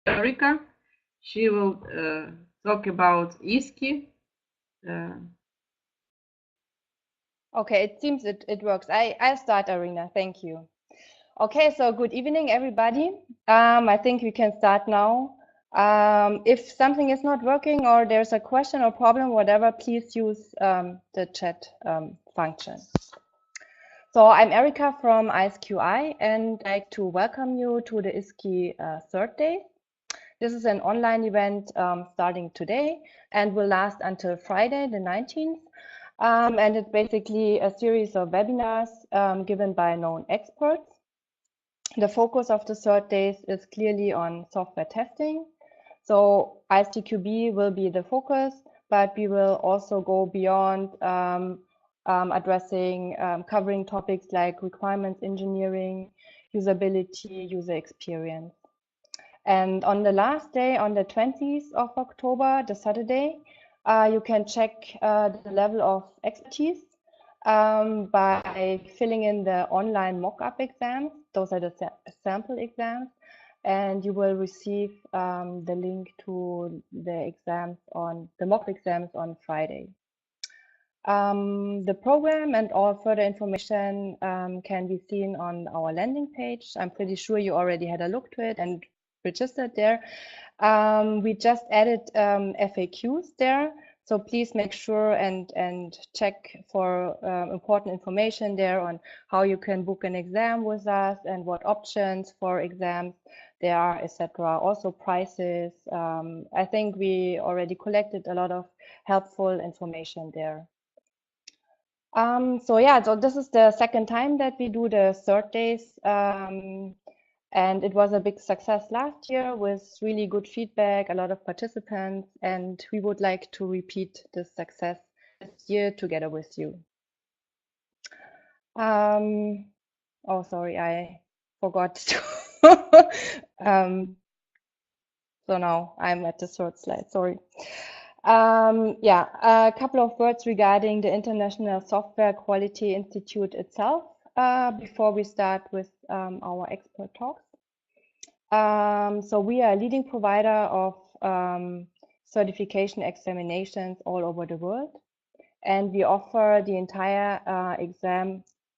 Erika. She will talk about ISTQB. Okay, it seems it works. I'll start, Arina. Thank you. Okay, so good evening, everybody. I think we can start now. If something is not working or there's a question or problem, whatever, please use the chat function. So I'm Erika from iSQI, and I'd like to welcome you to the ISTQB CertDays. This is an online event starting today and will last until Friday, the 19th. And it's basically a series of webinars given by known experts. The focus of the CertDays is clearly on software testing. So ISTQB will be the focus, but we will also go beyond addressing, covering topics like requirements engineering, usability, user experience. And on the last day, on the 20th of October, the Saturday, you can check the level of expertise by filling in the online mock-up exams. Those are the sample exams. And you will receive the link to the exams on the mock exams on Friday. The program and all further information can be seen on our landing page. I'm pretty sure you already had a look to it and registered there. We just added FAQs there, so please make sure and check for important information there on how you can book an exam with us and what options for exams there are, etc. Also prices. I think we already collected a lot of helpful information there. So yeah, so this is the second time that we do the CertDays. And it was a big success last year with really good feedback, a lot of participants, and we would like to repeat this success this year together with you. Oh, sorry, I forgot to. So now I'm at the third slide, sorry. Yeah, a couple of words regarding the International Software Quality Institute itself before we start with our expert talks. So we are a leading provider of certification examinations all over the world, and we offer the entire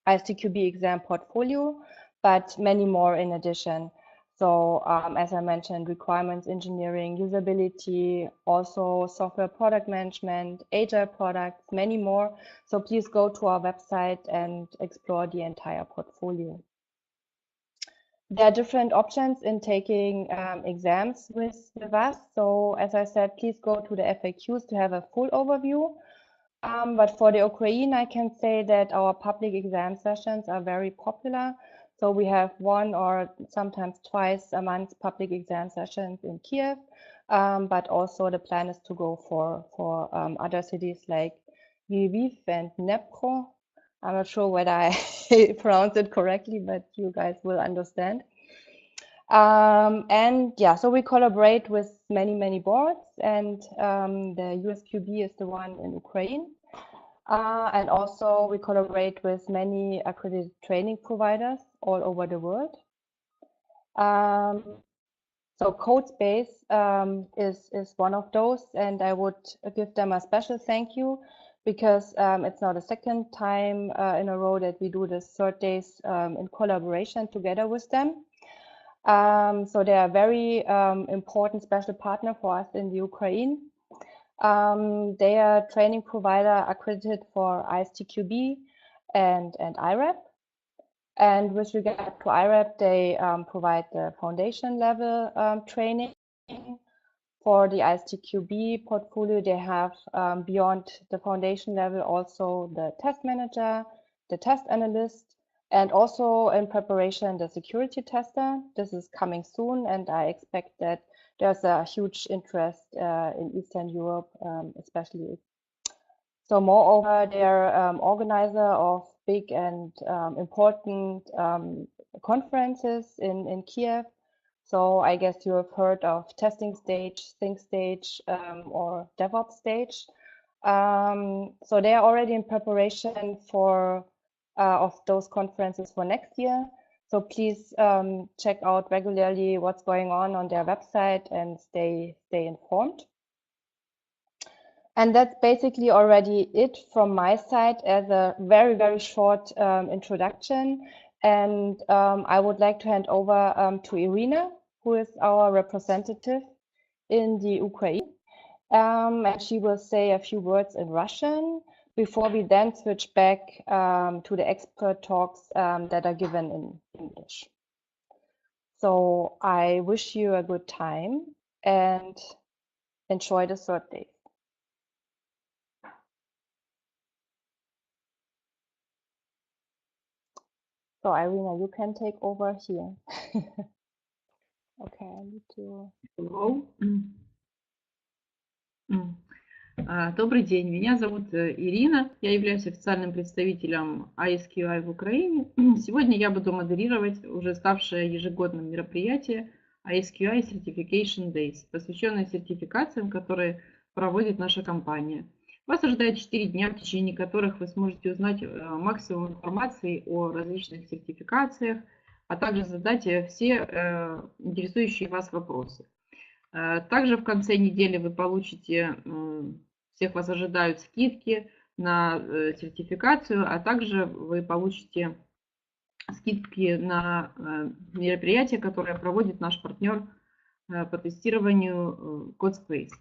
ISTQB exam portfolio, but many more in addition. So as I mentioned, requirements engineering, usability, also software product management, Agile products, many more. So please go to our website and explore the entire portfolio. There are different options in taking exams with us. So as I said, please go to the FAQs to have a full overview. But for the Ukraine, I can say that our public exam sessions are very popular. So we have one or sometimes twice a month public exam sessions in Kiev. But also the plan is to go for other cities like Lviv and Dnipro. I'm not sure whether I pronounced it correctly, but you guys will understand. And yeah, so we collaborate with many boards, and the USQB is the one in Ukraine. And also we collaborate with many accredited training providers all over the world. So CodeSpace is one of those, and I would give them a special thank you because it's now the second time in a row that we do the CertDays in collaboration together with them. So they are a very important special partner for us in the Ukraine. They are a training provider accredited for ISTQB and IREB. And with regard to IREB, they provide the foundation level training. For the ISTQB portfolio, they have beyond the foundation level also the test manager, the test analyst, and also in preparation the security tester. This is coming soon, and I expect that there's a huge interest in Eastern Europe, especially. So moreover, they're organizer of big and important conferences in Kiev. So I guess you have heard of testing stage, think stage, or DevOps stage. So they are already in preparation for of those conferences for next year. So please check out regularly what's going on their website and stay informed. And that's basically already it from my side as a very, very short introduction. And I would like to hand over to Irina, who is our representative in the Ukraine. And she will say a few words in Russian before we then switch back to the expert talks that are given in English. So I wish you a good time and enjoy the CertDays. So Irina, you can take over here. Okay, I need to... Hello. Добрый день, меня зовут Ирина, я являюсь официальным представителем iSQI в Украине. Сегодня я буду модерировать уже ставшее ежегодным мероприятие ISQI Certification Days, посвященное сертификациям, которые проводит наша компания. Вас ожидает 4 дня, в течение которых вы сможете узнать максимум информации о различных сертификациях, а также задать все интересующие вас вопросы. Также в конце недели вы получите, всех вас ожидают скидки на сертификацию, а также вы получите скидки на мероприятие, которое проводит наш партнер по тестированию CodeSpace.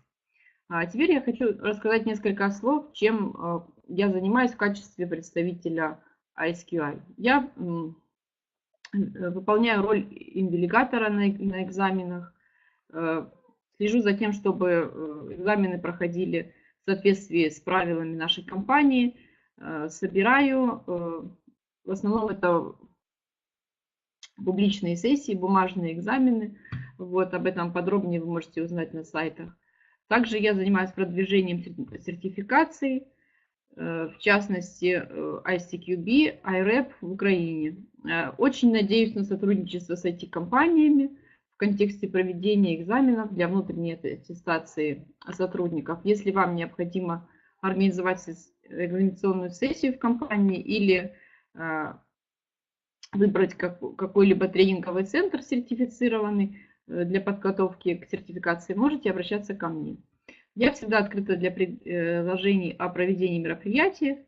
А теперь я хочу рассказать несколько слов, чем я занимаюсь в качестве представителя iSQI. Я выполняю роль инвалидатора на экзаменах, слежу за тем, чтобы экзамены проходили в соответствии с правилами нашей компании, собираю, в основном это публичные сессии, бумажные экзамены, вот, об этом подробнее вы можете узнать на сайтах. Также я занимаюсь продвижением сертификаций, в частности ISTQB, IREB в Украине. Очень надеюсь на сотрудничество с IT-компаниями в контексте проведения экзаменов для внутренней аттестации сотрудников. Если вам необходимо организовать экзаменационную сессию в компании или выбрать какой-либо тренинговый центр сертифицированный для подготовки к сертификации, можете обращаться ко мне. Я всегда открыта для предложений о проведении мероприятий,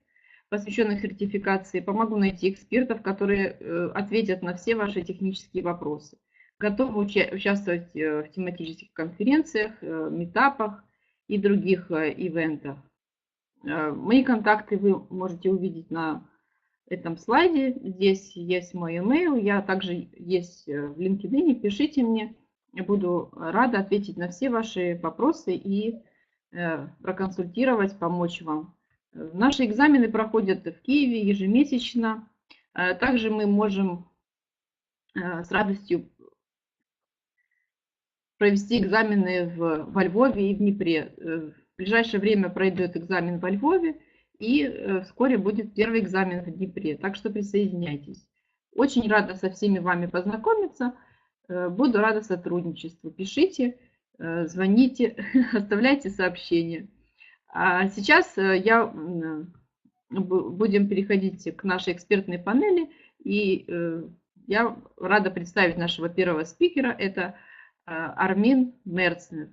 посвященных сертификации. Помогу найти экспертов, которые ответят на все ваши технические вопросы. Готовы участвовать в тематических конференциях, митапах и других ивентах. Мои контакты вы можете увидеть на этом слайде. Здесь есть мой email, я также есть в LinkedIn. Пишите мне, я буду рада ответить на все ваши вопросы и проконсультировать, помочь вам. Наши экзамены проходят в Киеве ежемесячно. Также мы можем с радостью провести экзамены во Львове и в Днепре. В ближайшее время пройдет экзамен во Львове, и вскоре будет первый экзамен в Днепре. Так что присоединяйтесь. Очень рада со всеми вами познакомиться. Буду рада сотрудничеству. Пишите, звоните, оставляйте сообщения. А сейчас будем переходить к нашей экспертной панели. И я рада представить нашего первого спикера. Это Армин Мерцнер.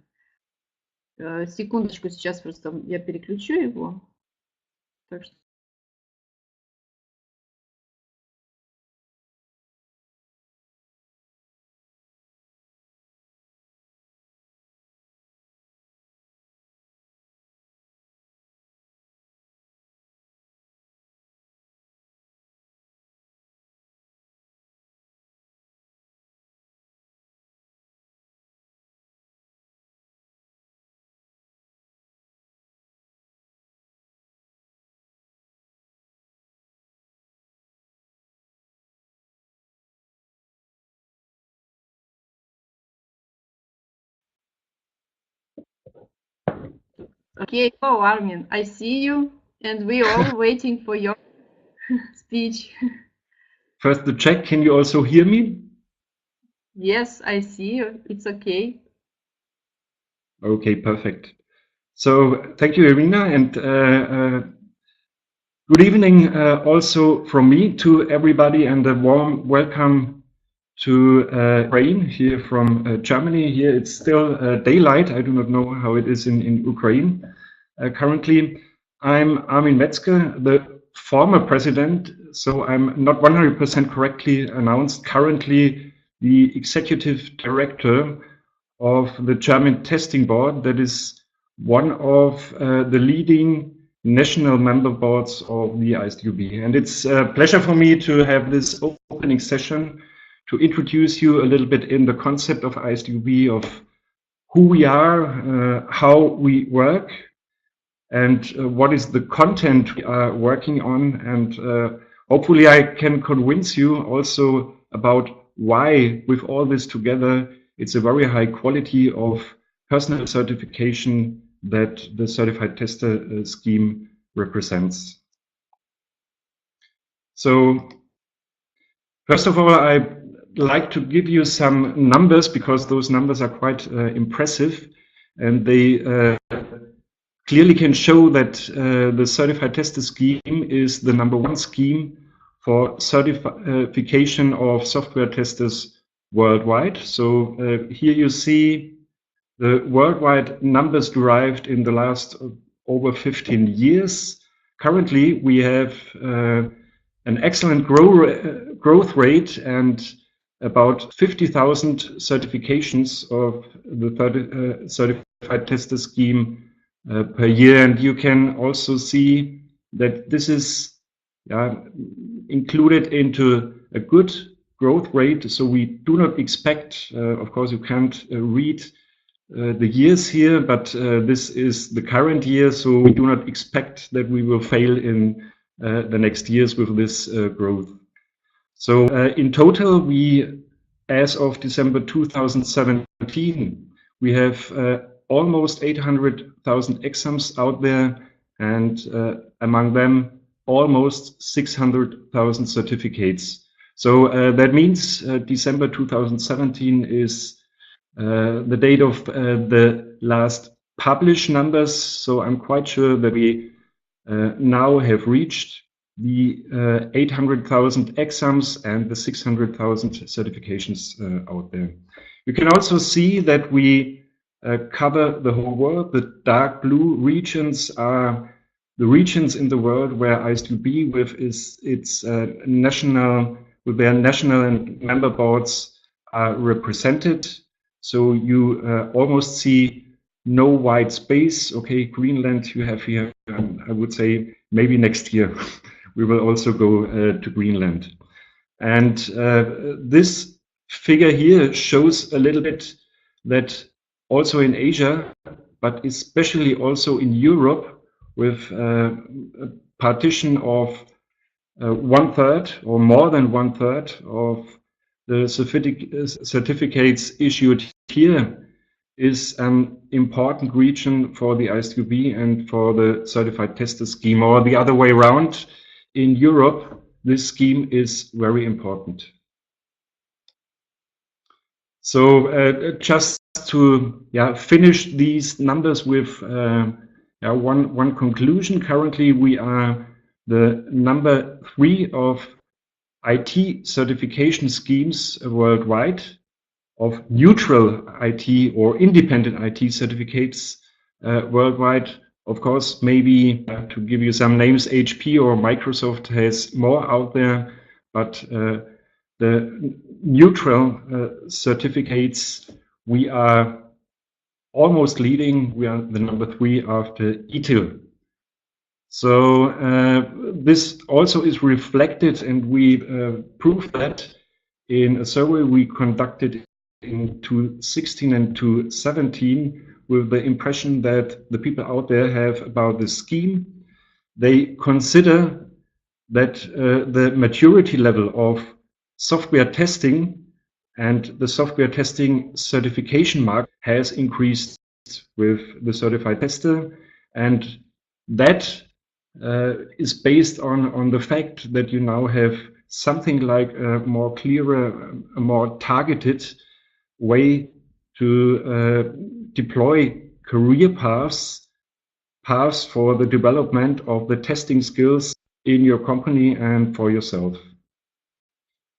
Секундочку, сейчас просто я переключу его. Так что... Okay, hello Armin, I see you, and we are all waiting for your speech. First to check, can you also hear me? Yes, I see you, it's okay. Okay, perfect. So thank you, Irina, and good evening also from me to everybody, and a warm welcome to Ukraine here from Germany. Here it's still daylight. I do not know how it is in Ukraine currently. I'm Armin Metzger, the former president, so I'm not 100% correctly announced, currently the executive director of the German testing board, that is one of the leading national member boards of the ISTQB. And it's a pleasure for me to have this opening session to introduce you a little bit in the concept of ISTQB, of who we are, how we work, and what is the content we are working on. And hopefully I can convince you also about why, with all this together, it's a very high quality of personal certification that the certified tester scheme represents. So first of all, I'd like to give you some numbers, because those numbers are quite impressive, and they clearly can show that the certified tester scheme is the #1 scheme for certification of software testers worldwide. So here you see the worldwide numbers derived in the last over 15 years. Currently, we have an excellent growth rate and about 50,000 certifications of the certified tester scheme per year. And you can also see that this is included into a good growth rate. So we do not expect, of course, you can't read the years here, but this is the current year. So we do not expect that we will fail in the next years with this growth. So in total, we, as of December 2017, we have almost 800,000 exams out there, and among them almost 600,000 certificates. So that means December 2017 is the date of the last published numbers. So I'm quite sure that we now have reached the 800,000 exams and the 600,000 certifications out there. You can also see that we cover the whole world. The dark blue regions are the regions in the world where ISTQB with its national and member boards are represented. So you almost see no white space. Okay, Greenland you have here. I would say maybe next year we will also go to Greenland. And this figure here shows a little bit that also in Asia, but especially also in Europe, with a partition of 1/3 or more than 1/3 of the certificates issued here is an important region for the ISTQB and for the certified tester scheme, or the other way around. In Europe, this scheme is very important. So just to finish these numbers with one conclusion. Currently, we are the #3 of IT certification schemes worldwide, of neutral IT or independent IT certificates worldwide. Of course, maybe to give you some names, HP or Microsoft has more out there, but the neutral certificates, we are almost leading. We are the #3 after ITIL. So this also is reflected, and we proved that in a survey we conducted in 2016 and 2017, with the impression that the people out there have about the scheme. They consider that the maturity level of software testing and the software testing certification mark has increased with the certified tester, and that is based on the fact that you now have something like a more clearer, a more targeted way to deploy career paths for the development of the testing skills in your company and for yourself.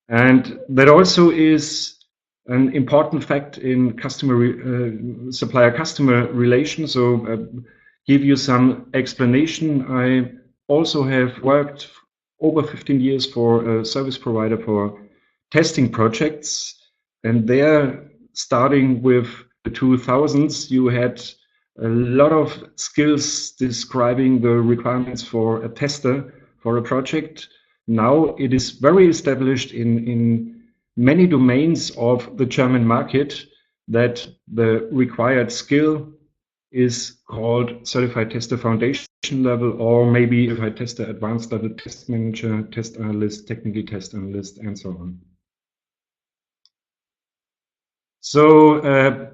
And that also is an important fact in supplier-customer relations. So give you some explanation. I also have worked over 15 years for a service provider for testing projects. And there, starting with the 2000s, you had a lot of skills describing the requirements for a tester for a project. Now it is very established in many domains of the German market that the required skill is called Certified Tester Foundation level, or maybe if I tester advanced level, test manager, test analyst, technical test analyst, and so on. So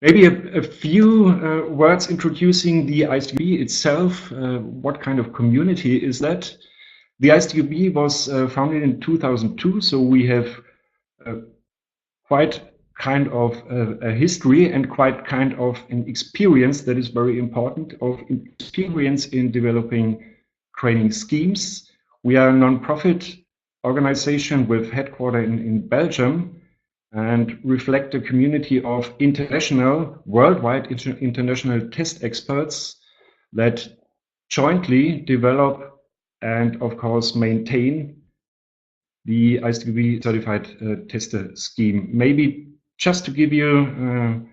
maybe a few words introducing the ISTQB itself. What kind of community is that? The ISTQB was founded in 2002, so we have quite kind of a history and quite kind of an experience that is very important, of experience in developing training schemes. We are a non-profit organization with headquarters in Belgium and reflect a community of worldwide international test experts that jointly develop and of course maintain the ISTQB certified tester scheme. Maybe just to give you,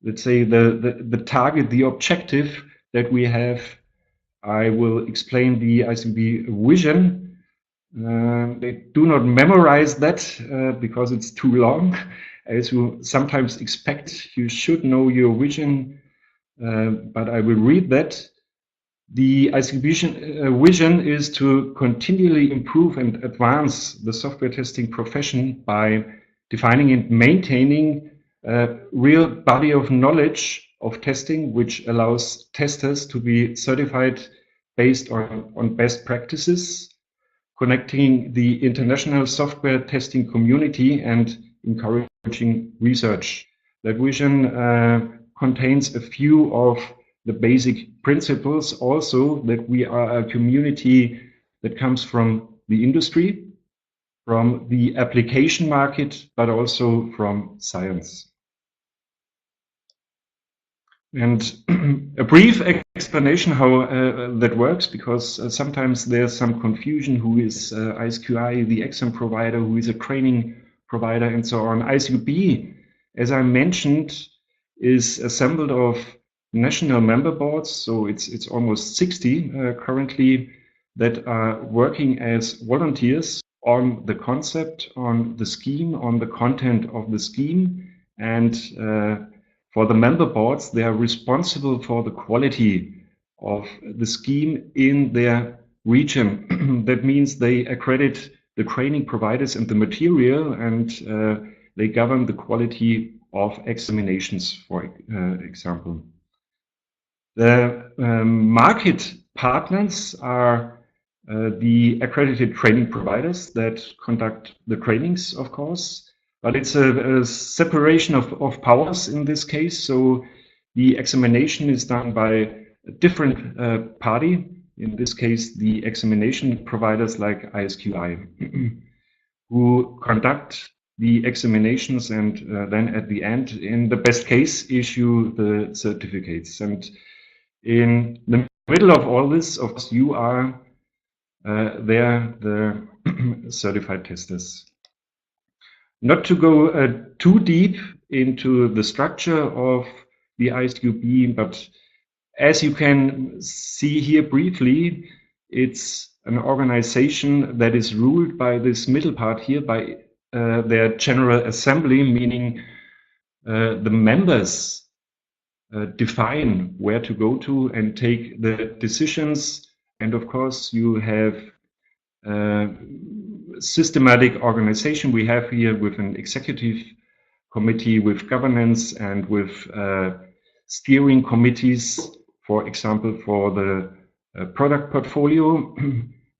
let's say, the target, the objective that we have, I will explain the ISTQB Vision. They do not memorize that because it's too long. As you sometimes expect, you should know your vision, but I will read that. The ISTQB Vision is to continually improve and advance the software testing profession by defining and maintaining a real body of knowledge of testing, which allows testers to be certified based on best practices, connecting the international software testing community and encouraging research. That vision contains a few of the basic principles also, that we are a community that comes from the industry, from the application market, but also from science. And a brief explanation how that works, because sometimes there's some confusion. Who is iSQI, the exam provider, who is a training provider, and so on. ISTQB, as I mentioned, is assembled of national member boards, so it's almost 60 currently, that are working as volunteers on the concept, on the scheme, on the content of the scheme. And for the member boards, they are responsible for the quality of the scheme in their region. That means they accredit the training providers and the material, and they govern the quality of examinations, for example. The market partners are the accredited training providers that conduct the trainings, of course, but it's a separation of powers in this case. So the examination is done by a different party, in this case the examination providers like iSQI, who conduct the examinations and then at the end, in the best case, issue the certificates. And in the middle of all this, of course, you are there, the certified testers. Not to go too deep into the structure of the ISTQB, but as you can see here briefly, it's an organization that is ruled by this middle part here, by their General Assembly, meaning the members define where to go to and take the decisions. And of course, you have systematic organization. We have here with an executive committee, with governance, and with steering committees, for example, for the product portfolio.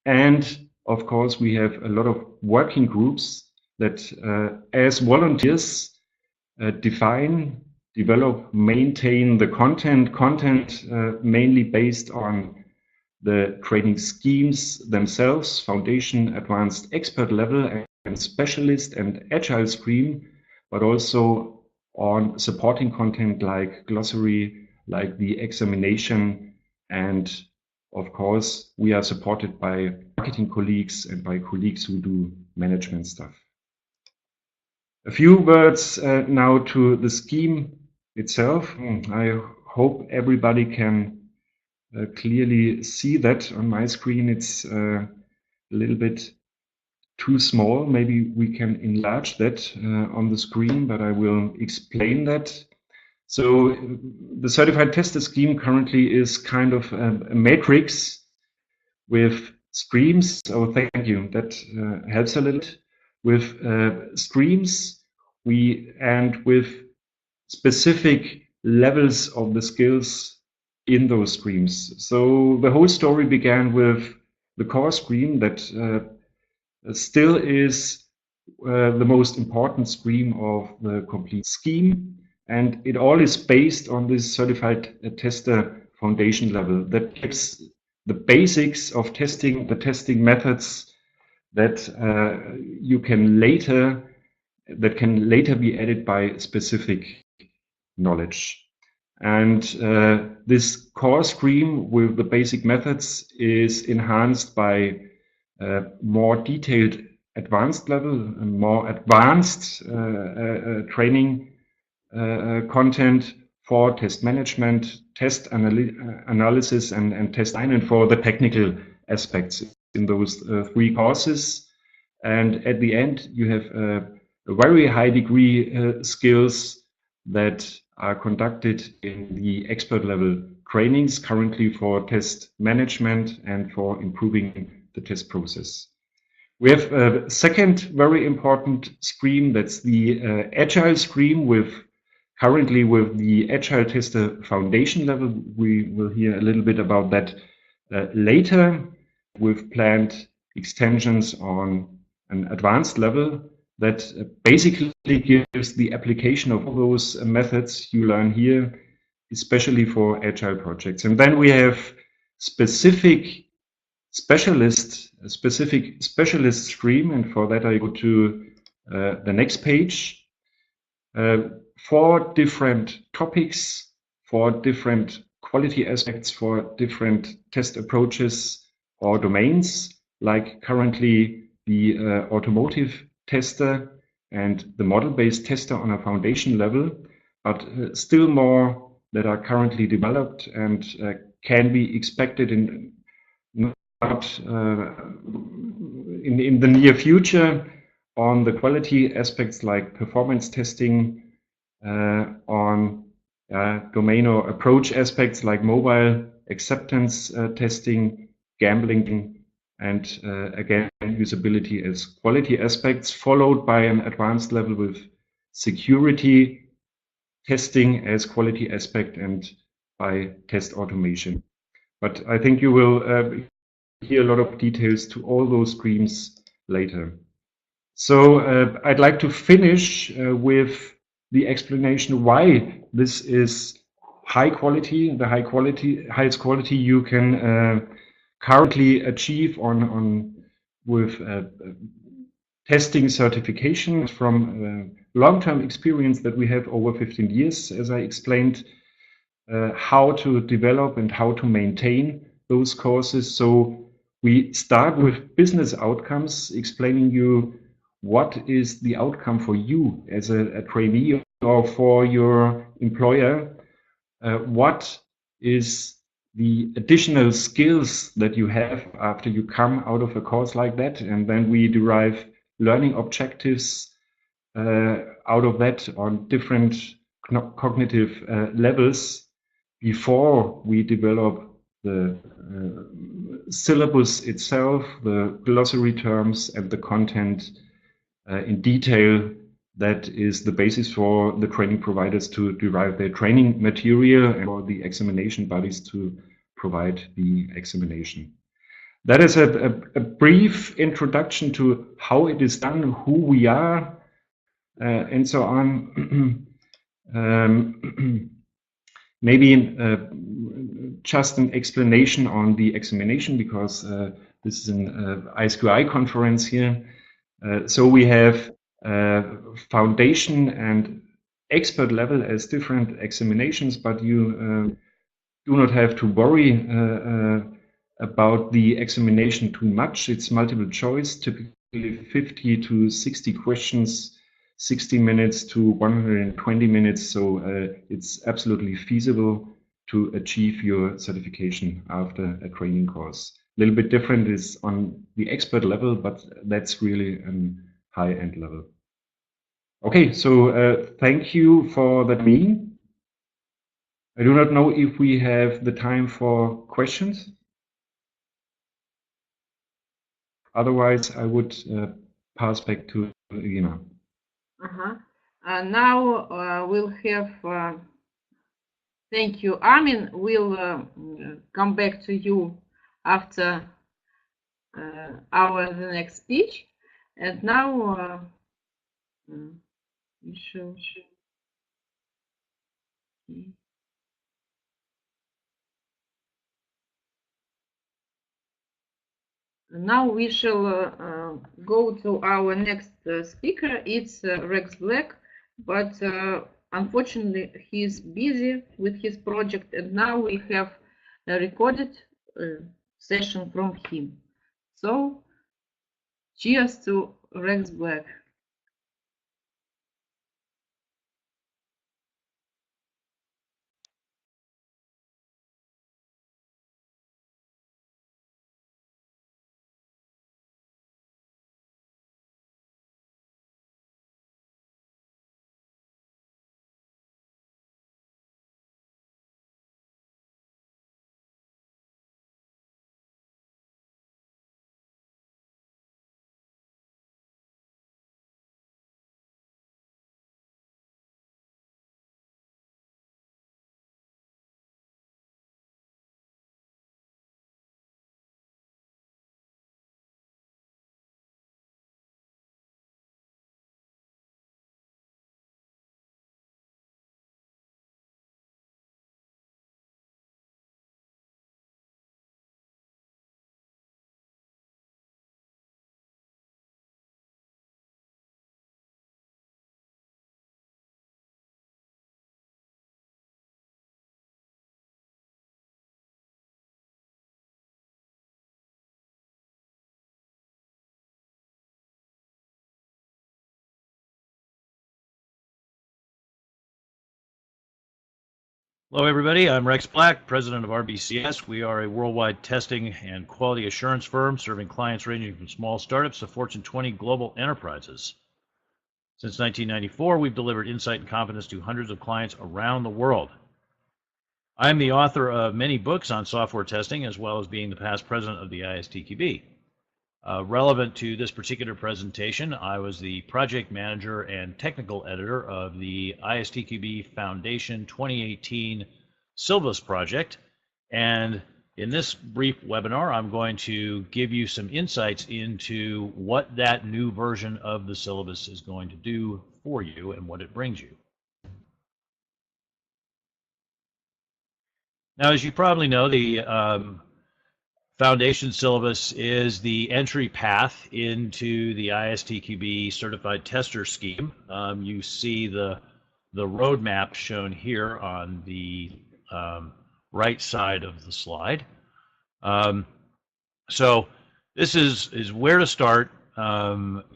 And of course, we have a lot of working groups that as volunteers define, develop, maintain the content mainly based on the training schemes themselves, foundation, advanced, expert level, specialist and agile stream, but also on supporting content like glossary, like the examination, and of course, we are supported by marketing colleagues and by colleagues who do management stuff. A few words now to the scheme itself. I hope everybody can clearly see that on my screen. It's a little bit too small. Maybe we can enlarge that on the screen, but I will explain that. So the certified tester scheme currently is kind of a matrix with streams. Oh, thank you. That helps a little. With streams, and with specific levels of the skills in those streams. So the whole story began with the core stream that still is the most important stream of the complete scheme. And it all is based on this certified tester foundation level that gives the basics of testing, the testing methods that can later be added by specific knowledge. And this core stream with the basic methods is enhanced by more detailed advanced level and more advanced training content for test management, test analysis, and test design, and for the technical aspects in those 3 courses. And at the end, you have a very high degree skills that are conducted in the expert level trainings currently for test management and for improving the test process. We have a second very important stream, that's the Agile stream, currently with the Agile Tester Foundation level. We will hear a little bit about that later. We've planned extensions on an advanced level that basically gives the application of all those methods you learn here, especially for Agile projects. And then we have specific specialist stream, and for that I go to the next page. 4 different topics, 4 different quality aspects, 4 different test approaches or domains, like currently the automotive tester and the model-based tester on a foundation level, but still more that are currently developed and can be expected in the near future on the quality aspects like performance testing, on domain or approach aspects like mobile acceptance testing, gambling, and again, usability as quality aspects, followed by an advanced level with security testing as quality aspect and by test automation. But I think you will hear a lot of details to all those streams later. So I'd like to finish with the explanation why this is high quality, the highest quality you can currently achieve with testing certification from long-term experience that we have over 15 years, as I explained, how to develop and how to maintain those courses. So we start with business outcomes, explaining you what is the outcome for you as a trainee or for your employer. What is the additional skills that you have after you come out of a course like that? And then we derive learning objectives out of that on different cognitive levels before we develop the syllabus itself, the glossary terms, and the content in detail. That is the basis for the training providers to derive their training material and for the examination bodies to provide the examination. That is a brief introduction to how it is done, who we are, and so on. Maybe just an explanation on the examination, because this is an iSQI conference here. So we have foundation and expert level as different examinations, but you do not have to worry about the examination too much. It's multiple choice, typically 50 to 60 questions, 60 minutes to 120 minutes. So it's absolutely feasible to achieve your certification after a training course. A little bit different is on the expert level, but that's really a high-end level. Okay, so thank you for that meeting. I do not know if we have the time for questions. Otherwise, I would pass back to Irina. Now we'll have, thank you, Armin. We'll come back to you after the next speech. And now we shall. Now we shall go to our next speaker. It's Rex Black, but unfortunately he's busy with his project, and now we have a recorded session from him. So cheers to Rex Black. Hello, everybody. I'm Rex Black, president of RBCS. We are a worldwide testing and quality assurance firm serving clients ranging from small startups to Fortune 20 global enterprises. Since 1994, we've delivered insight and confidence to hundreds of clients around the world. I'm the author of many books on software testing, as well as being the past president of the ISTQB. Relevant to this particular presentation, I was the project manager and technical editor of the ISTQB Foundation 2018 Syllabus project. And in this brief webinar, I'm going to give you some insights into what that new version of the syllabus is going to do for you and what it brings you. Now, as you probably know, the Foundation Syllabus is the entry path into the ISTQB Certified Tester Scheme. You see the roadmap shown here on the right side of the slide. So this is where to start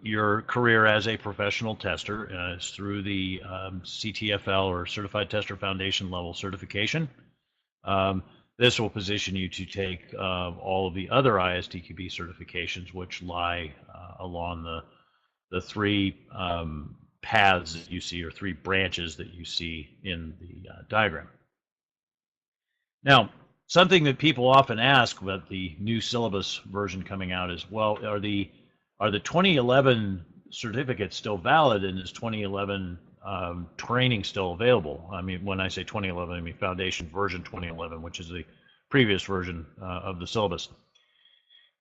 your career as a professional tester. It's through the CTFL, or Certified Tester Foundation level certification. This will position you to take all of the other ISTQB certifications, which lie along the three paths that you see, or three branches that you see in the diagram. Now, something that people often ask about the new syllabus version coming out is, well, are the 2011 certificates still valid, and is 2011 training still available? I mean, when I say 2011, I mean Foundation version 2011, which is the previous version of the syllabus.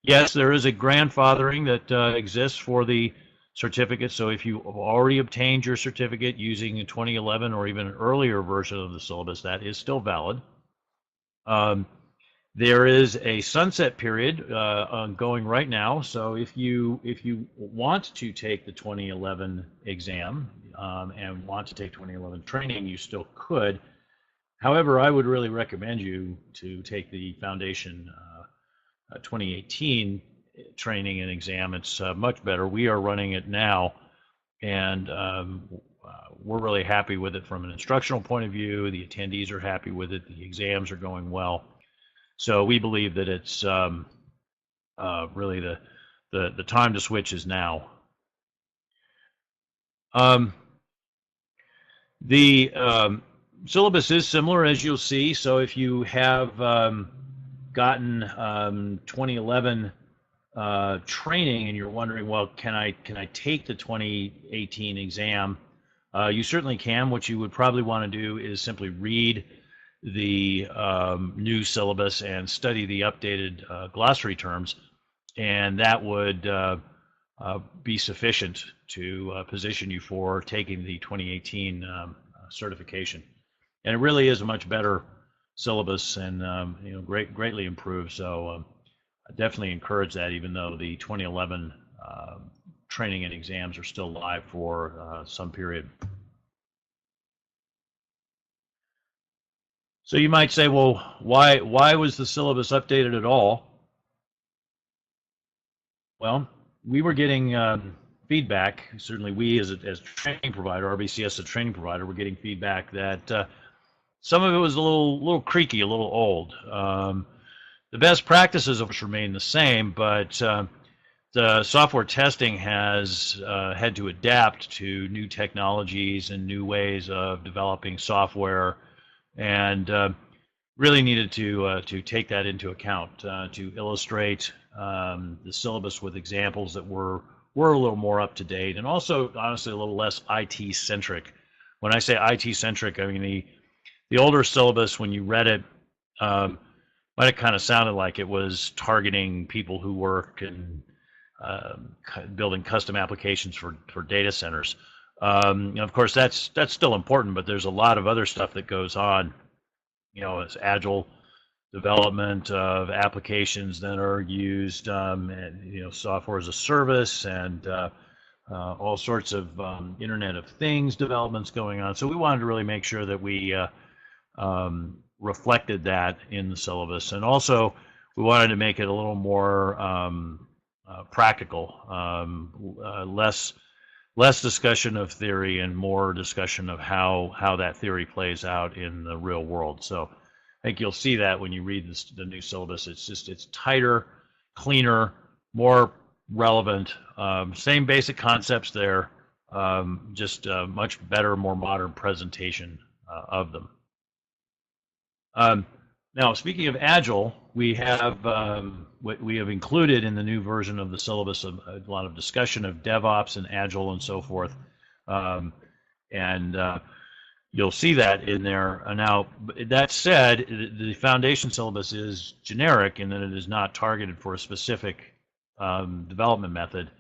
Yes, there is a grandfathering that exists for the certificate. So if you have already obtained your certificate using a 2011 or even an earlier version of the syllabus, that is still valid. There is a sunset period ongoing right now. So if you want to take the 2011 exam and want to take 2011 training, you still could. However, I would really recommend you to take the Foundation 2018 training and exam. It's much better. We are running it now, and we're really happy with it from an instructional point of view. The attendees are happy with it. The exams are going well. So we believe that it's really the time to switch is now. The syllabus is similar, as you'll see. So if you have gotten 2011 training and you're wondering, well, can I take the 2018 exam? You certainly can. What you would probably want to do is simply read the new syllabus and study the updated glossary terms, and that would be sufficient to position you for taking the 2018 certification. And it really is a much better syllabus, and greatly improved. So I definitely encourage that, even though the 2011 training and exams are still live for some period. So you might say, well, why was the syllabus updated at all? Well, we were getting feedback. Certainly, we as a training provider, RBCS as a training provider, were getting feedback that some of it was a little creaky, a little old. The best practices, of course, remain the same, but the software testing has had to adapt to new technologies and new ways of developing software, and really needed to take that into account to illustrate the syllabus with examples that were a little more up to date, and also, honestly, a little less IT centric. When I say IT centric, I mean the older syllabus, when you read it, might have kind of sounded like it was targeting people who work in building custom applications for data centers. Of course, that's still important, but there's a lot of other stuff that goes on. It's Agile development of applications that are used, and, software as a service, and all sorts of Internet of Things developments going on. So we wanted to really make sure that we reflected that in the syllabus, and also we wanted to make it a little more practical, less discussion of theory and more discussion of how that theory plays out in the real world. So I think you'll see that when you read the new syllabus. It's tighter, cleaner, more relevant, same basic concepts there, just a much better, more modern presentation of them. Now, speaking of Agile, we have included in the new version of the syllabus a lot of discussion of DevOps and Agile and so forth, and you'll see that in there. Now, that said, the foundation syllabus is generic in that it is not targeted for a specific development method.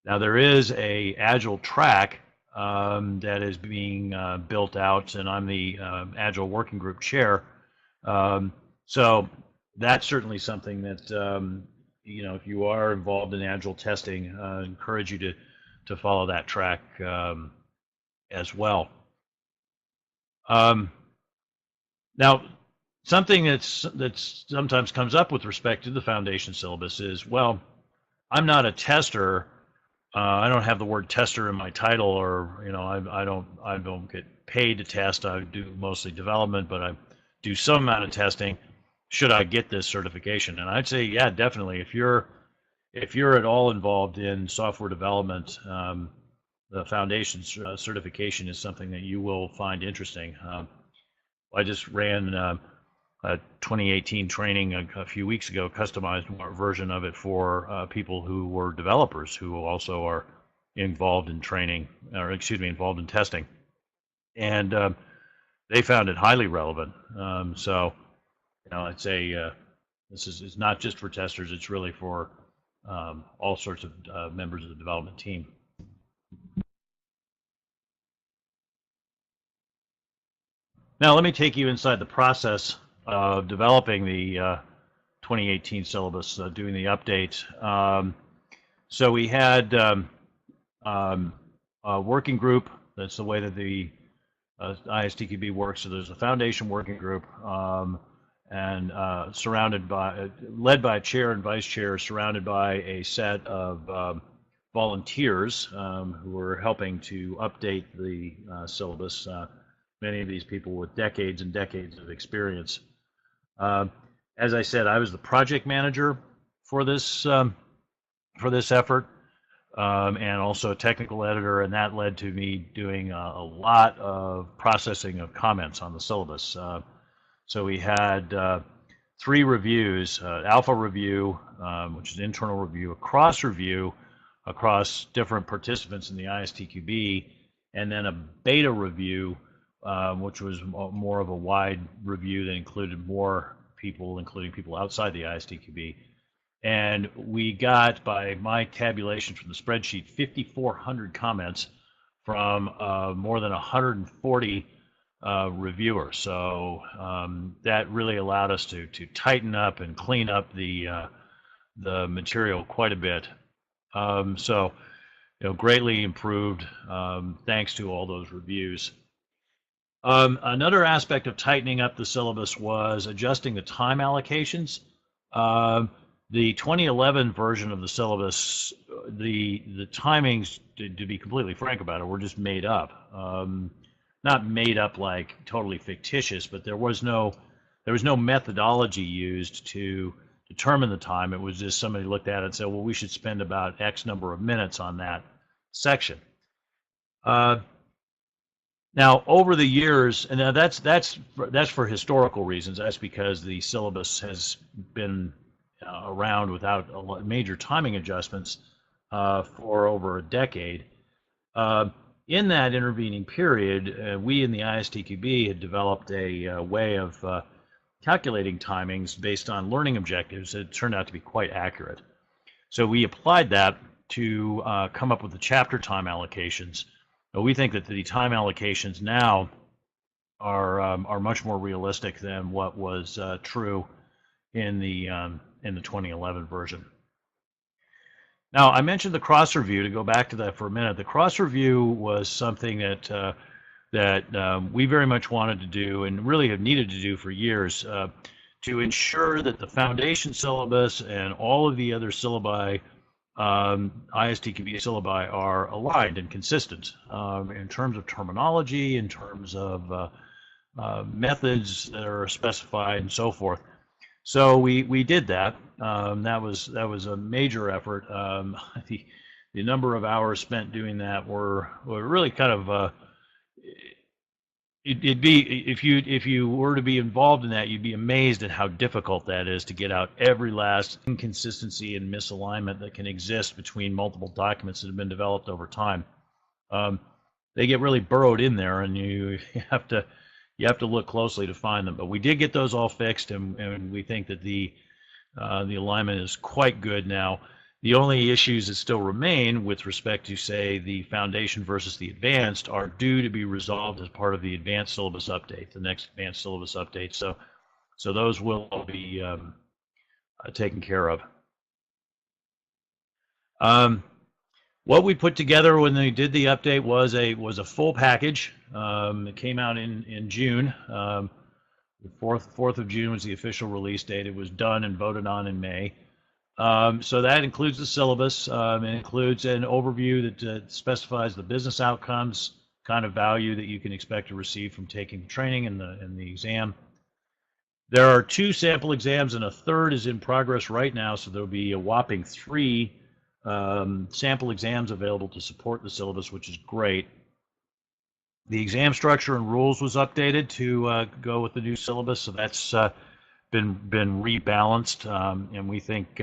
Now, there is a Agile track that is being built out, and I'm the Agile Working Group chair. So that's certainly something that, if you are involved in Agile testing, I encourage you to follow that track as well. Now, something that sometimes comes up with respect to the foundation syllabus is, well, I'm not a tester. I don't have the word tester in my title, or I don't get paid to test. I do mostly development, but I do some amount of testing. Should I get this certification? And I'd say, yeah, definitely. If you're at all involved in software development, the foundation certification is something that you will find interesting. I just ran a 2018 training a few weeks ago, customized version of it for people who were developers who also are involved in training, or involved in testing, and they found it highly relevant. So, I'd say this is not just for testers; it's really for all sorts of members of the development team. Now, let me take you inside the process of developing the 2018 syllabus doing the update. So we had a working group. That's the way that the ISTQB works. So there's a foundation working group, and led by a chair and vice chair, surrounded by a set of volunteers who are helping to update the syllabus. Many of these people with decades and decades of experience. As I said, I was the project manager for this effort, and also a technical editor, and that led to me doing a lot of processing of comments on the syllabus. So we had 3 reviews: alpha review, which is internal review, a cross review across different participants in the ISTQB, and then a beta review, which was more of a wide review that included more people, including people outside the ISTQB. And we got, by my tabulation from the spreadsheet, 5,400 comments from more than 140 reviewers. So that really allowed us to tighten up and clean up the material quite a bit. So, greatly improved thanks to all those reviews. Another aspect of tightening up the syllabus was adjusting the time allocations. The 2011 version of the syllabus, the timings, to be completely frank about it, were just made up. Not made up like totally fictitious, but there was no methodology used to determine the time. It was just somebody looked at it and said, well, we should spend about X number of minutes on that section. Now, over the years, and that's for historical reasons. That's because the syllabus has been around without major timing adjustments for over a decade. In that intervening period, we in the ISTQB had developed a way of calculating timings based on learning objectives that turned out to be quite accurate. So we applied that to come up with the chapter time allocations. We think that the time allocations now are much more realistic than what was true in the 2011 version. Now, I mentioned the cross review. To go back to that for a minute, the cross review was something that we very much wanted to do and really have needed to do for years to ensure that the foundation syllabus and all of the other syllabi, ISTQB syllabi, are aligned and consistent in terms of terminology, in terms of methods that are specified, and so forth. So we did that. That was a major effort. The number of hours spent doing that were really kind of it'd be, if you were to be involved in that, you'd be amazed at how difficult that is to get out every last inconsistency and misalignment that can exist between multiple documents that have been developed over time. They get really burrowed in there, and you have to look closely to find them. But we did get those all fixed, and we think that the alignment is quite good now. The only issues that still remain with respect to, say, the foundation versus the advanced are due to be resolved as part of the advanced syllabus update, the next advanced syllabus update. So those will all be taken care of. What we put together when they did the update was a full package. It came out in June. The 4th of June was the official release date. It was done and voted on in May. So that includes the syllabus. It includes an overview that specifies the business outcomes, kind of value that you can expect to receive from taking the training and the exam. There are 2 sample exams, and a third is in progress right now. So there'll be a whopping 3 sample exams available to support the syllabus, which is great. The exam structure and rules was updated to go with the new syllabus, so that's been rebalanced, and we think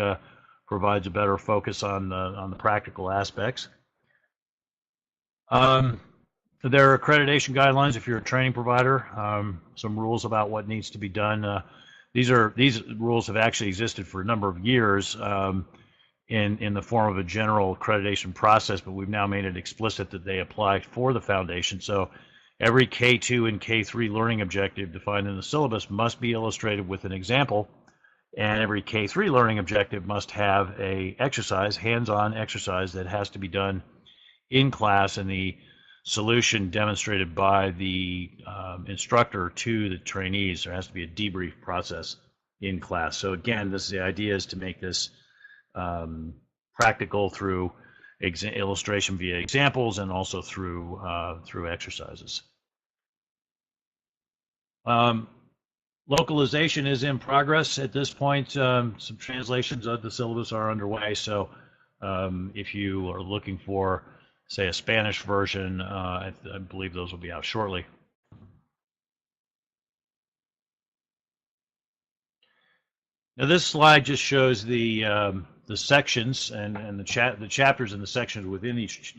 provides a better focus on the practical aspects. There are accreditation guidelines if you're a training provider. Some rules about what needs to be done. These rules have actually existed for a number of years in the form of a general accreditation process, but we've now made it explicit that they apply for the foundation. So every K2 and K3 learning objective defined in the syllabus must be illustrated with an example And every K3 learning objective must have a exercise, hands-on exercise that has to be done in class, and the solution demonstrated by the instructor to the trainees. There has to be a debrief process in class. So again, the idea is to make this practical through illustration via examples and also through exercises. Localization is in progress at this point. Some translations of the syllabus are underway. So if you are looking for, say, a Spanish version, I believe those will be out shortly. Now this slide just shows the sections and the chapters and the sections within each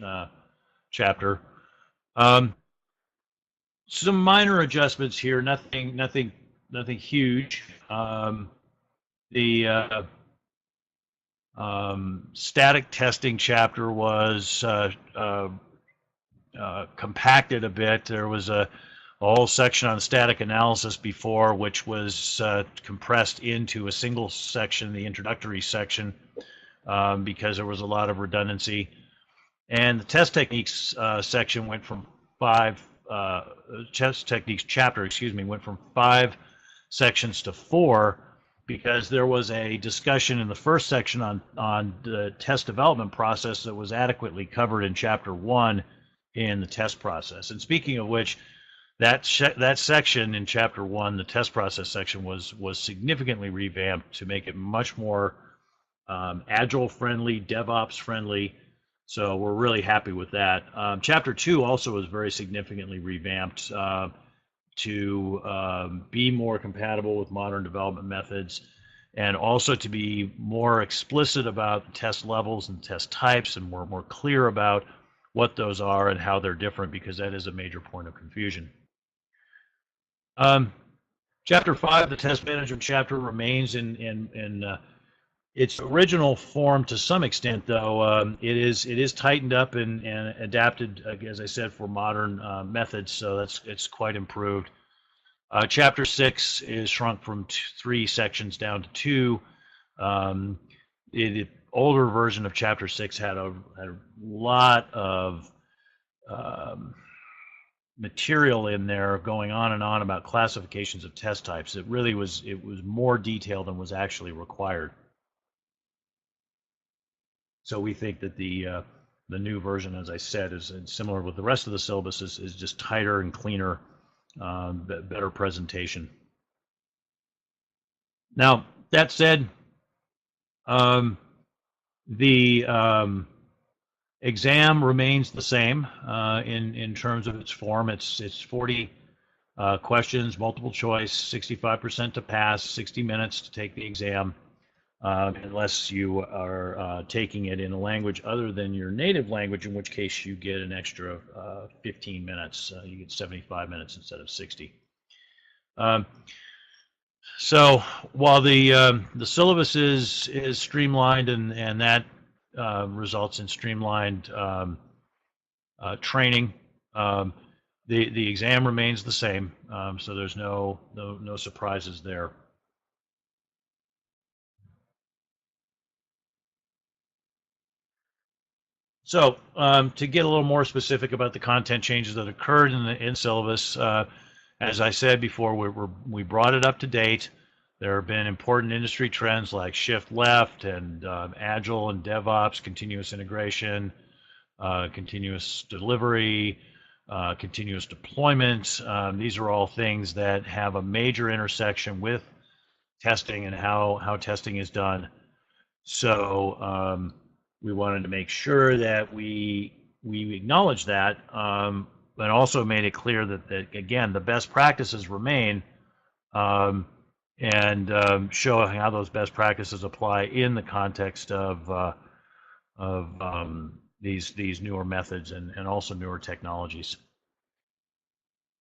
chapter. Some minor adjustments here, nothing huge. The static testing chapter was compacted a bit. There was a whole section on static analysis before, which was compressed into a single section, the introductory section, because there was a lot of redundancy. And the test techniques section went from test techniques chapter, went from 5 sections to 4, because there was a discussion in the first section on the test development process that was adequately covered in chapter 1 in the test process. And speaking of which, that section in chapter 1, the test process section, was significantly revamped to make it much more Agile friendly, DevOps friendly. So we're really happy with that. Chapter 2 also was very significantly revamped to be more compatible with modern development methods, and also to be more explicit about test levels and test types, and more clear about what those are and how they're different, because that is a major point of confusion. Chapter 5, the test management chapter, remains in its original form to some extent, though. It is tightened up and adapted, as I said, for modern methods, so it's quite improved. Chapter 6 is shrunk from 3 sections down to 2. The older version of Chapter 6 had a lot of material in there going on and on about classifications of test types. It was more detailed than was actually required. So we think that the new version, as I said, is similar with the rest of the syllabus, is just tighter and cleaner, better presentation. Now, that said, the exam remains the same in terms of its form. It's 40 questions, multiple choice, 65% to pass, 60 minutes to take the exam. Unless you are taking it in a language other than your native language, in which case you get an extra 15 minutes. You get 75 minutes instead of 60. So while the syllabus is streamlined, and that results in streamlined training, the exam remains the same. So there's no surprises there. So to get a little more specific about the content changes that occurred in syllabus, as I said before, we brought it up to date. There have been important industry trends like shift left and Agile and DevOps, continuous integration, continuous delivery, continuous deployment. These are all things that have a major intersection with testing and how testing is done. So we wanted to make sure that we acknowledge that, but also made it clear that again, the best practices remain, and show how those best practices apply in the context of these newer methods and also newer technologies.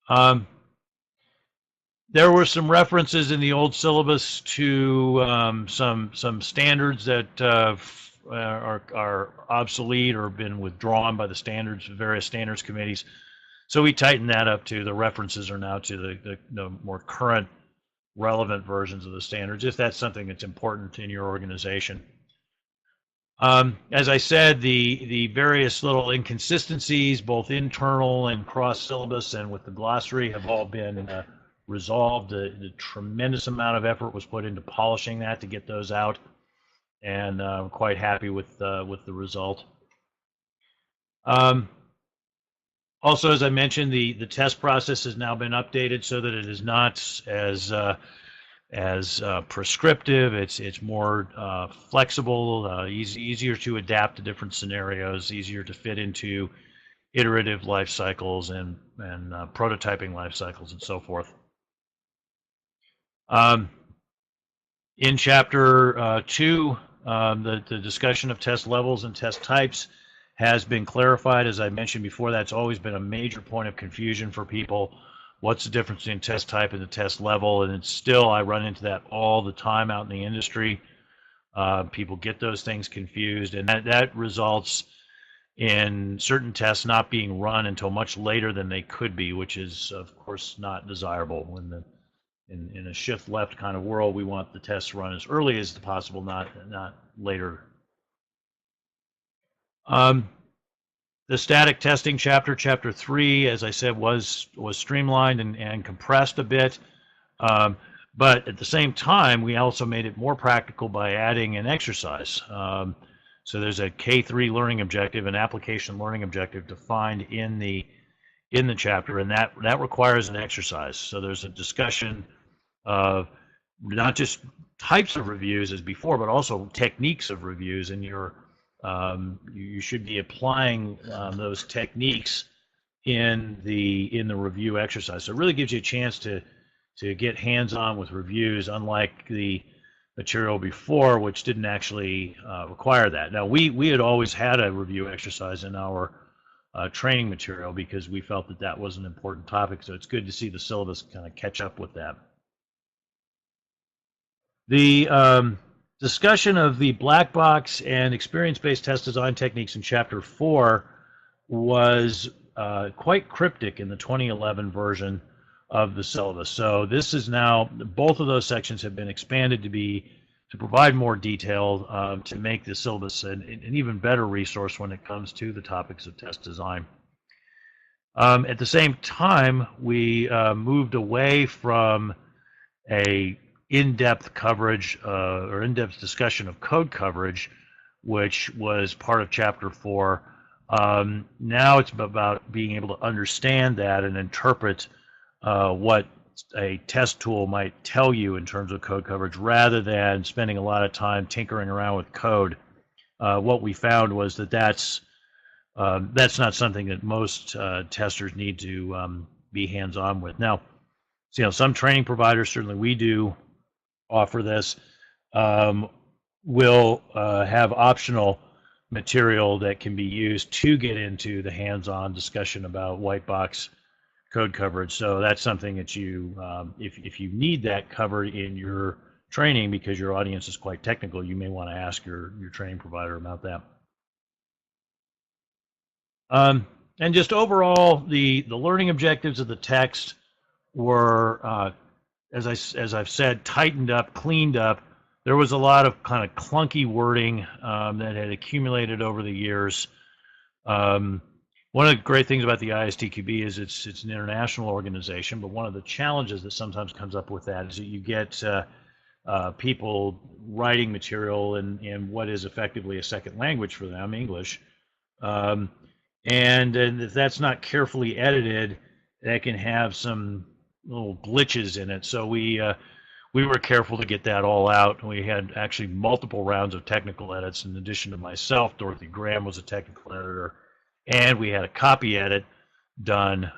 There were some references in the old syllabus to some standards that are obsolete or have been withdrawn by the various standards committees. So we tightened that up to the references are now to the more current relevant versions of the standards if that's something that's important in your organization. As I said, the various little inconsistencies, both internal and cross-syllabus and with the glossary, have all been resolved. The tremendous amount of effort was put into polishing that to get those out, and I'm quite happy with the result. Also, as I mentioned, the test process has now been updated so that it is not as prescriptive. It's more flexible, easier to adapt to different scenarios, easier to fit into iterative life cycles and prototyping life cycles and so forth. In Chapter 2, the discussion of test levels and test types has been clarified. As I mentioned before, that's always been a major point of confusion for people. What's the difference between test type and the test level? And it's still, I run into that all the time out in the industry. People get those things confused, and that results in certain tests not being run until much later than they could be, which is, of course, not desirable. When in a shift left kind of world, we want the tests run as early as possible, not later. The static testing chapter, Chapter 3, as I said, was streamlined and compressed a bit. But at the same time, we also made it more practical by adding an exercise. So there's a K3 learning objective, an application learning objective defined in the chapter, and that requires an exercise. So there's a discussion of not just types of reviews as before, but also techniques of reviews, and you should be applying those techniques in the review exercise. So it really gives you a chance to get hands-on with reviews, unlike the material before, which didn't actually require that. Now, we had always had a review exercise in our training material because we felt that was an important topic, so it's good to see the syllabus kind of catch up with that. The discussion of the black box and experience-based test design techniques in Chapter 4 was quite cryptic in the 2011 version of the syllabus. So this is now, both of those sections have been expanded to provide more detail to make the syllabus an even better resource when it comes to the topics of test design. At the same time, we moved away from a in-depth coverage or in-depth discussion of code coverage, which was part of Chapter 4. Now it's about being able to understand that and interpret what a test tool might tell you in terms of code coverage, rather than spending a lot of time tinkering around with code. What we found was that's not something that most testers need to be hands-on with. Now, some training providers, certainly we do offer this, will have optional material that can be used to get into the hands-on discussion about white box code coverage. So that's something that you, if you need that covered in your training because your audience is quite technical, you may want to ask your training provider about that. And just overall, the learning objectives of the text were, as I've said, tightened up, cleaned up. There was a lot of kind of clunky wording that had accumulated over the years. One of the great things about the ISTQB is it's an international organization, but one of the challenges that sometimes comes up with that is that you get people writing material in what is effectively a second language for them, English. And if that's not carefully edited, that can have some little glitches in it. So we were careful to get that all out. We had actually multiple rounds of technical edits. In addition to myself, Dorothy Graham was a technical editor, and we had a copy edit done.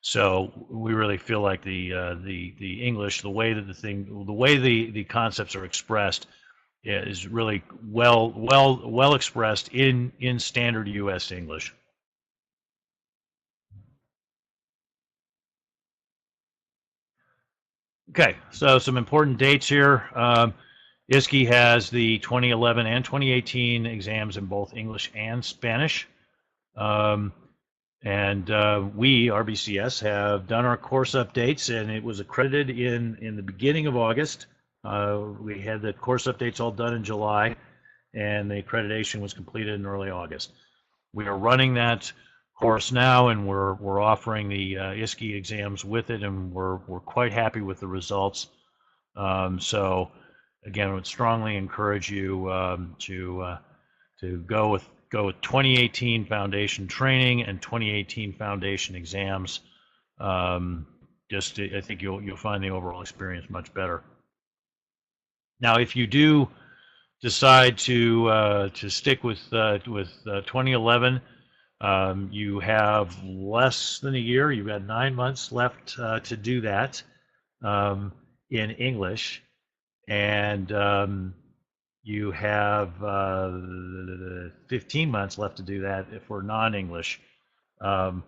So we really feel like the English, the way that the concepts are expressed, is really well expressed in standard U.S. English. Okay, so some important dates here. ISTQB has the 2011 and 2018 exams in both English and Spanish. And we, RBCS, have done our course updates, and it was accredited in the beginning of August. We had the course updates all done in July, and the accreditation was completed in early August. We are running that course now, and we're offering the ISTQB exams with it, and we're quite happy with the results. So again, I would strongly encourage you to go with 2018 foundation training and 2018 foundation exams. I think you'll find the overall experience much better. Now, if you do decide to stick with 2011, you have less than a year. You've got 9 months left to do that in English, and you have 15 months left to do that for non-English. But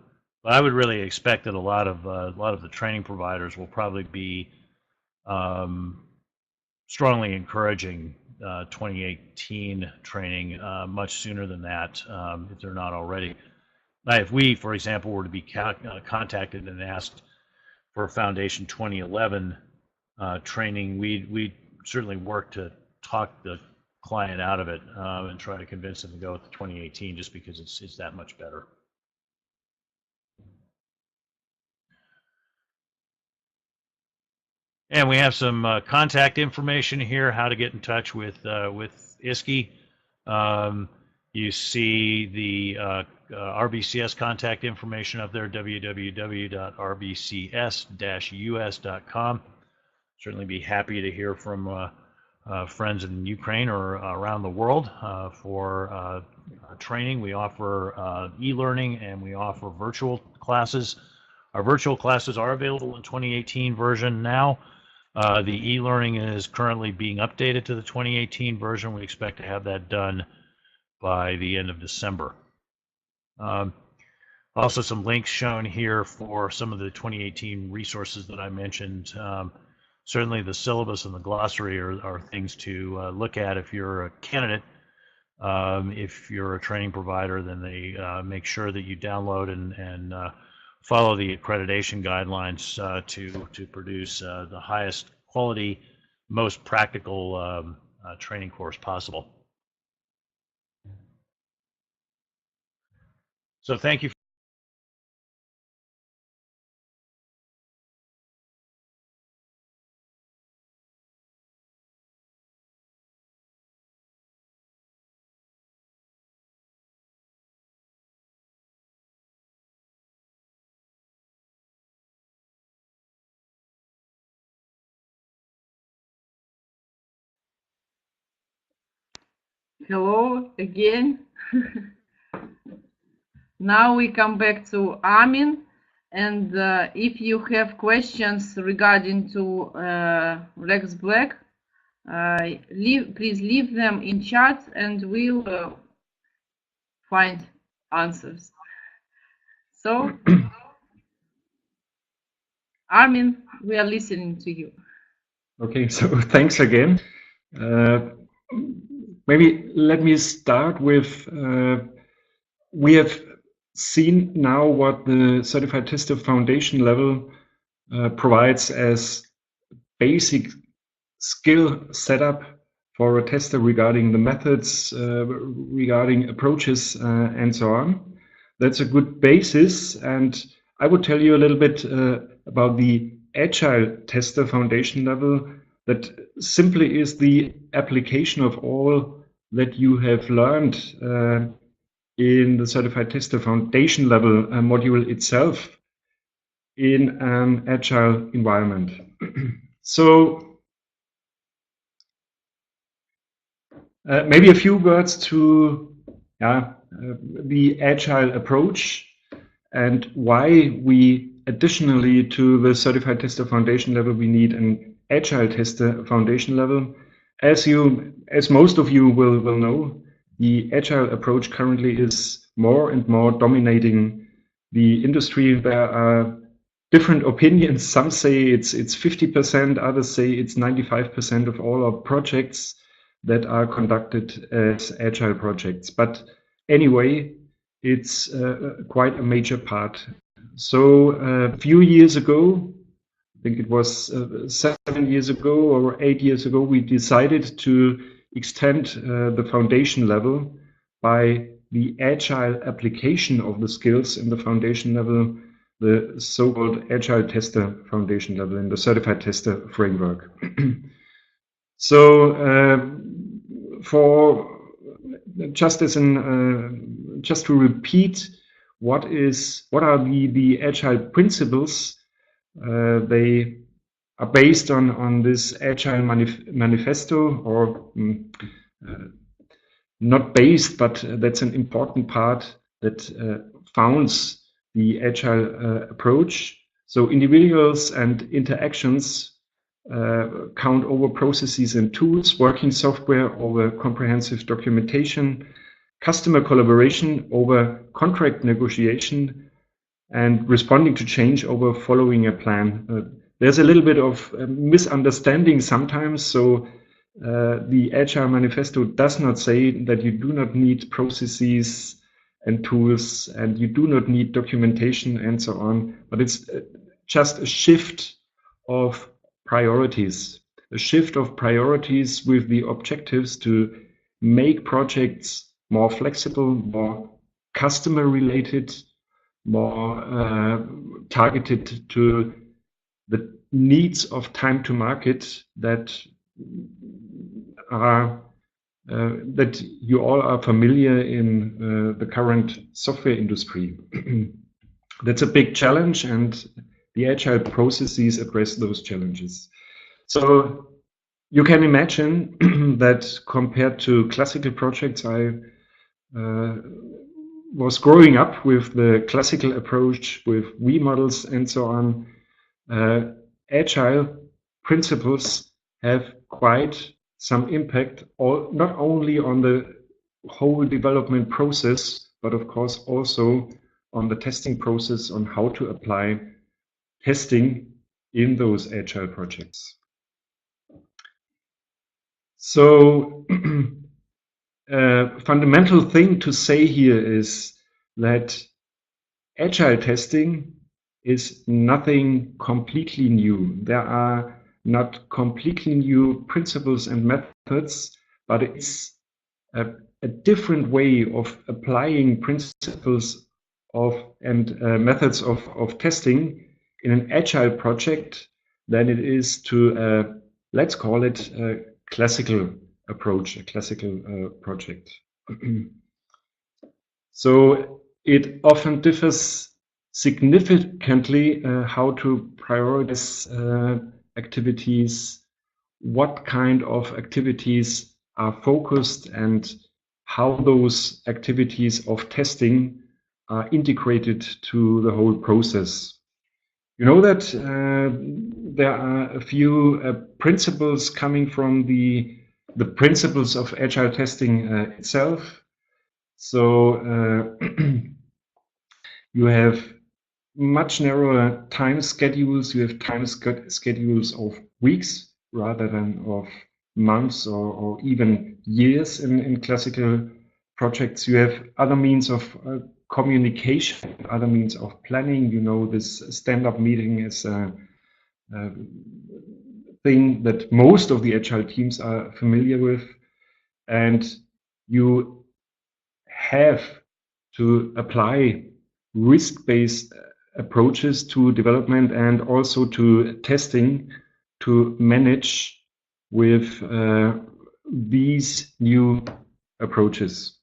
I would really expect that a lot of the training providers will probably be strongly encouraging 2018 training much sooner than that, if they're not already. Now, if we, for example, were to be contacted and asked for Foundation 2011 training, we'd certainly work to talk the client out of it and try to convince them to go with the 2018, just because it's that much better. And we have some contact information here, how to get in touch with ISTQB. You see the RBCS contact information up there, www.rbcs-us.com. Certainly be happy to hear from friends in Ukraine or around the world for training. We offer e-learning, and we offer virtual classes. Our virtual classes are available in 2018 version now. The e-learning is currently being updated to the 2018 version. We expect to have that done by the end of December. Also, some links shown here for some of the 2018 resources that I mentioned. Certainly the syllabus and the glossary are things to look at if you're a candidate. If you're a training provider, then they make sure that you download and follow the accreditation guidelines to produce the highest quality, most practical training course possible. So thank you. Hello again. Now we come back to Armin, and if you have questions regarding to Rex Black, please leave them in chat, and we'll find answers. So, Armin, we are listening to you. Okay, so thanks again. Maybe let me start with, we have seen now what the Certified Tester Foundation level provides as basic skill setup for a tester regarding the methods, regarding approaches, and so on. That's a good basis, and I would tell you a little bit about the Agile Tester Foundation level. That simply is the application of all that you have learned in the Certified Tester Foundation level module itself in an Agile environment. So maybe a few words to the Agile approach and why we additionally to the Certified Tester Foundation level we need an Agile Tester Foundation level. As most of you will know, the Agile approach currently is more and more dominating the industry. There are different opinions. Some say it's 50%, others say it's 95% of all our projects that are conducted as Agile projects. But anyway, it's quite a major part. So a few years ago, I think it was 7 years ago or 8 years ago, we decided to extend the foundation level by the agile application of the skills in the foundation level, the so-called Agile Tester foundation level in the Certified Tester framework. So just to repeat, what are the agile principles? They are based on this agile manifesto, or not based, but that's an important part that founds the agile approach. So individuals and interactions count over processes and tools, working software over comprehensive documentation, customer collaboration over contract negotiation, and responding to change over following a plan. There's a little bit of misunderstanding sometimes. So the Agile Manifesto does not say that you do not need processes and tools and you do not need documentation and so on, but it's just a shift of priorities, with the objectives to make projects more flexible, more customer related, more targeted to the needs of time to market that you all are familiar in the current software industry. That's a big challenge, and the agile processes address those challenges. So you can imagine that compared to classical projects, I was growing up with the classical approach with V models and so on. Agile principles have quite some impact, not only on the whole development process, but of course also on the testing process, on how to apply testing in those agile projects. So fundamental thing to say here is that agile testing is nothing completely new. There are not completely new principles and methods, but it's a different way of applying principles and methods of testing in an agile project than it is to, let's call it a classical approach, a classical project. So it often differs significantly how to prioritize activities, what kind of activities are focused, and how those activities of testing are integrated to the whole process. You know that there are a few principles coming from the principles of agile testing itself. So you have much narrower time schedules. You have time schedules of weeks rather than of months or even years in classical projects. You have other means of communication, other means of planning. You know, this stand-up meeting is a thing that most of the agile teams are familiar with, and you have to apply risk-based approaches to development and also to testing to manage with these new approaches.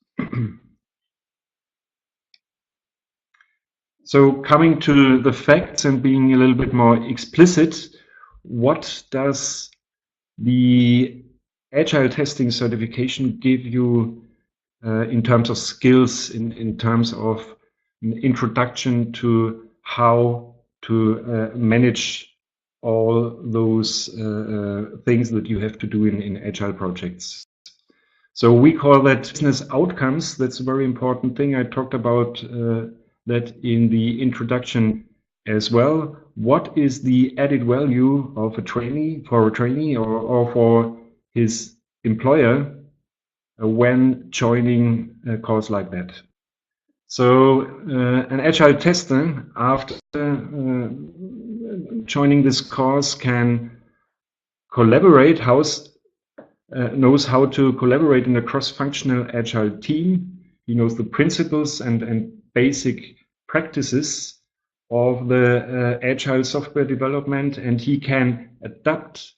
So coming to the facts and being a little bit more explicit, what does the Agile Testing certification give you in terms of skills, in terms of an introduction to how to manage all those things that you have to do in Agile projects? So we call that business outcomes. That's a very important thing. I talked about that in the introduction as well. What is the added value of a trainee, for a trainee or for his employer when joining a course like that? So an agile tester, after joining this course, can collaborate, knows how to collaborate in a cross-functional agile team. He knows the principles and basic practices of the agile software development, and he can adapt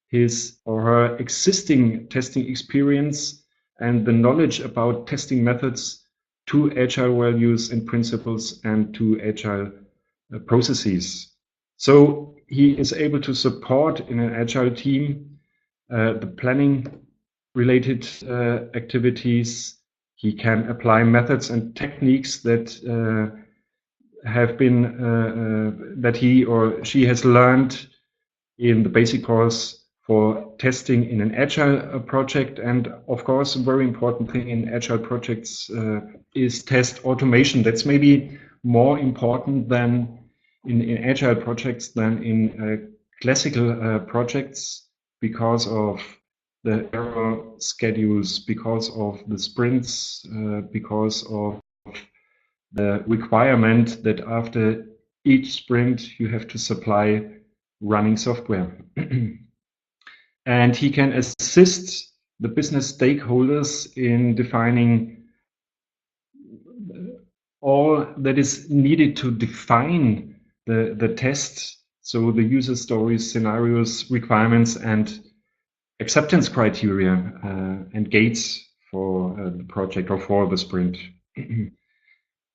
his or her existing testing experience and the knowledge about testing methods to agile values and principles and to agile processes. So he is able to support in an agile team the planning related activities. He can apply methods and techniques that have been that he or she has learned in the basic course for testing in an agile project. And of course, a very important thing in agile projects is test automation. That's maybe more important than in agile projects than in classical projects, because of the error schedules, because of the sprints, because of the requirement that after each sprint you have to supply running software. And he can assist the business stakeholders in defining all that is needed to define the test. So the user stories, scenarios, requirements, and acceptance criteria and gates for the project or for the sprint.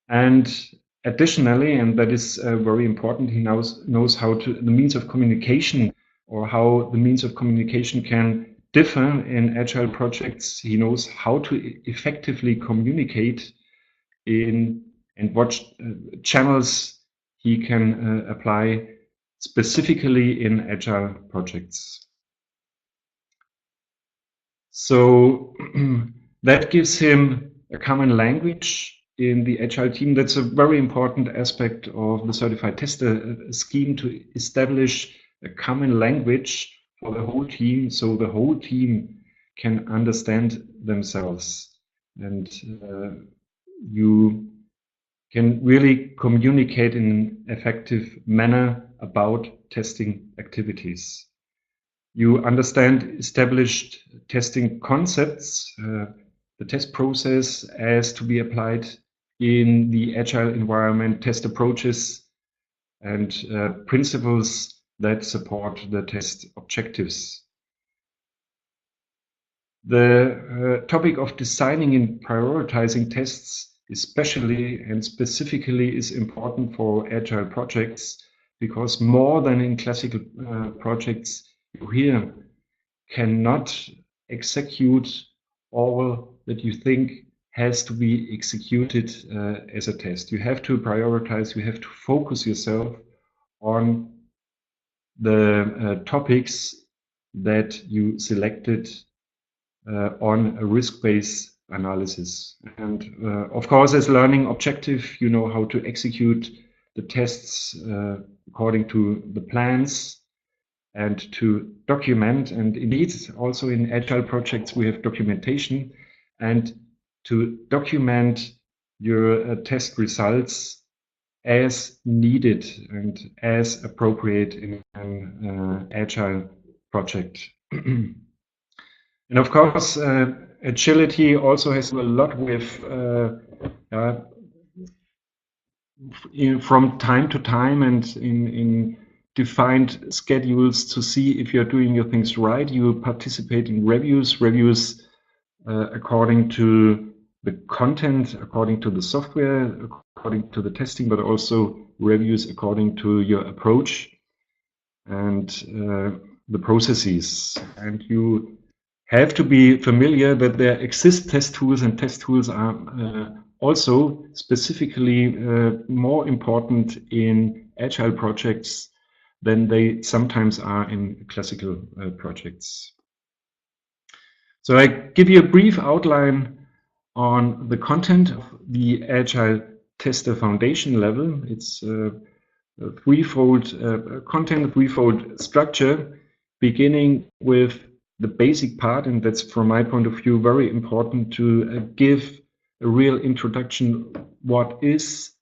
And additionally, and that is very important, he knows how to the means of communication, or how the means of communication can differ in agile projects. He knows how to effectively communicate in and what channels he can apply specifically in agile projects. So that gives him a common language in the agile team. That's a very important aspect of the certified tester scheme, to establish a common language for the whole team, so the whole team can understand themselves, and you can really communicate in an effective manner about testing activities. You understand established testing concepts, the test process as to be applied in the agile environment, test approaches, and principles that support the test objectives. The topic of designing and prioritizing tests especially and specifically is important for agile projects, because more than in classical projects, you here cannot execute all that you think has to be executed as a test. You have to prioritize, you have to focus yourself on the topics that you selected on a risk-based analysis. And of course, as learning objective, you know how to execute the tests according to the plans and to document. And indeed, also in agile projects, we have documentation, and to document your test results as needed and as appropriate in an agile project. And of course, agility also has a lot with from time to time and in defined schedules to see if you're doing your things right. You participate in reviews according to the content, according to the software, according to the testing, but also reviews according to your approach and the processes. And you have to be familiar that there exist test tools, and test tools are also specifically more important in agile projects than they sometimes are in classical projects. So I give you a brief outline on the content of the Agile Tester Foundation level. It's a threefold content, threefold structure, beginning with the basic part, and that's from my point of view very important to give a real introduction. what is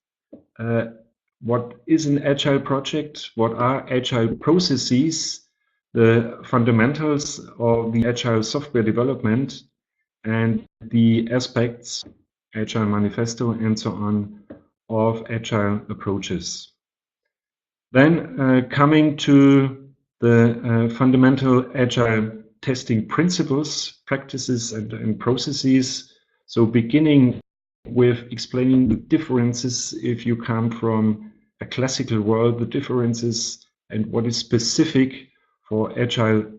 an Agile project, what are Agile processes, the fundamentals of the Agile software development, and the aspects, Agile Manifesto and so on, of Agile approaches. Then coming to the fundamental Agile testing principles, practices, and processes. So beginning with explaining the differences if you come from a classical world, the differences and what is specific for Agile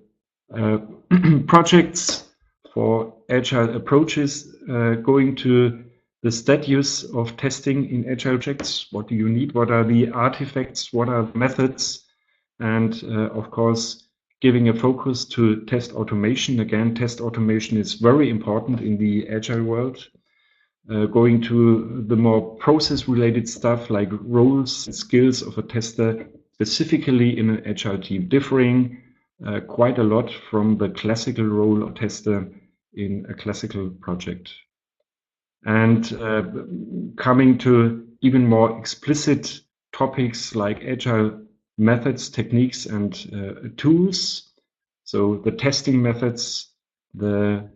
projects, for Agile approaches, going to the status of testing in Agile projects. What do you need? What are the artifacts? What are the methods? And of course, giving a focus to test automation. Again, test automation is very important in the Agile world. Going to the more process-related stuff like roles and skills of a tester, specifically in an Agile team, differing quite a lot from the classical role of tester in a classical project. And coming to even more explicit topics like Agile methods, techniques, and tools. So the testing methods, the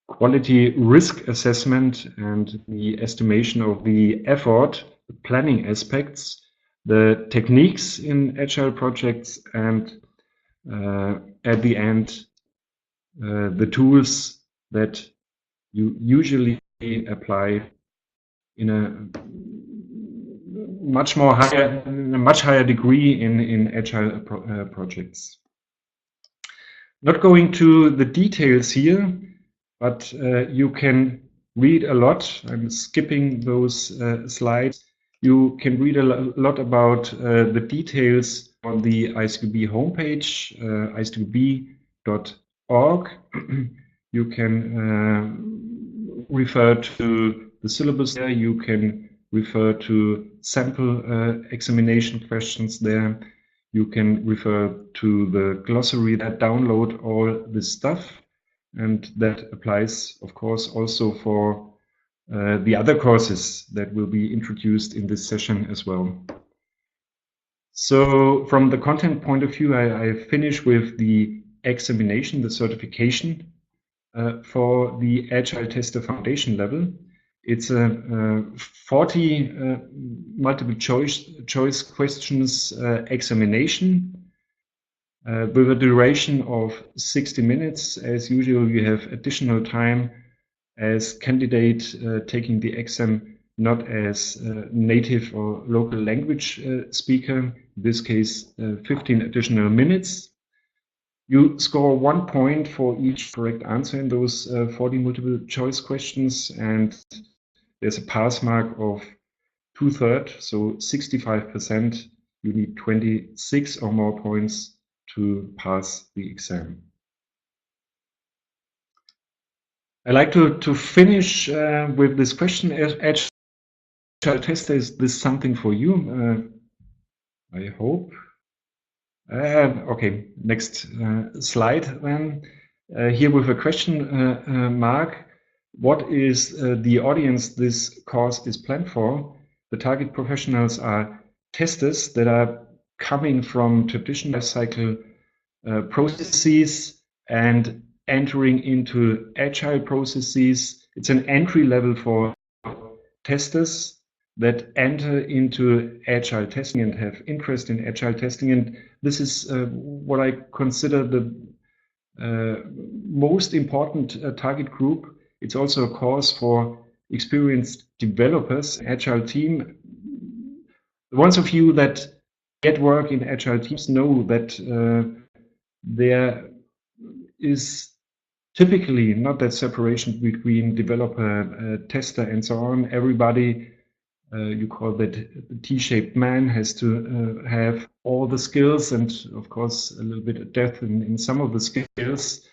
quality risk assessment, and the estimation of the effort, the planning aspects, the techniques in Agile projects, and at the end, the tools that you usually apply in a much higher degree in Agile projects. Not going to the details here, but you can read a lot. I'm skipping those slides. You can read a lot about the details on the ISTQB homepage, istqb.org. You can refer to the syllabus there. You can refer to sample examination questions there. You can refer to the glossary that download all this stuff. And that applies, of course, also for the other courses that will be introduced in this session as well. So from the content point of view, I finish with the examination, the certification for the Agile Tester Foundation level. It's a 40 multiple choice questions examination with a duration of 60 minutes. As usual, you have additional time as candidate taking the exam, not as native or local language speaker, in this case 15 additional minutes. You score 1 point for each correct answer in those 40 multiple choice questions, and there's a pass mark of 2/3, so 65%. You need 26 or more points to pass the exam. I like to finish with this question. Agile tester, is this something for you? I hope. Okay, next slide then. Here with a question mark. What is the audience this course is planned for? The target professionals are testers that are coming from traditional cycle processes and entering into Agile processes. It's an entry level for testers that enter into Agile testing and have interest in Agile testing. And this is what I consider the most important target group. It's also a course for experienced developers, Agile team. The ones of you that get work in Agile teams know that there is typically not that separation between developer, tester, and so on. Everybody, you call that the T-shaped man, has to have all the skills and, of course, a little bit of depth in some of the skills.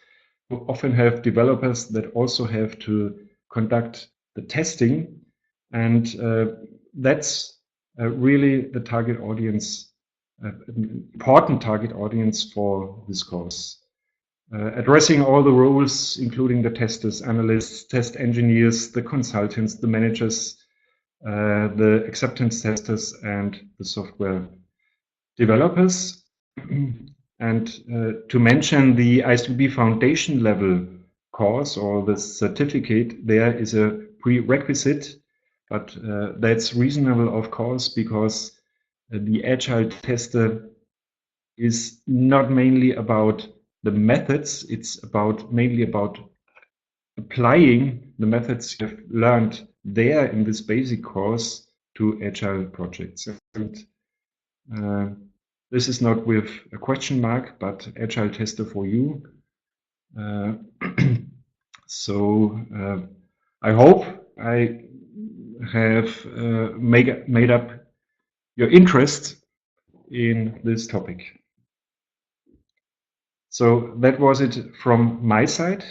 We often have developers that also have to conduct the testing, and that's really the target audience, important target audience for this course. Addressing all the roles, including the testers, analysts, test engineers, the consultants, the managers, the acceptance testers and the software developers. And to mention the ISTQB foundation level course or the certificate, there is a prerequisite, but that's reasonable, of course, because the Agile tester is not mainly about the methods, it's mainly about applying the methods you've learned there in this basic course to Agile projects. And this is not with a question mark, but Agile tester for you. So I hope I have made up your interest in this topic. So that was it from my side.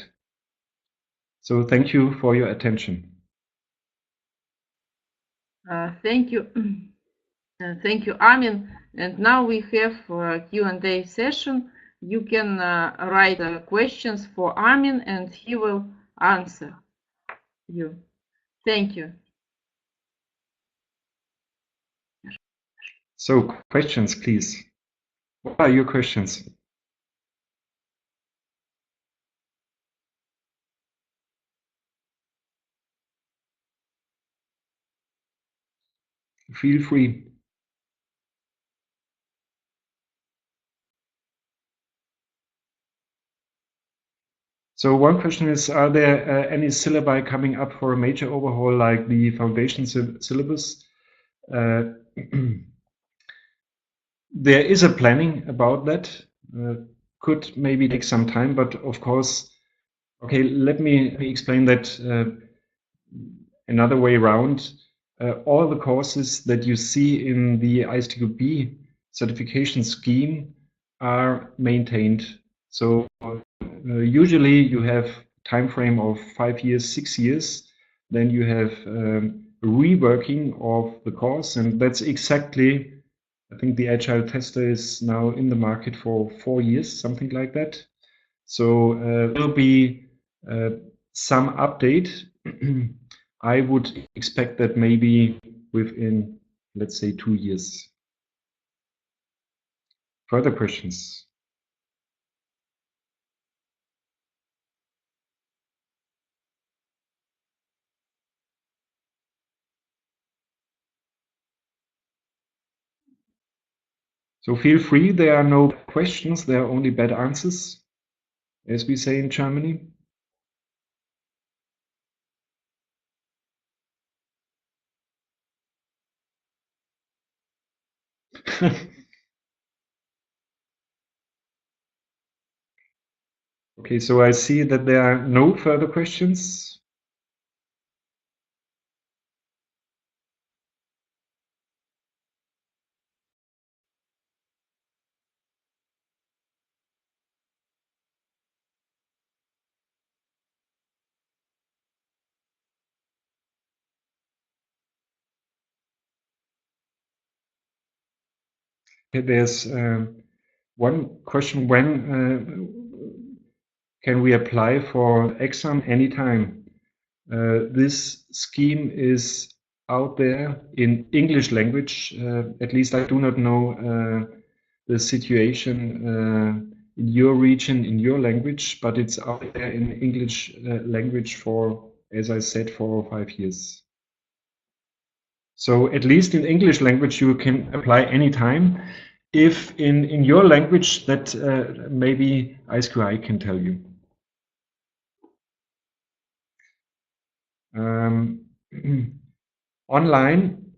So thank you for your attention. Thank you. Thank you, Armin. And now we have a Q&A session. You can write questions for Armin and he will answer you. Thank you. So questions, please. What are your questions? Feel free. So one question is, are there any syllabi coming up for a major overhaul like the foundation syllabus? There is a planning about that. Could maybe take some time, but of course, okay, let me explain that another way around. All the courses that you see in the ISTQB certification scheme are maintained. So usually you have time frame of 5 years, 6 years. Then you have reworking of the course, and that's exactly, I think the Agile tester is now in the market for 4 years, something like that. So there will be some update. I would expect that maybe within, let's say, 2 years. Further questions? So feel free, there are no questions, there are only bad answers, as we say in Germany. Okay, so I see that there are no further questions. Okay, there's one question: when can we apply for exam? Anytime. This scheme is out there in English language. At least I do not know the situation in your region, in your language, but it's out there in English language for, as I said, 4 or 5 years. So at least in English language you can apply anytime. If in your language, that maybe iSQI can tell you. Online,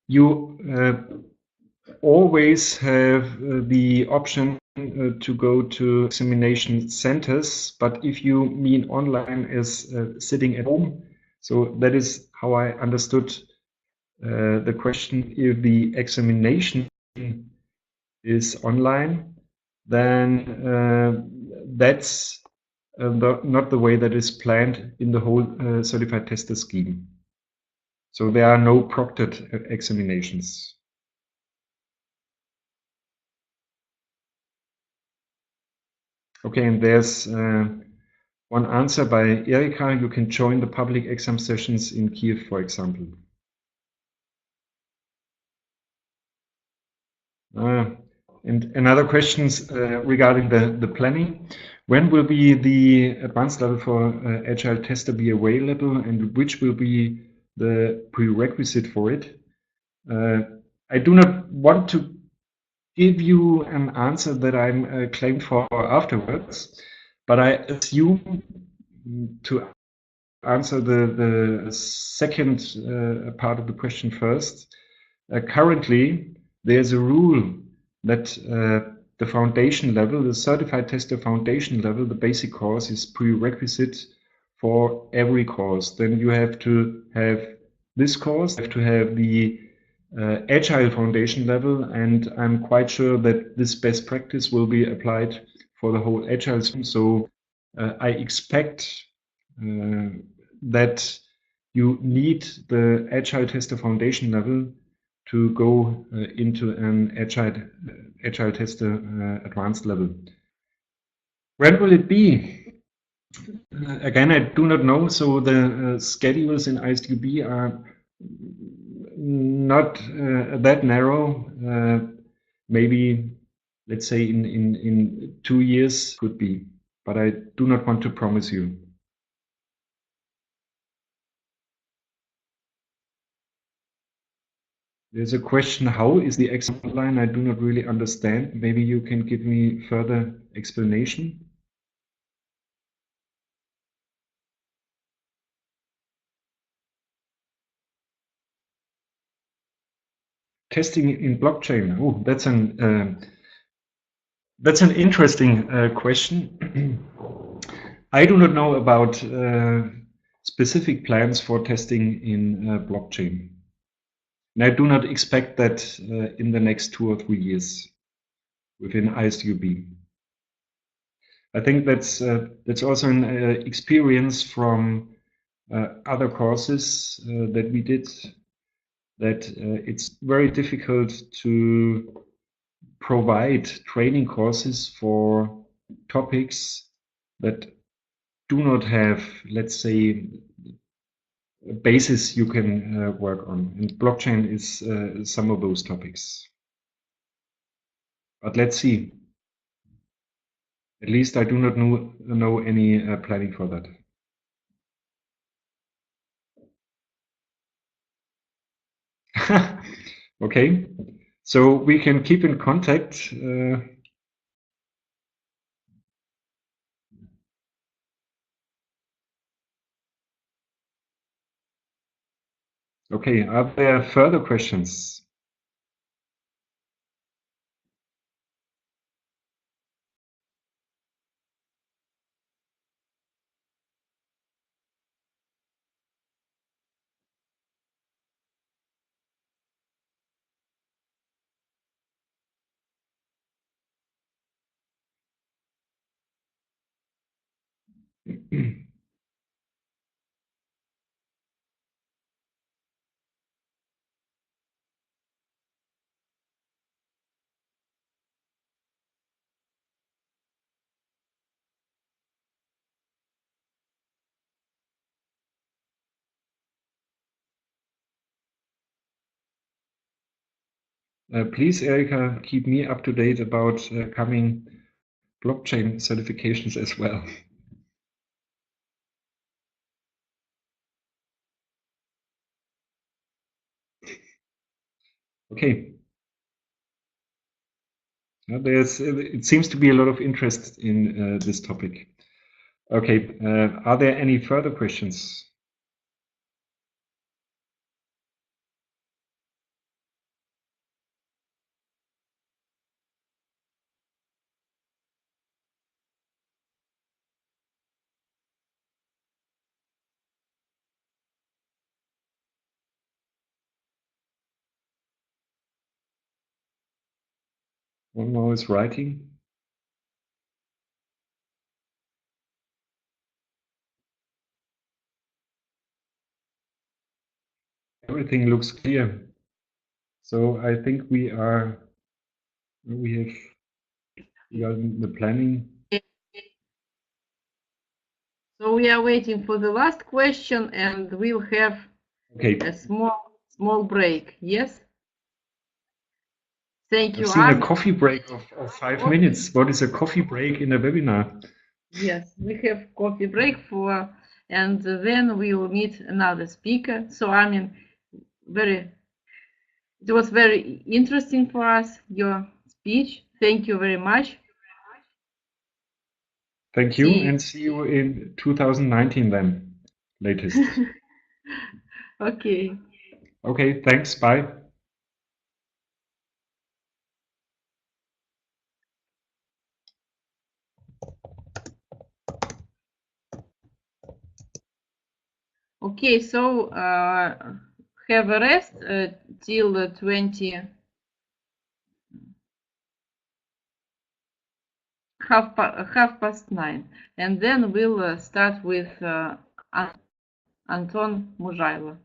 you always have the option to go to examination centers, but if you mean online as sitting at home, so that is how I understood the question. If the examination is online, then that's not the way that is planned in the whole certified tester scheme. So there are no proctored examinations. Okay, and there's one answer by Erika. You can join the public exam sessions in Kiev, for example. And another questions regarding the planning. When will be the advanced level for Agile tester be available, and which will be the prerequisite for it? I do not want to give you an answer that I'm claimed for afterwards, but I assume to answer the second part of the question first. Currently, there's a rule that the foundation level, the certified tester foundation level, the basic course is prerequisite for every course. Then you have to have this course, you have to have the Agile foundation level, and I'm quite sure that this best practice will be applied for the whole Agile system. So I expect that you need the Agile tester foundation level to go into an Agile tester advanced level. When will it be? Again, I do not know. So the schedules in ISTQB are not that narrow. Maybe, let's say, in 2 years could be, but I do not want to promise you. There's a question, how is the exam line? I do not really understand. Maybe you can give me further explanation. Testing in blockchain. Oh, that's an interesting question. I do not know about specific plans for testing in blockchain. And I do not expect that in the next 2 or 3 years within ISTQB. I think that's also an experience from other courses that we did, that it's very difficult to provide training courses for topics that do not have, let's say, a basis you can work on. And blockchain is some of those topics. But let's see. At least I do not know any planning for that. Okay, so we can keep in contact. Okay, are there further questions? Please, Erika, keep me up to date about coming blockchain certifications as well. Okay. It seems to be a lot of interest in this topic. Okay, are there any further questions? One more is writing. Everything looks clear. So I think we have the planning. So we are waiting for the last question, and we'll have a small break. Yes. Thank I've you, seen a Armin. coffee break of 5 minutes. What is a coffee break in a webinar? Yes, we have coffee break and then we will meet another speaker. So Armin, it was very interesting for us, your speech. Thank you very much. Thank you, and see you in 2019 then, latest. Okay. Okay, thanks, bye. Okay, so have a rest till 9:30, and then we'll start with Anton Muzhailo.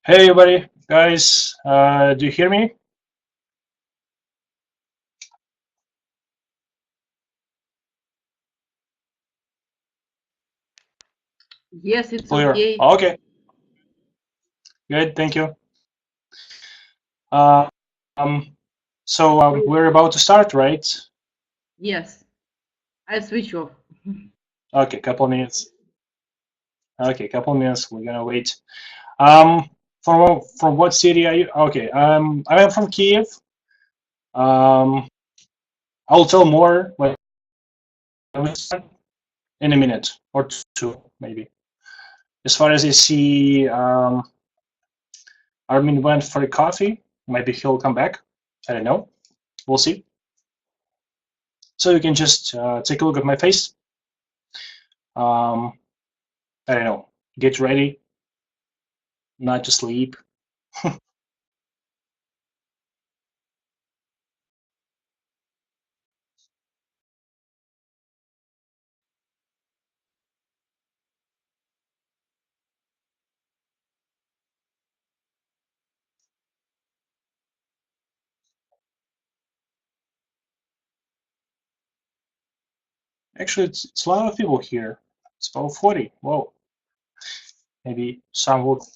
Hey, everybody, guys, do you hear me? Yes, it's Clear. okay. Okay, good, thank you. So we're about to start, right? Yes, I switch off. Okay, couple minutes. Okay, couple minutes. We're gonna wait. From what city are you? Okay, I am from Kiev. I'll tell more when we start in a minute or two, maybe. As far as I see, Armin went for a coffee. Maybe he'll come back. I don't know. We'll see. So you can just take a look at my face. I don't know. Get ready, not to sleep. Actually, it's a lot of people here. It's about 40. Whoa. Maybe some will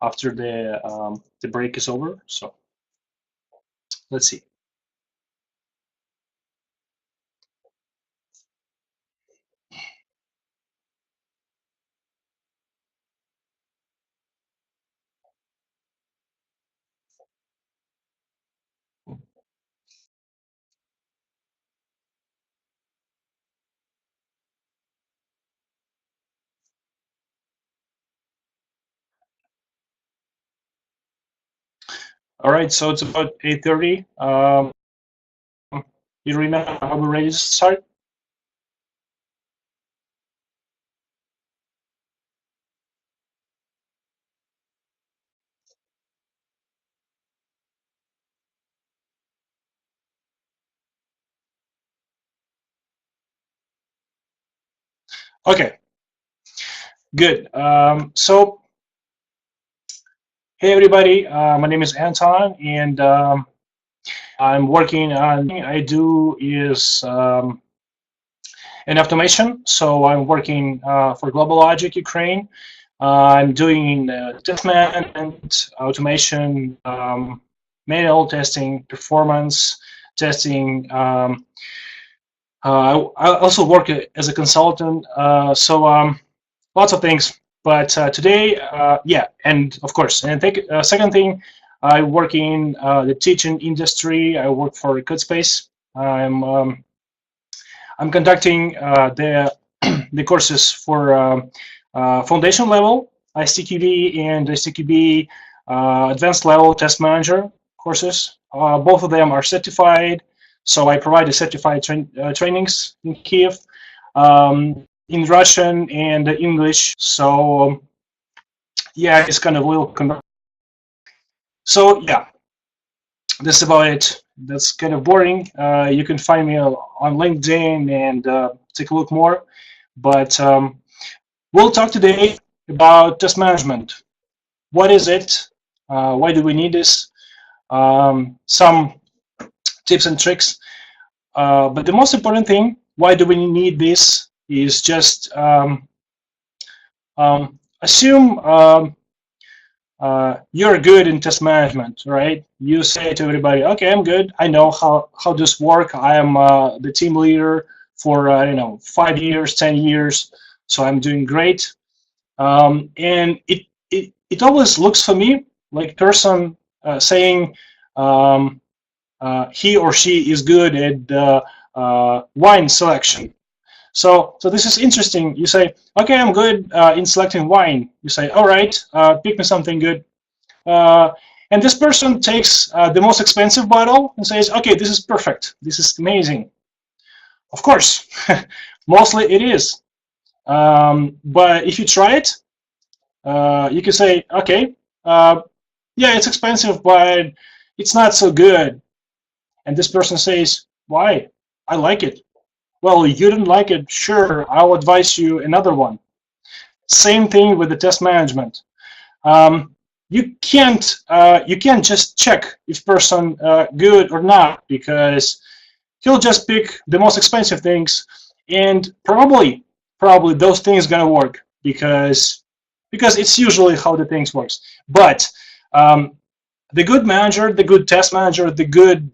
after the break is over. So let's see. All right, so it's about 8:30. Irina, are we ready to start? Okay, good. So, hey everybody, my name is Anton, and I'm working on. I do is in automation. So I'm working for Global Logic Ukraine. I'm doing test management, automation, manual testing, performance testing. I also work as a consultant. Lots of things. But today, yeah, and of course, and second thing, I work in the teaching industry. I work for CodeSpace. I'm conducting the courses for foundation level, ISTQB and ISTQB advanced level test manager courses. Both of them are certified, so I provide the certified trainings in Kiev in Russian and English. So yeah, it's kind of little. So yeah, that's about it. That's kind of boring. You can find me on LinkedIn and take a look more. But we'll talk today about test management. What is it? Why do we need this? Some tips and tricks. But the most important thing, why do we need this, is just assume you're good in test management, right? You say to everybody, okay, I'm good. I know how this works. I am the team leader for, I don't know, 5 years, 10 years. So I'm doing great. And it always looks for me like person saying he or she is good at wine selection. So this is interesting. You say, okay, I'm good in selecting wine. You say, all right, pick me something good. And this person takes the most expensive bottle and says, okay, this is perfect. This is amazing. Of course, mostly it is. But if you try it, you can say, okay, yeah, it's expensive, but it's not so good. And this person says, why? I like it. Well, you didn't like it. Sure, I'll advise you another one. Same thing with the test management. you can't just check if person good or not, because he'll just pick the most expensive things, and probably those things gonna work because it's usually how the things works. But the good manager, the good test manager, the good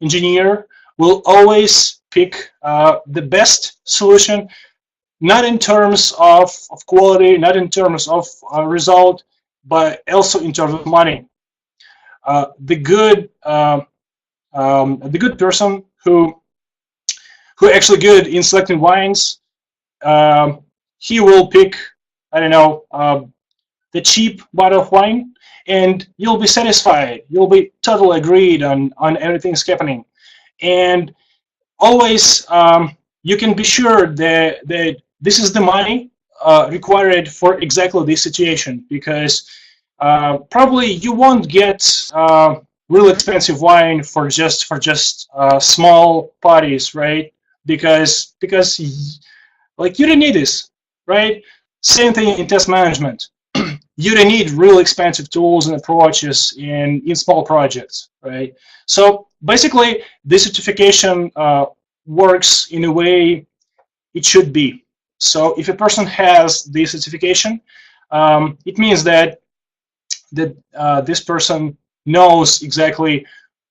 engineer will always pick the best solution, not in terms of quality, not in terms of result, but also in terms of money. The good person who actually good in selecting wines, he will pick, I don't know, the cheap bottle of wine, and you'll be satisfied. You'll be totally agreed on everything's happening, and always you can be sure that this is the money required for exactly this situation, because probably you won't get really expensive wine for just small parties, right? Because like you don't need this, right? Same thing in test management. You don't need really expensive tools and approaches in small projects, right? So basically, this certification works in a way it should be. So if a person has this certification, it means that this person knows exactly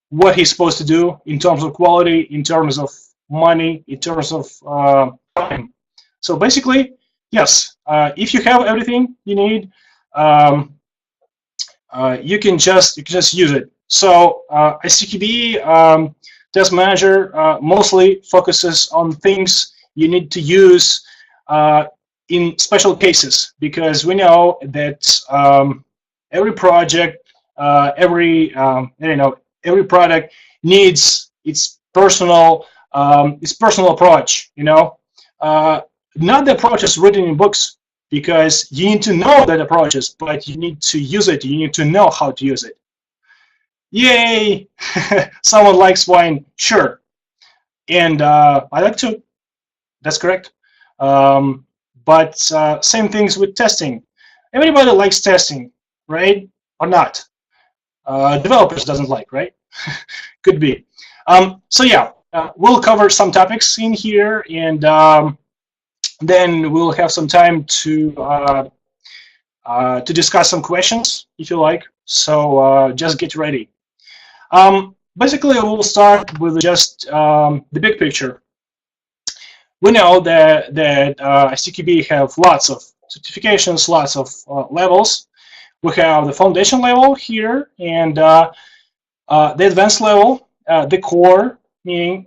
what he's supposed to do in terms of quality, in terms of money, in terms of time. So basically, yes, if you have everything you need, you can just use it. So ISTQB Test Manager mostly focuses on things you need to use in special cases, because we know that every project, every product needs its personal approach. Not the approaches written in books, because you need to know that approaches, but you need to use it. You need to know how to use it. Yay! Someone likes wine, sure, and I like to. That's correct. But same things with testing. Everybody likes testing, right? Or not? Developers doesn't like, right? Could be. So yeah, we'll cover some topics in here, and then we'll have some time to discuss some questions if you like. So just get ready. Basically, we'll start with just the big picture. We know that ISTQB have lots of certifications, lots of levels. We have the foundation level here, and the advanced level, the core, meaning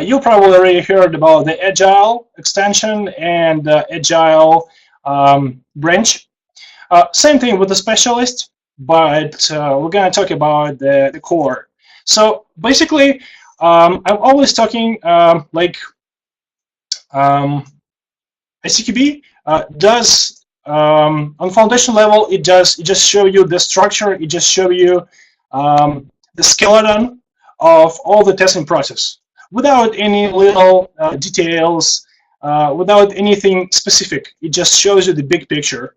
you probably already heard about the Agile extension and the Agile branch. Same thing with the specialist, but we're going to talk about the core. So basically, I'm always talking like ISTQB does on foundation level. It just show you the structure. It just show you the skeleton of all the testing process, without any little details, without anything specific. It just shows you the big picture,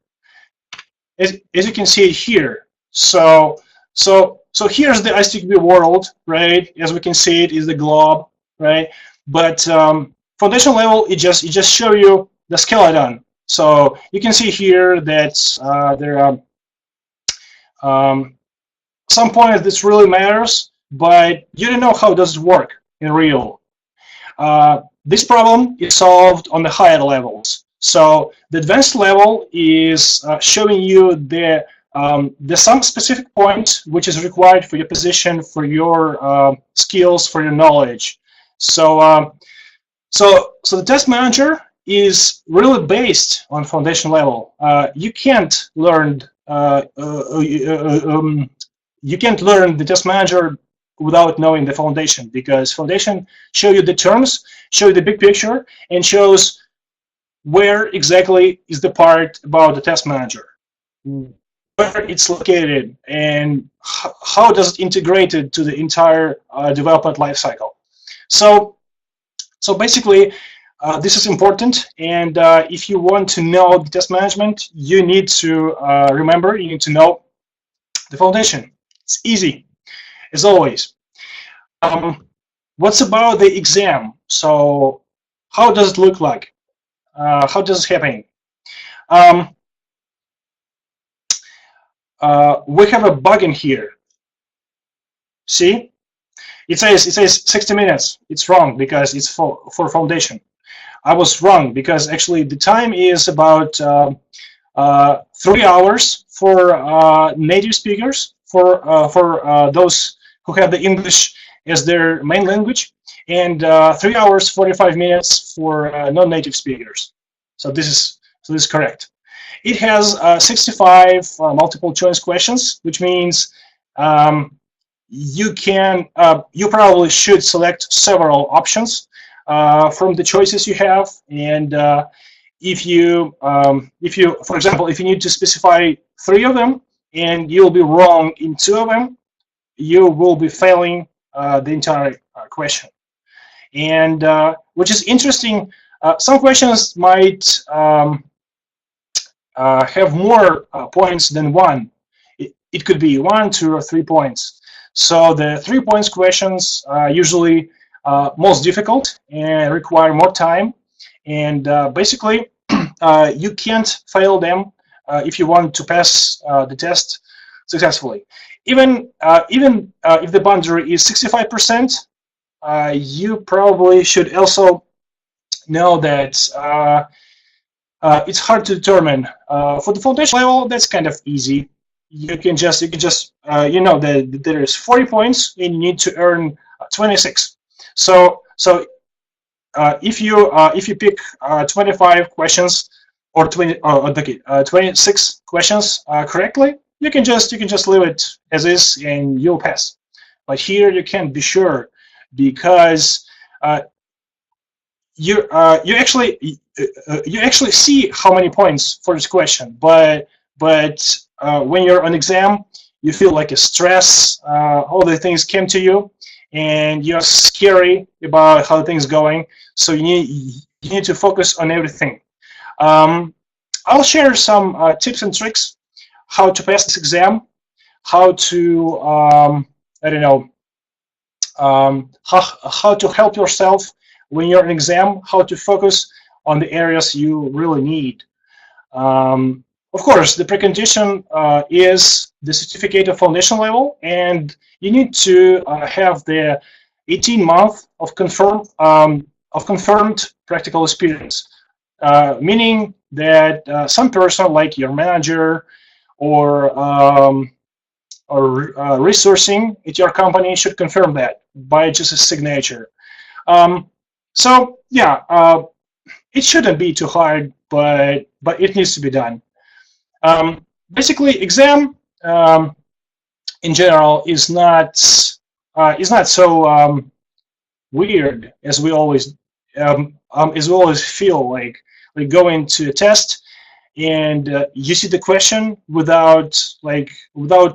as you can see here. So here's the ISTQB world, right? As we can see, it is the globe, right? But foundation level, it just show you the skeleton. So you can see here that there are some points that really matters, but you don't know how does it work in real. This problem is solved on the higher levels. So the advanced level is showing you the some specific point which is required for your position, for your skills, for your knowledge. So the test manager is really based on foundation level. You can't learn the test manager without knowing the foundation, because foundation show you the terms, show you the big picture, and shows where exactly is the part about the test manager, where it's located, and how does it integrate it to the entire development lifecycle. So basically, This is important, and if you want to know the test management, you need to remember, you need to know the foundation. It's easy, as always. What's about the exam? So how does it look like? How does it happen? We have a bug in here. See? It says 60 minutes. It's wrong because it's for foundation. I was wrong because actually the time is about 3 hours for native speakers, for those who have the English as their main language, and 3 hours 45 minutes for non-native speakers. So this is correct. It has 65 multiple choice questions, which means you probably should select several options from the choices you have, and if you, for example, if you need to specify 3 of them and you'll be wrong in 2 of them, you will be failing the entire question. And which is interesting, some questions might have more points than 1. It could be 1, 2, or 3 points. So the 3 points questions are usually most difficult and require more time. And basically, you can't fail them if you want to pass the test successfully. Even if the boundary is 65%, you probably should also know that it's hard to determine. For the foundation level, that's kind of easy. You can just you know that there is 40 points and you need to earn 26. So if you pick 25 questions or 26 questions correctly, you can just leave it as is and you'll pass. But here you can't be sure because you actually see how many points for this question, but when you're on exam, you feel like a stress. All the things came to you, and you're scary about how things going. So you need to focus on everything. I'll share some tips and tricks how to pass this exam, how to I don't know, how to help yourself when you're in exam, how to focus on the areas you really need. Of course, the precondition is the certificate of foundation level, and you need to have the 18-month of confirmed practical experience, meaning that some person like your manager or resourcing at your company should confirm that by just a signature. So yeah, it shouldn't be too hard, but it needs to be done. Basically, exam in general is not so weird as we always feel like going to a test and you see the question without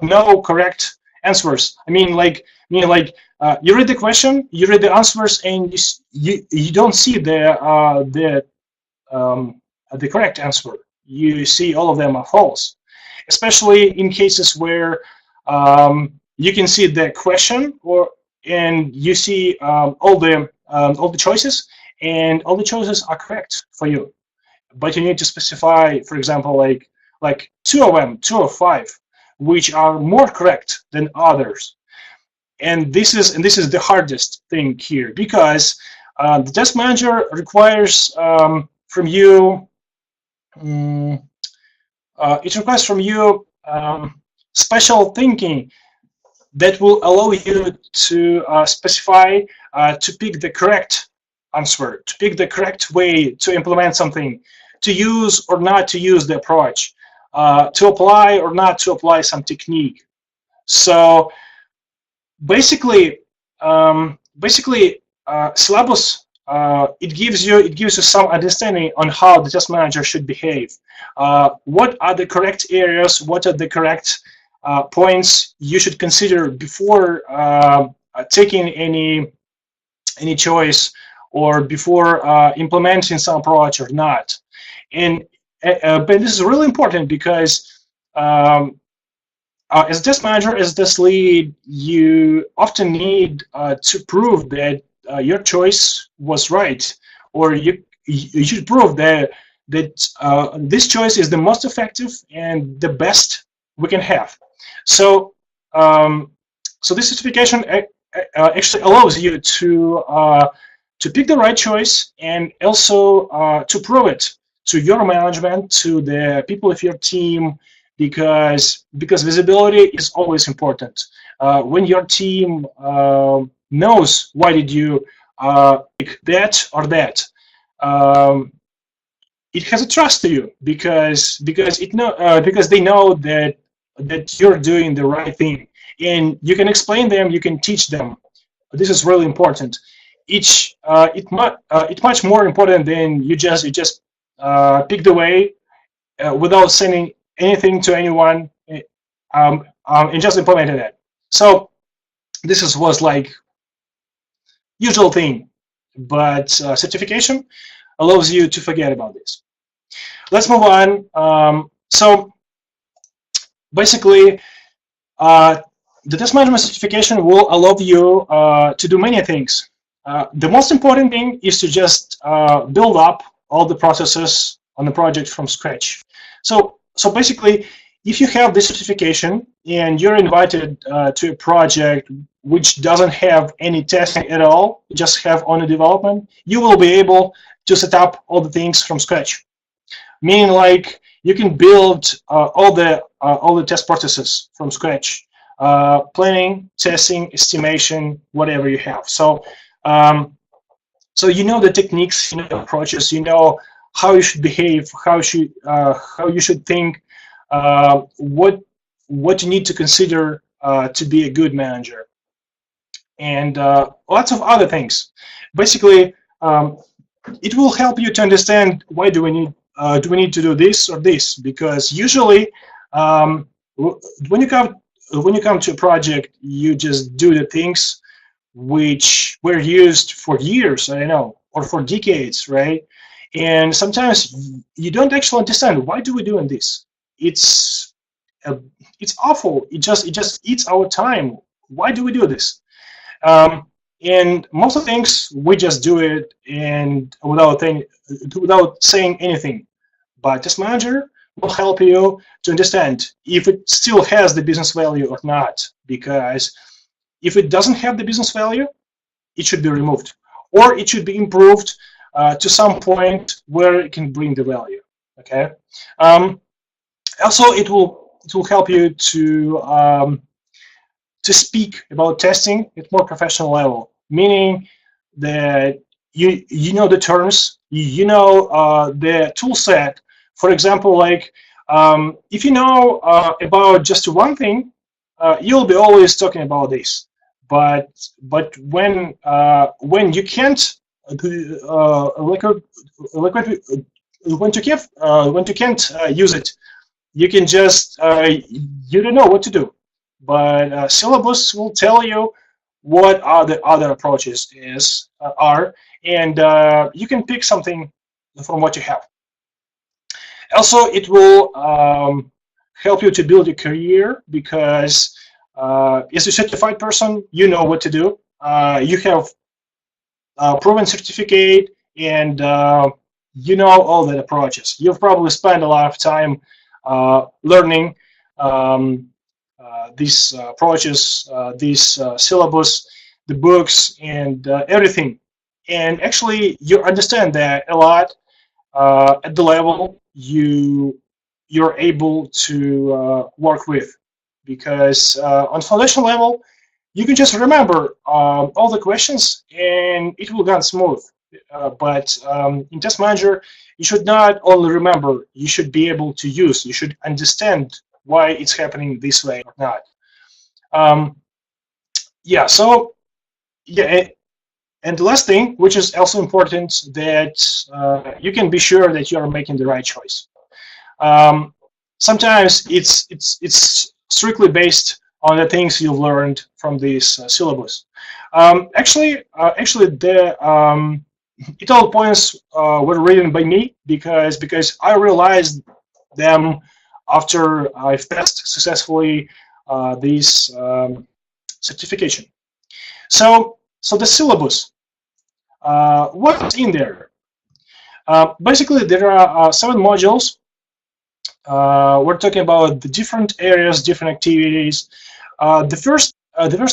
no correct answers. I mean like you read the question, you read the answers, and you don't see the correct answer. You see all of them are false, especially in cases where you can see the question and you see all the choices, and all the choices are correct for you, but you need to specify, for example, like 2 of them, 2 of 5, which are more correct than others. And this is the hardest thing here, because the test manager requires from you special thinking that will allow you to specify, to pick the correct answer, to pick the correct way to implement something, to use or not to use the approach, to apply or not to apply some technique. So basically, syllabus it gives you some understanding on how the test manager should behave. What are the correct areas? What are the correct points you should consider before taking any choice or before implementing some approach or not. And but this is really important because as a test manager, as a test lead, you often need to prove that your choice was right, or you should prove that this choice is the most effective and the best we can have. So so this certification actually allows you to pick the right choice, and also to prove it to your management, to the people of your team, because visibility is always important. When your team knows why did you pick that or that, it has a trust to you, because they know that you're doing the right thing, and you can explain them, you can teach them. This is really important. It's much more important than you just pick the way without sending anything to anyone, and just implemented it. So this was like usual thing, but certification allows you to forget about this. Let's move on. So basically, the test management certification will allow you to do many things. The most important thing is to just build up all the processes on the project from scratch. So basically, if you have this certification and you're invited to a project which doesn't have any testing at all, just have only development, you will be able to set up all the things from scratch. Meaning, like, you can build all the test processes from scratch, planning, testing, estimation, whatever you have. So so you know the techniques, you know the approaches, you know how you should behave, how you should think, what you need to consider to be a good manager, and lots of other things. Basically, it will help you to understand why do we need to do this or this, because usually when you come to a project, you just do the things which were used for years, I don't know, or for decades, right? And sometimes you don't actually understand why do we doing this. It's awful. It just eats our time. Why do we do this? And most of the things we just do it and without saying anything. But test manager will help you to understand if it still has the business value or not. Because if it doesn't have the business value, it should be removed, or it should be improved to some point where it can bring the value. Okay. Also, it will help you to speak about testing at more professional level, meaning that you know the terms, you know the tool set. For example, like if you know about just one thing, you'll be always talking about this. But when you can't when you can't use it, you can just you don't know what to do. But Syllabus will tell you what are the other approaches are, and you can pick something from what you have. Also, it will help you to build a career, because as a certified person, you know what to do. You have proven certificate, and you know all the approaches. You've probably spent a lot of time learning these approaches, these syllabus, the books, and everything. And actually, you understand that a lot at the level you're able to work with. Because on foundation level, you can just remember all the questions and it will go smooth. But in test manager, you should not only remember, you should be able to use, you should understand why it's happening this way or not. Yeah, so, yeah, and the last thing, which is also important, that you can be sure that you are making the right choice. Sometimes it's strictly based on the things you've learned from this syllabus. Actually, it all points were written by me because I realized them after I've passed successfully this certification. So the syllabus, what's in there? Basically, there are 7 modules. We're talking about the different areas, different activities. The first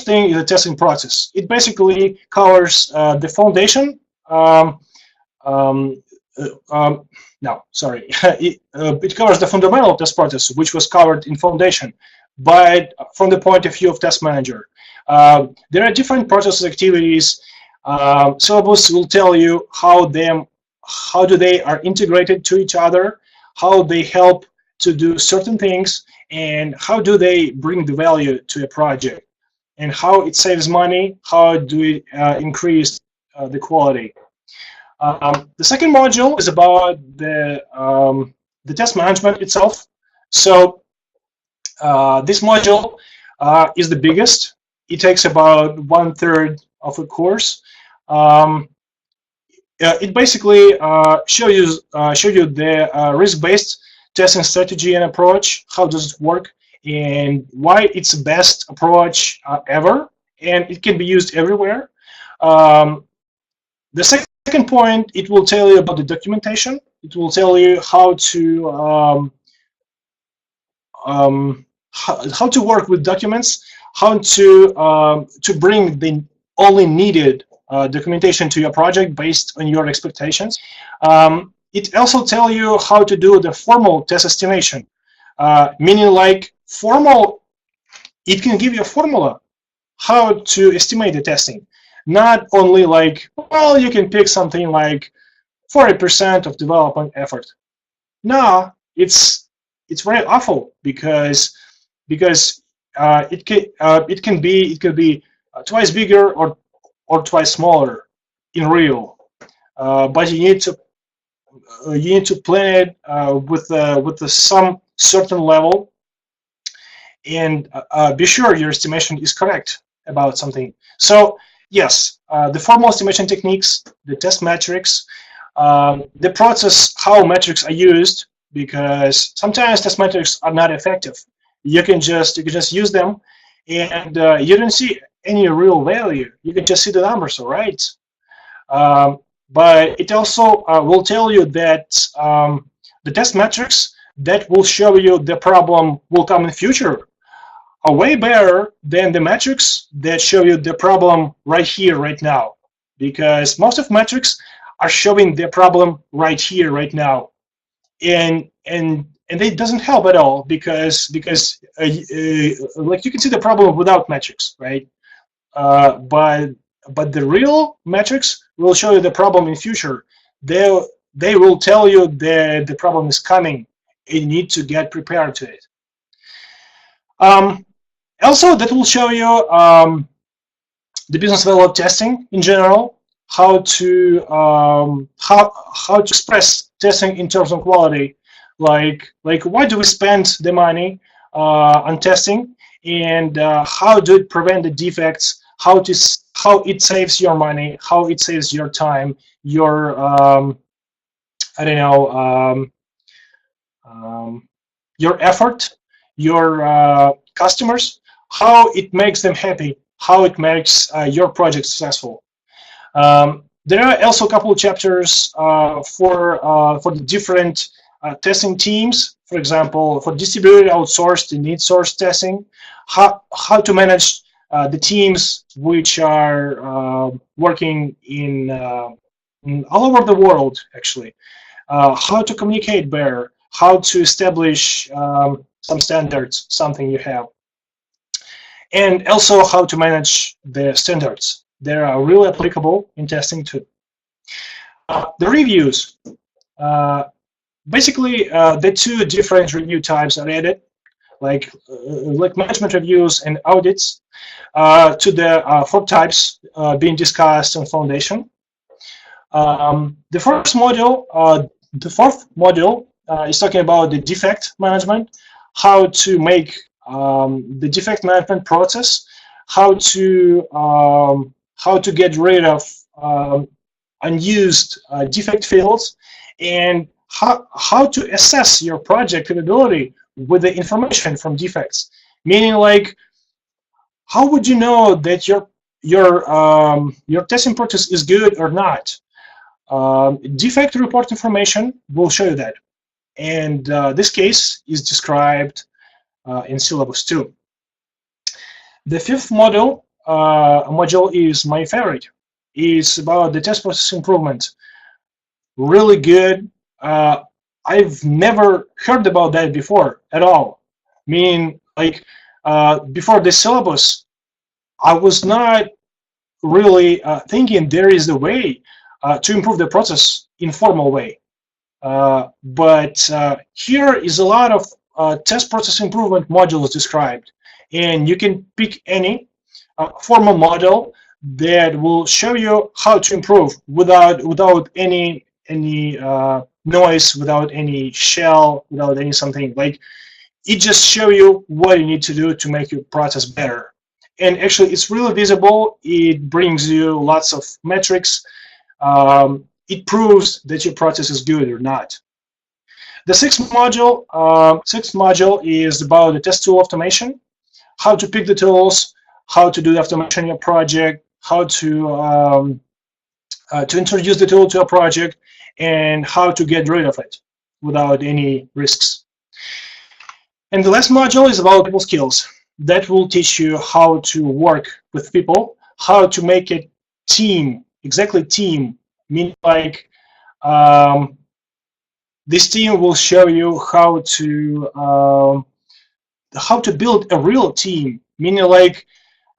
thing is the testing process. It basically covers the foundation. No, sorry. It covers the fundamental test process, which was covered in foundation, but from the point of view of test manager. There are different process activities. Syllabus will tell you how they are integrated to each other, how they help to do certain things, and how do they bring the value to a project, and how it saves money, how do it increase the quality. The second module is about the test management itself. So this module is the biggest. It takes about 1/3 of a course. It basically show you the risk-based testing strategy and approach. How does it work, and why it's the best approach ever, and it can be used everywhere. The second point, it will tell you about the documentation. It will tell you how to work with documents, how to bring the only needed documentation to your project based on your expectations. It also tells you how to do the formal test estimation, meaning like formal, it can give you a formula how to estimate the testing. Not only like, well, you can pick something like 40% of development effort. No, it's very awful because it can be twice bigger or twice smaller in real, but you need to plan it with some certain level, and be sure your estimation is correct about something. So yes, the formal estimation techniques, the test metrics, the process, how metrics are used, because sometimes test metrics are not effective. You can just use them, and you don't see any real value. You can just see the numbers, all right? But it also will tell you that the test metrics that will show you the problem will come in future are way better than the metrics that show you the problem right here, right now. Because most of metrics are showing the problem right here, right now, and it doesn't help at all because like you can see the problem without metrics, right? But the real metrics will show you the problem in future. They will tell you that the problem is coming and you need to get prepared to it. Also, that will show you the business value of testing in general, how to express testing in terms of quality, like why do we spend the money on testing, and how do it prevent the defects, how it saves your money, how it saves your time, your I don't know, your effort, your customers, how it makes them happy, how it makes your project successful. There are also a couple of chapters for the different testing teams. For example, for distributed, outsourced, and need-source testing, how to manage the teams which are working in all over the world, actually. How to communicate better, how to establish some standards, something you have. And also how to manage the standards. They are really applicable in testing too. The reviews. Basically, the 2 different review types are added, like management reviews and audits, to the 4 types being discussed on foundation. The fourth module is talking about the defect management, how to make the defect management process, how to get rid of unused defect fields, and how to assess your project capability with the information from defects. Meaning, like, how would you know that your testing process is good or not? Defect report information will show you that, and this case is described in Syllabus 2. The fifth module is my favorite. It's about the test process improvement. Really good. I've never heard about that before at all. Meaning, like, before the syllabus, I was not really thinking there is a way to improve the process in formal way. But here is a lot of test process improvement modules described, and you can pick any formal model that will show you how to improve without any noise, without any shell, without any something. Like, it just show you what you need to do to make your process better. And actually, it's really visible. It brings you lots of metrics. It proves that your process is good or not. The sixth module is about the test tool automation, how to pick the tools, how to do the automation in your project, how to introduce the tool to a project, and how to get rid of it without any risks. And the last module is about people skills. That will teach you how to work with people, how to make a team, exactly team. Meaning, like, this team will show you how to build a real team. Meaning, like,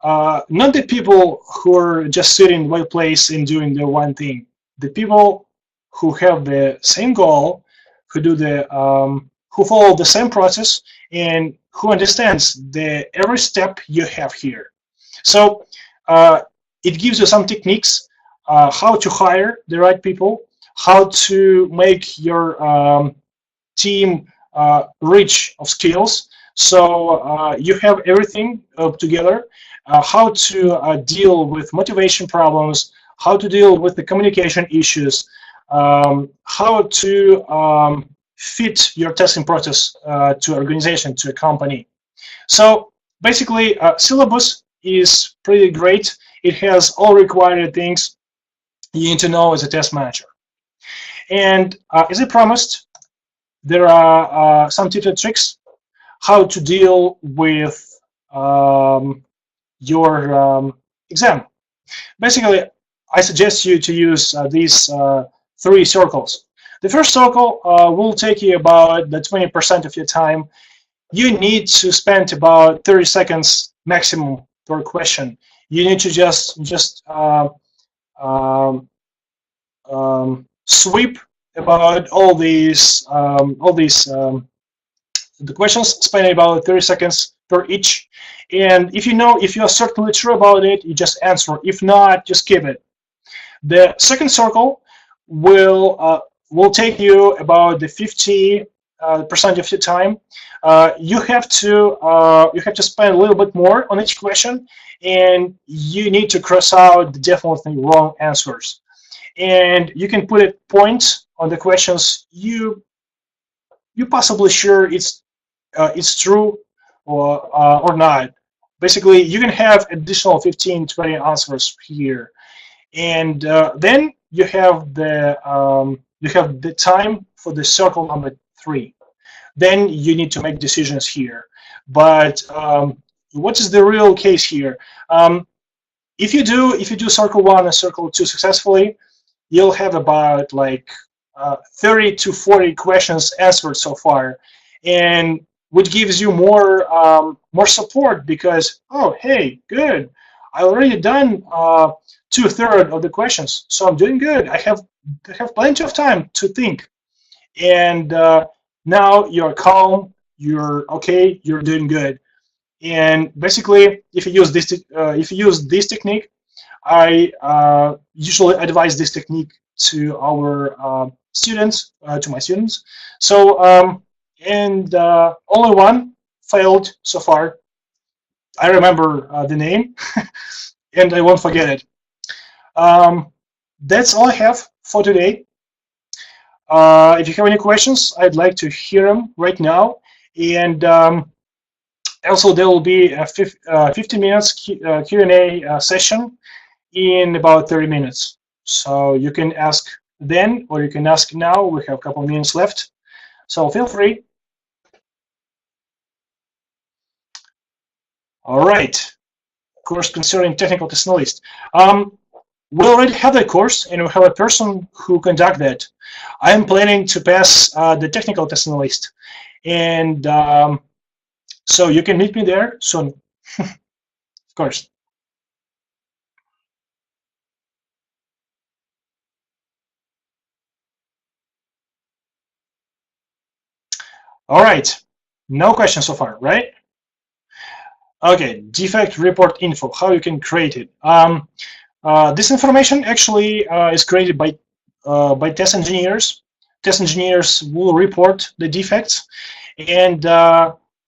not the people who are just sitting in one place and doing the one thing. The people who have the same goal, who do the who follow the same process, and who understands every step you have here. So it gives you some techniques how to hire the right people, how to make your team rich of skills. So you have everything together. How to deal with motivation problems, how to deal with the communication issues, how to fit your testing process to organization, to a company. So basically, syllabus is pretty great. It has all required things you need to know as a test manager. And as I promised, there are some tips and tricks how to deal with your exam. Basically, I suggest you to use these 3 circles. The first circle will take you about the 20% of your time. You need to spend about 30 seconds maximum per question. You need to just sweep about all these the questions, spending about 30 seconds per each. And if you are certainly sure about it, you just answer. If not, just skip it. The second circle will take you about the 50% of your time. You have to spend a little bit more on each question, and you need to cross out the definitely wrong answers. And you can put a point on the questions you're possibly sure it's true or not. Basically, you can have additional 15-20 answers here, and then you have the time for the circle number 3. Then you need to make decisions here. But what is the real case here? If you do circle 1 and circle 2 successfully, you'll have about like 30 to 40 questions answered so far, and which gives you more support because, oh, hey, good, I already done 2/3 of the questions, so I'm doing good. I have plenty of time to think, and now you're calm, you're okay, you're doing good. And basically, if you use this technique, I usually advise this technique to our students, to my students. So only one failed so far. I remember the name, and I won't forget it. that's all I have for today. If you have any questions, I'd like to hear them right now. And also, there will be a 50 minutes Q&A session in about 30 minutes. So you can ask then, or you can ask now. We have a couple of minutes left. So feel free. All right. Course concerning technical test analyst. We already have that course, and we have a person who conduct that. I am planning to pass the technical test analyst, and so you can meet me there soon, of course. All right, no questions so far, right? Okay, defect report info, how you can create it. This information actually is created by test engineers. Test engineers will report the defects, and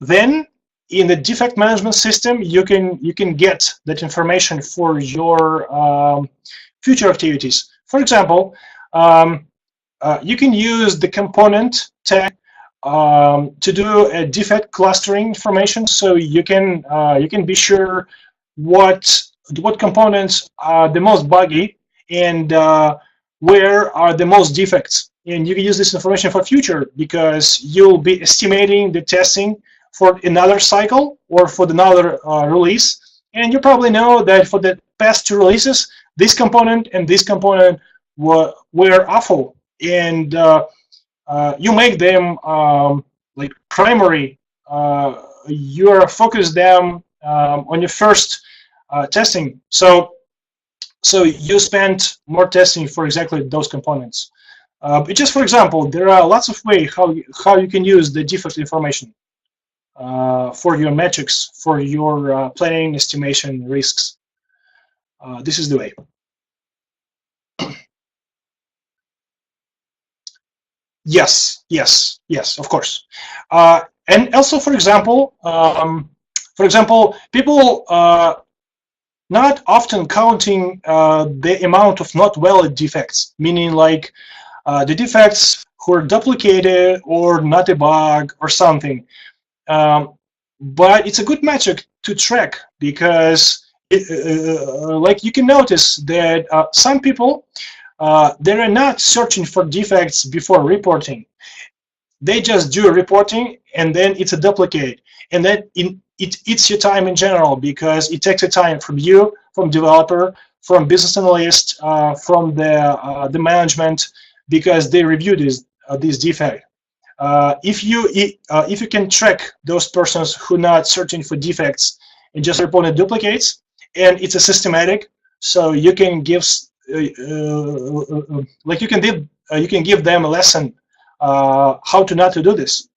then in the defect management system, you can get that information for your future activities. For example, you can use the component tag to do a defect clustering information, so you can be sure what components are the most buggy and where are the most defects. And you can use this information for future, because you'll be estimating the testing for another cycle or for another release. And you probably know that for the past 2 releases, this component and this component were awful. And you make them like primary. You focus them on your first testing. So you spend more testing for exactly those components. But just for example, there are lots of ways how you can use the defect information for your metrics, for your planning, estimation, risks. This is the way. Yes, of course. And also, for example, people not often counting the amount of not valid defects, meaning like the defects who are duplicated or not a bug or something. But it's a good metric to track, because like you can notice that some people they are not searching for defects before reporting. They just do reporting, and then it's a duplicate, and then it eats your time in general, because it takes a time from you, from developer, from business analyst, from the management, because they review this defect. If you can track those persons who are not searching for defects and just reporting duplicates, and it's a systematic, so you can give like you can give them a lesson how to not to do this.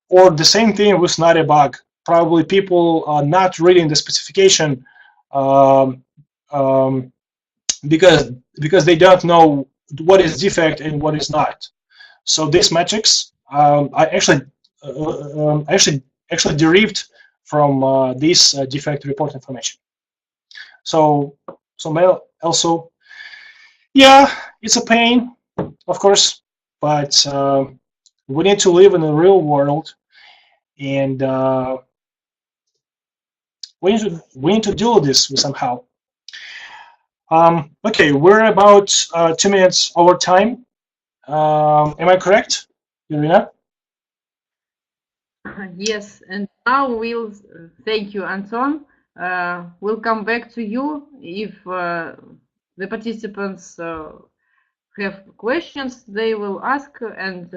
Or the same thing with not a bug. Probably people are not reading the specification because they don't know what is defect and what is not. So these metrics I actually derived from this defect report information. So also, yeah, it's a pain, of course, but we need to live in the real world, and we need to deal with this somehow. Okay, we're about 2 minutes over time. Am I correct, Irina? Yes, and now we'll thank you, Anton. We'll come back to you if the participants have questions. They will ask, and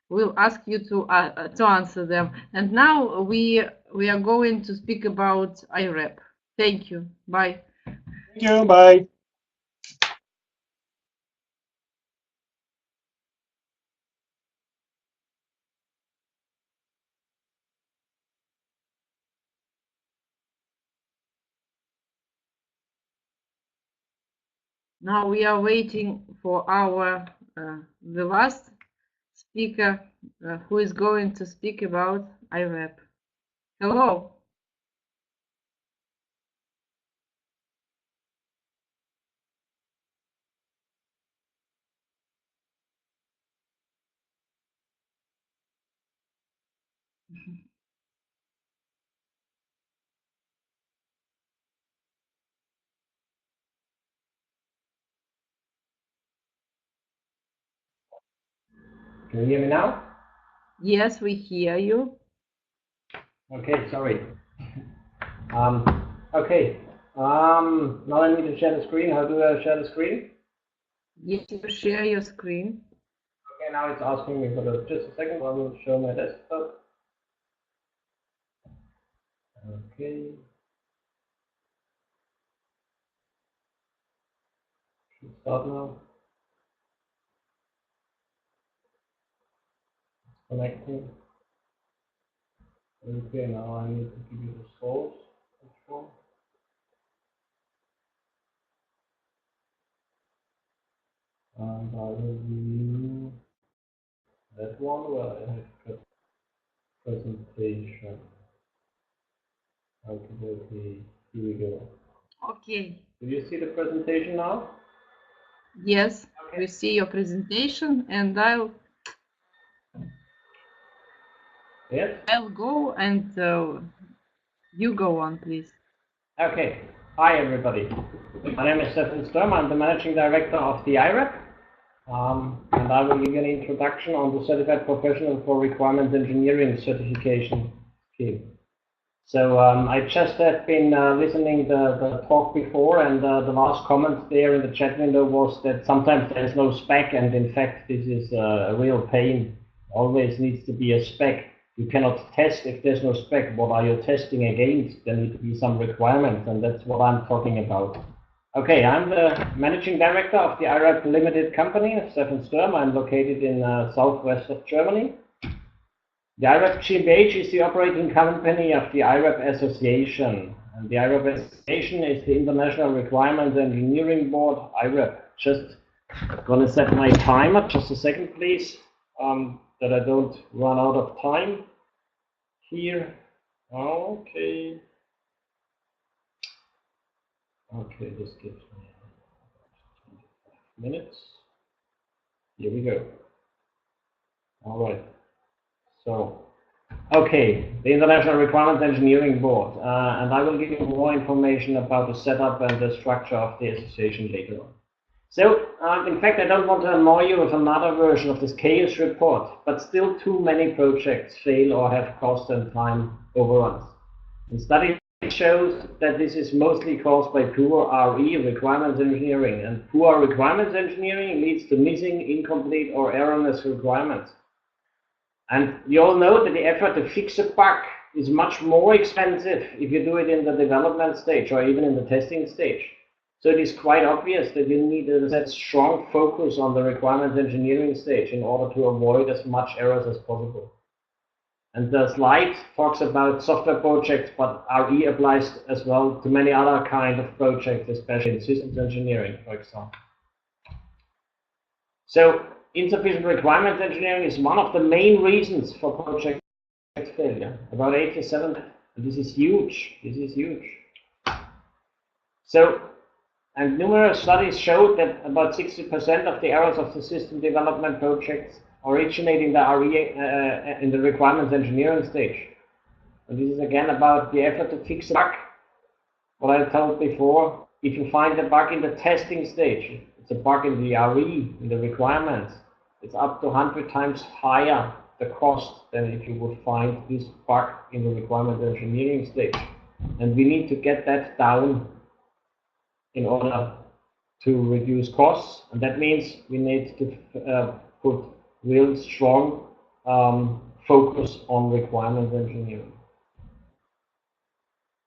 we'll ask you to answer them. And now we are going to speak about IREB. Thank you. Bye. Thank you. Bye. Now we are waiting for our the last speaker who is going to speak about IREB. Hello. Can you hear me now? Yes, we hear you. Okay, sorry. Okay. Now I need to share the screen. How do I share the screen? Yes, you share your screen. Okay, now it's asking me for just a second. I will show my desktop. Okay. Should start now. It's connecting. Okay, now I need to give you the source. Which one? And I will use that one where I have got presentation. Okay, here we go. Okay. Do you see the presentation now? Yes, Okay. we see your presentation, and I'll Yes? go, and you go on, please. Okay. Hi, everybody. My name is Stefan Sturm. I'm the Managing Director of the IREB. And I will give you an introduction on the Certified Professional for Requirements Engineering certification scheme. So I just have been listening the talk before, and the last comment there in the chat window was that sometimes there is no spec, and in fact this is a real pain. Always needs to be a spec. You cannot test if there's no spec. What are you testing against? There need to be some requirements, and that's what I'm talking about. Okay, I'm the Managing Director of the IREB Limited Company, Stefan Sturm. I'm located in southwest of Germany. The IREB GmbH is the operating company of the IREB Association. And the IREB Association is the International Requirements Engineering Board, IREB. Just gonna set my timer, just a second please, that I don't run out of time here. Okay. Okay, this gives me 25 minutes. Here we go. All right. So, okay, the International Requirements Engineering Board, and I will give you more information about the setup and the structure of the association later on. So, in fact, I don't want to annoy you with another version of this chaos report, but still too many projects fail or have cost and time overruns. And study shows that this is mostly caused by poor RE, requirements engineering, and poor requirements engineering leads to missing, incomplete, or erroneous requirements. And you all know that the effort to fix a bug is much more expensive if you do it in the development stage or even in the testing stage. So it is quite obvious that you need that strong focus on the requirements engineering stage in order to avoid as much errors as possible. And the slide talks about software projects, but RE applies as well to many other kind of projects, especially in systems engineering, for example. So insufficient requirements engineering is one of the main reasons for project failure. About 87%. This is huge. This is huge. So, and numerous studies showed that about 60% of the errors of the system development projects originate in the RE in the requirements engineering stage. And this is again about the effort to fix a bug. What I told before, if you find a bug in the testing stage, it's a bug in the RE, in the requirements, it's up to 100 times higher the cost than if you would find this bug in the requirement engineering stage. And we need to get that down in order to reduce costs. And that means we need to put real strong focus on requirement engineering.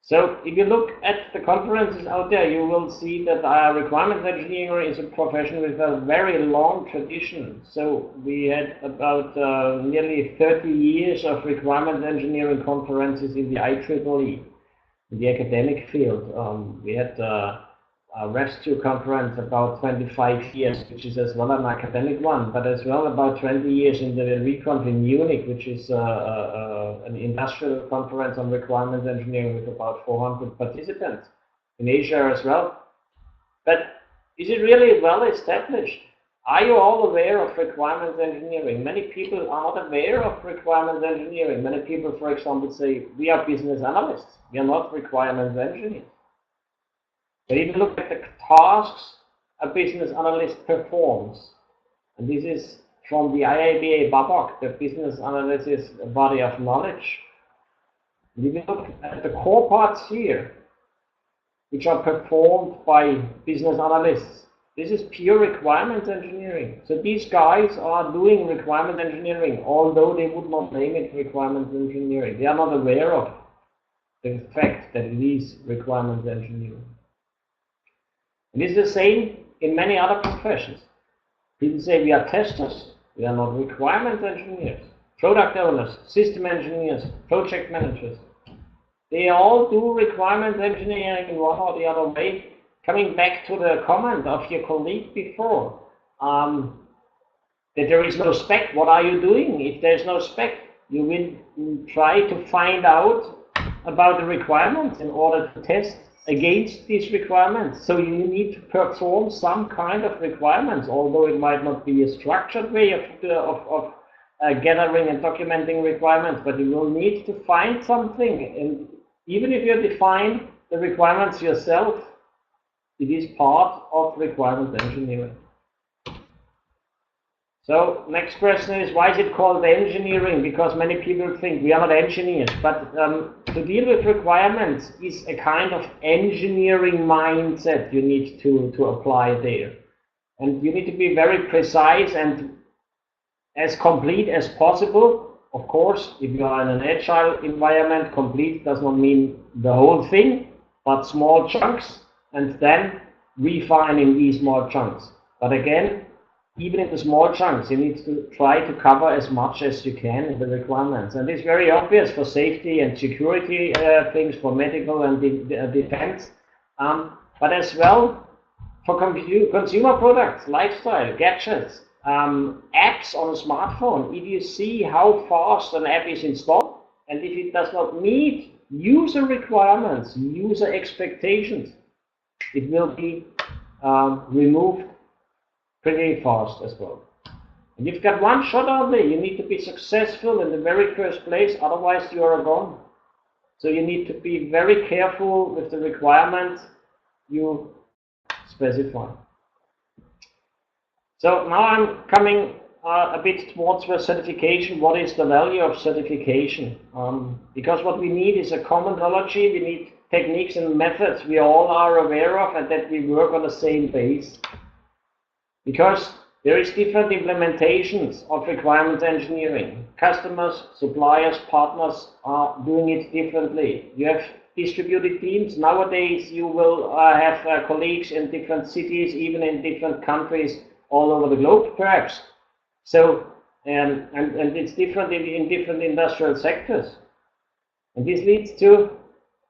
So if you look at the conferences out there, you will see that requirements engineering is a profession with a very long tradition. So we had about nearly 30 years of requirements engineering conferences in the IEEE, in the academic field. We had a REST2 conference about 25 years, which is as well an academic one, but as well about 20 years in the REConf in Munich, which is an industrial conference on requirements engineering with about 400 participants in Asia as well. But is it really well established? Are you all aware of requirements engineering? Many people are not aware of requirements engineering. Many people, for example, say, we are business analysts. We are not requirements engineers. But if you look at the tasks a business analyst performs, and this is from the IABA BABOK, the business analysis body of knowledge. If you look at the core parts here, which are performed by business analysts, this is pure requirements engineering. So these guys are doing requirement engineering, although they would not name it requirements engineering. They are not aware of the fact that it is requirements engineering. And it's the same in many other professions. People say we are testers. We are not requirement engineers. Product owners, system engineers, project managers. They all do requirement engineering in one or the other way. Coming back to the comment of your colleague before, that there is no spec. What are you doing? If there's no spec, you will try to find out about the requirements in order to test against these requirements. So you need to perform some kind of requirements, although it might not be a structured way of gathering and documenting requirements, but you will need to find something. And even if you define the requirements yourself, it is part of requirements engineering. So next question is, why is it called engineering? Because many people think we are not engineers, but to deal with requirements is a kind of engineering mindset you need to apply there. And you need to be very precise and as complete as possible. Of course, if you are in an agile environment, complete does not mean the whole thing, but small chunks, and then refining these small chunks. But again, even in the small chunks, you need to try to cover as much as you can in the requirements. And it's very obvious for safety and security things, for medical and defense, but as well for consumer products, lifestyle, gadgets, apps on a smartphone. If you see how fast an app is installed, and if it does not meet user requirements, user expectations, it will be removed pretty fast as well. And you've got one shot only. You need to be successful in the very first place, otherwise you are gone. So you need to be very careful with the requirements you specify. So now I'm coming a bit towards the certification. What is the value of certification? Because what we need is a common knowledge. We need techniques and methods we all are aware of and that we work on the same base. Because there is different implementations of requirements engineering. Customers, suppliers, partners are doing it differently. You have distributed teams. Nowadays you will have colleagues in different cities, even in different countries all over the globe perhaps. So, and it's different in different industrial sectors. And this leads to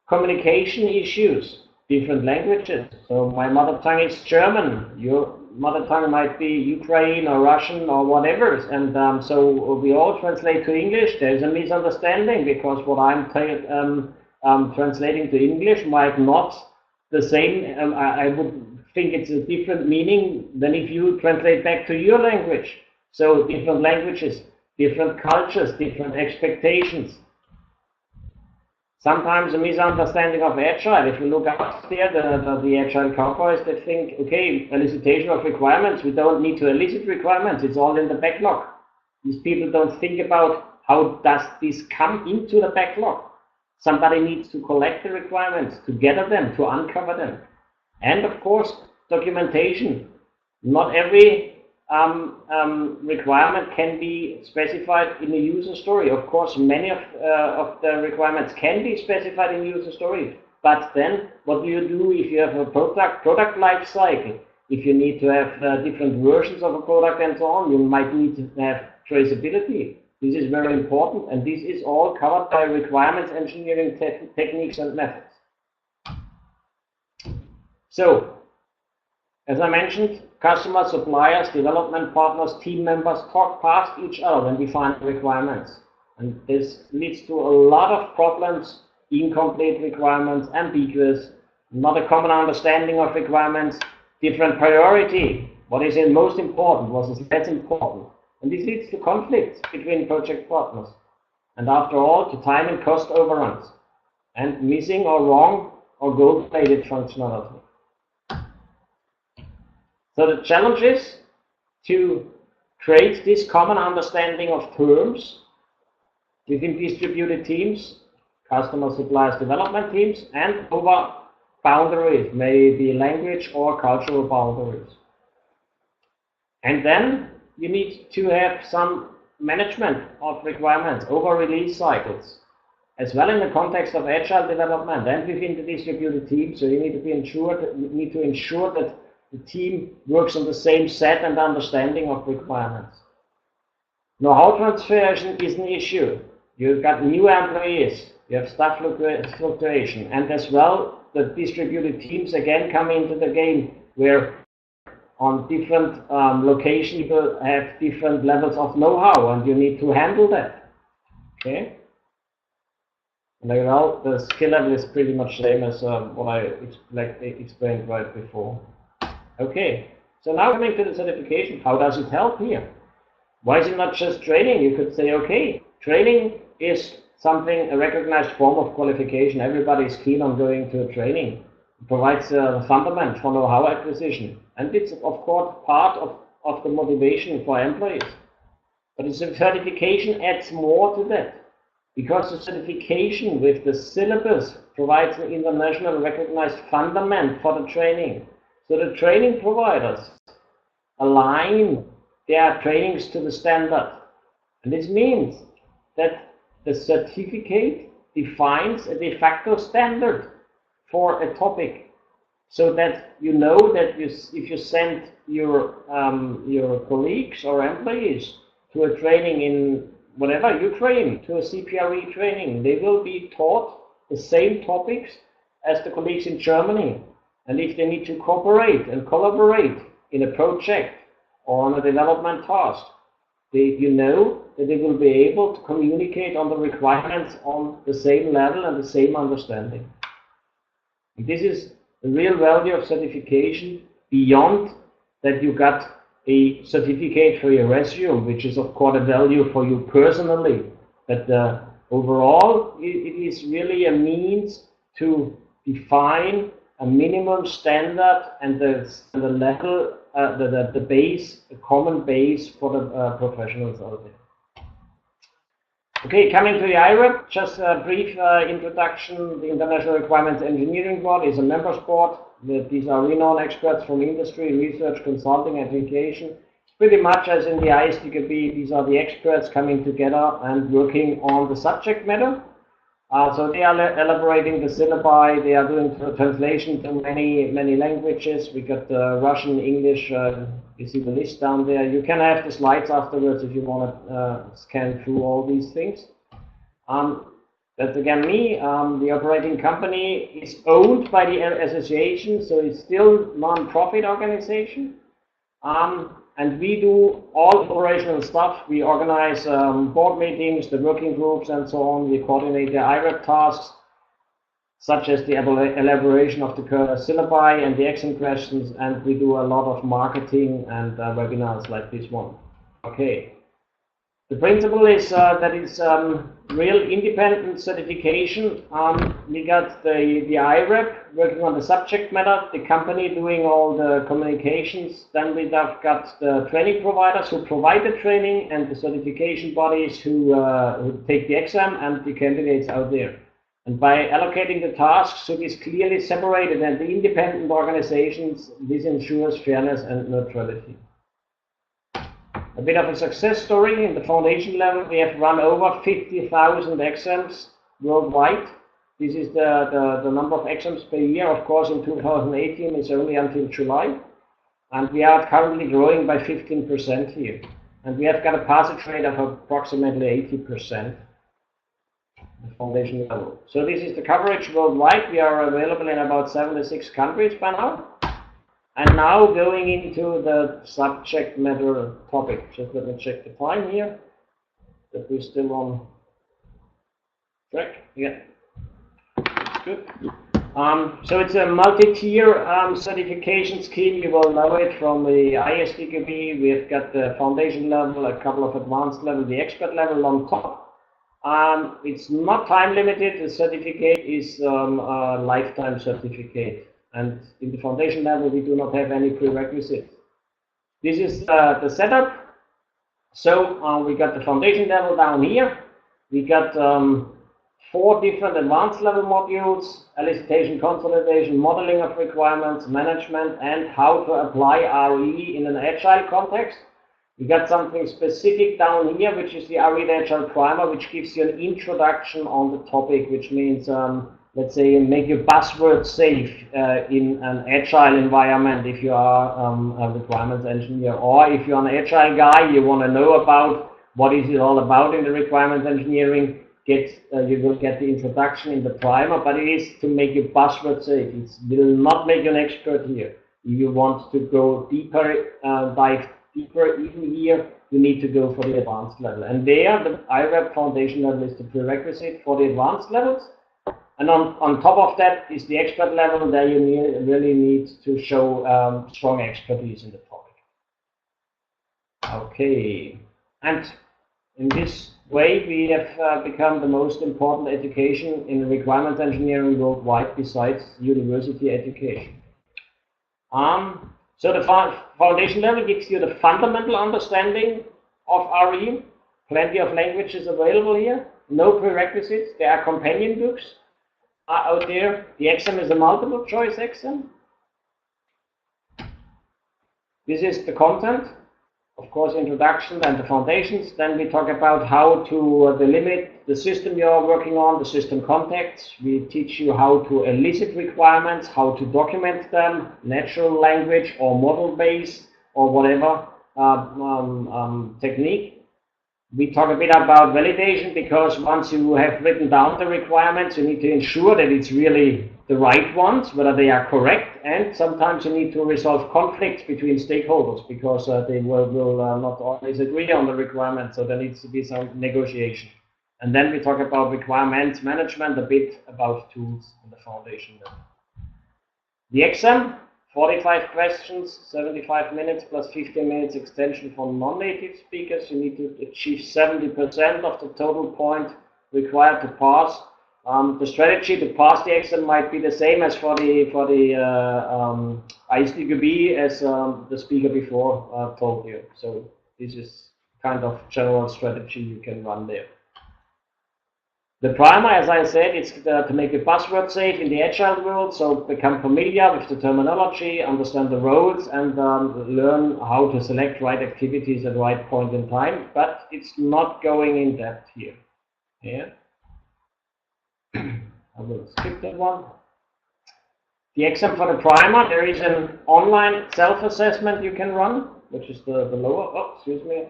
communication issues, different languages. So my mother tongue is German. Your mother tongue might be Ukraine or Russian or whatever, and so we all translate to English. There's a misunderstanding because what I'm translating to English might not the same. I would think it's a different meaning than if you translate back to your language. So different languages, different cultures, different expectations. Sometimes a misunderstanding of Agile. If you look out there, the Agile cowboys, they think, okay, elicitation of requirements, we don't need to elicit requirements, it's all in the backlog. These people don't think about how does this come into the backlog. Somebody needs to collect the requirements, to gather them, to uncover them. And of course, documentation. Not every requirement can be specified in a user story. Of course, many of the requirements can be specified in user story. But then, what do you do if you have a product life cycle? If you need to have different versions of a product and so on, you might need to have traceability. This is very important, and this is all covered by requirements engineering techniques and methods. So, as I mentioned, customers, suppliers, development partners, team members talk past each other when defining requirements. And this leads to a lot of problems, incomplete requirements, ambiguous, not a common understanding of requirements, different priority. what is most important, what is less important. And this leads to conflicts between project partners. And after all, to time and cost overruns, and missing or wrong or gold-plated functionality. So the challenge is to create this common understanding of terms within distributed teams, customer suppliers development teams, and over boundaries, maybe language or cultural boundaries. And then you need to have some management of requirements over release cycles, as well in the context of agile development and within the distributed team. So you need to ensure that the team works on the same set and understanding of requirements. Know-how transfer is an issue. You've got new employees, you have staff fluctuation, and as well the distributed teams again come into the game, where on different locations people have different levels of know-how, and you need to handle that. Okay? And well, the skill level is pretty much the same as what I explained right before. Okay, so now coming to the certification, how does it help here? Why is it not just training? You could say, okay, training is something, a recognized form of qualification. Everybody is keen on going to a training. It provides a fundament for know-how acquisition. And it's, of course, part of the motivation for employees. But the certification adds more to that, because the certification with the syllabus provides an international recognized fundament for the training. So the training providers align their trainings to the standard. And this means that the certificate defines a de facto standard for a topic, so that you know that if you send your colleagues or employees to a training in whatever Ukraine, to a CPRE training, they will be taught the same topics as the colleagues in Germany. And if they need to cooperate and collaborate in a project or on a development task, you know that they will be able to communicate on the requirements on the same level and the same understanding. And this is the real value of certification, beyond that you got a certificate for your resume, which is of course a value for you personally. But overall, it is really a means to define a minimum standard and the level, the base, a common base for the professionals out there. Okay, coming to the IREB, just a brief introduction. The International Requirements Engineering Board is a members board. These are renowned experts from industry, research, consulting, education. It's pretty much as in the ISTQB, these are the experts coming together and working on the subject matter. So they are elaborating the syllabi, they are doing translation to many languages. We got Russian, English, you see the list down there. You can have the slides afterwards if you want to scan through all these things. That's again me. The operating company is owned by the association, so it's still non-profit organization. And we do all operational stuff. We organize board meetings, the working groups, and so on. We coordinate the IREB tasks, such as the elaboration of the syllabi and the exam questions, and we do a lot of marketing and webinars like this one. Okay. The principle is that it's real independent certification. We got the IREB working on the subject matter, the company doing all the communications. Then we have got the training providers who provide the training, and the certification bodies who take the exam, and the candidates out there. And by allocating the tasks, so it is clearly separated, and the independent organizations, this ensures fairness and neutrality. A bit of a success story. In the foundation level, we have run over 50,000 exams worldwide. This is the number of exams per year. Of course, in 2018, it's only until July. And we are currently growing by 15% here. And we have got a passage rate of approximately 80%. The foundation level. So this is the coverage worldwide. We are available in about 76 countries by now. And now going into the subject matter topic. Just let me check the time here, that we're still on track. Yeah, good. So it's a multi-tier certification scheme. You will know it from the ISTQB. We've got the foundation level, a couple of advanced level, the expert level on top. It's not time limited. The certificate is a lifetime certificate. And in the foundation level, we do not have any prerequisites. This is the setup. So we got the foundation level down here. We got 4 different advanced level modules: elicitation, consolidation, modeling of requirements, management, and how to apply RE in an agile context. We got something specific down here, which is the RE Agile Primer, which gives you an introduction on the topic, which means, let's say, make your buzzword safe in an agile environment if you are a requirements engineer, or if you're an agile guy, you want to know about what is it all about in the requirements engineering. You will get the introduction in the primer, but it is to make your buzzword safe. It will not make you an expert here. If you want to go deeper, dive deeper even here, you need to go for the advanced level. And there, the IREB foundation level is the prerequisite for the advanced levels. And on top of that is the expert level. There you really need to show strong expertise in the topic. Okay, and in this way, we have become the most important education in requirements engineering worldwide, besides university education. So the foundation level gives you the fundamental understanding of RE. Plenty of languages available here. No prerequisites. There are companion books out there. The exam is a multiple choice exam. This is the content. Of course, introduction and the foundations. Then we talk about how to delimit the system you are working on, the system context. We teach you how to elicit requirements, how to document them, natural language or model-based or whatever technique. We talk a bit about validation, because once you have written down the requirements, you need to ensure that it's really the right ones, whether they are correct, and sometimes you need to resolve conflicts between stakeholders, because they will not always agree on the requirements, so there needs to be some negotiation. And then we talk about requirements management, a bit about tools in the foundation level. The exam, 45 questions, 75 minutes plus 15 minutes extension for non-native speakers. You need to achieve 70% of the total point required to pass. The strategy to pass the exam might be the same as for the ISTQB, as the speaker before told you. So this is kind of general strategy you can run there. The primer, as I said, is to make a buzzword safe in the agile world, so become familiar with the terminology, understand the roles, and learn how to select right activities at right point in time. But it's not going in depth here. Yeah. I will skip that one. The exam for the primer, there is an online self-assessment you can run, which is the lower, the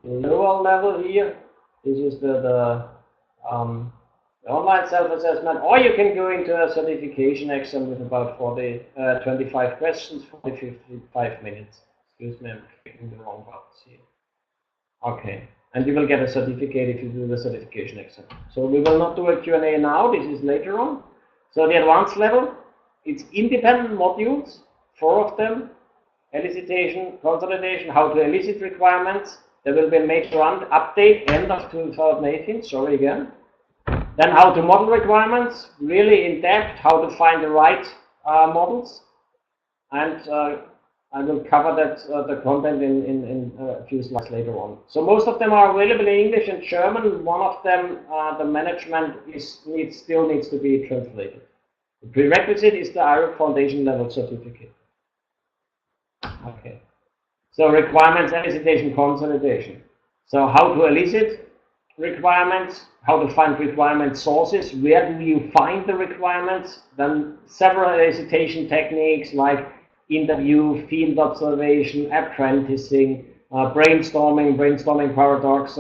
lower level here. This is the online self-assessment, or you can go into a certification exam with about 25 questions, 55 minutes. Excuse me, I'm clicking the wrong buttons here. Okay. And you will get a certificate if you do the certification exam. So we will not do a Q&A now, this is later on. So the advanced level, it's independent modules, 4 of them: elicitation, consolidation, how to elicit requirements. There will be a major update end of 2018, sorry again. Then how to model requirements, really in depth, how to find the right models. And I will cover that the content in a few slides later on. So most of them are available in English and German. One of them, the management, still needs to be translated. The prerequisite is the IREB foundation level certificate. Okay. So requirements, elicitation, consolidation. So how to elicit requirements, how to find requirement sources, where do you find the requirements, then several elicitation techniques like interview, field observation, apprenticing, brainstorming paradox,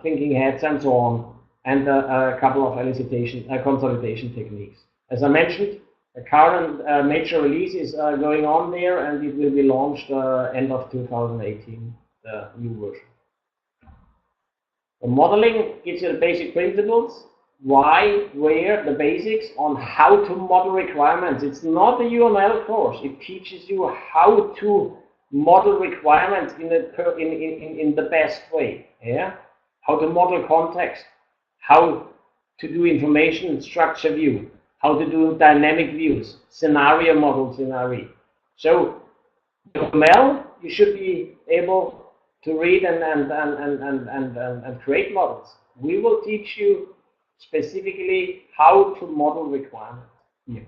thinking heads, and so on, and a couple of elicitation, consolidation techniques. As I mentioned, the current major release is going on there, and it will be launched end of 2018, the new version. The modeling gives you the basic principles. where the basics on how to model requirements. It's not a UML course. It teaches you how to model requirements in the best way. Yeah, how to model context, how to do information structure view, how to do dynamic views, scenario models in IREB. So UML, you should be able to read and create models. We will teach you specifically how to model requirements here.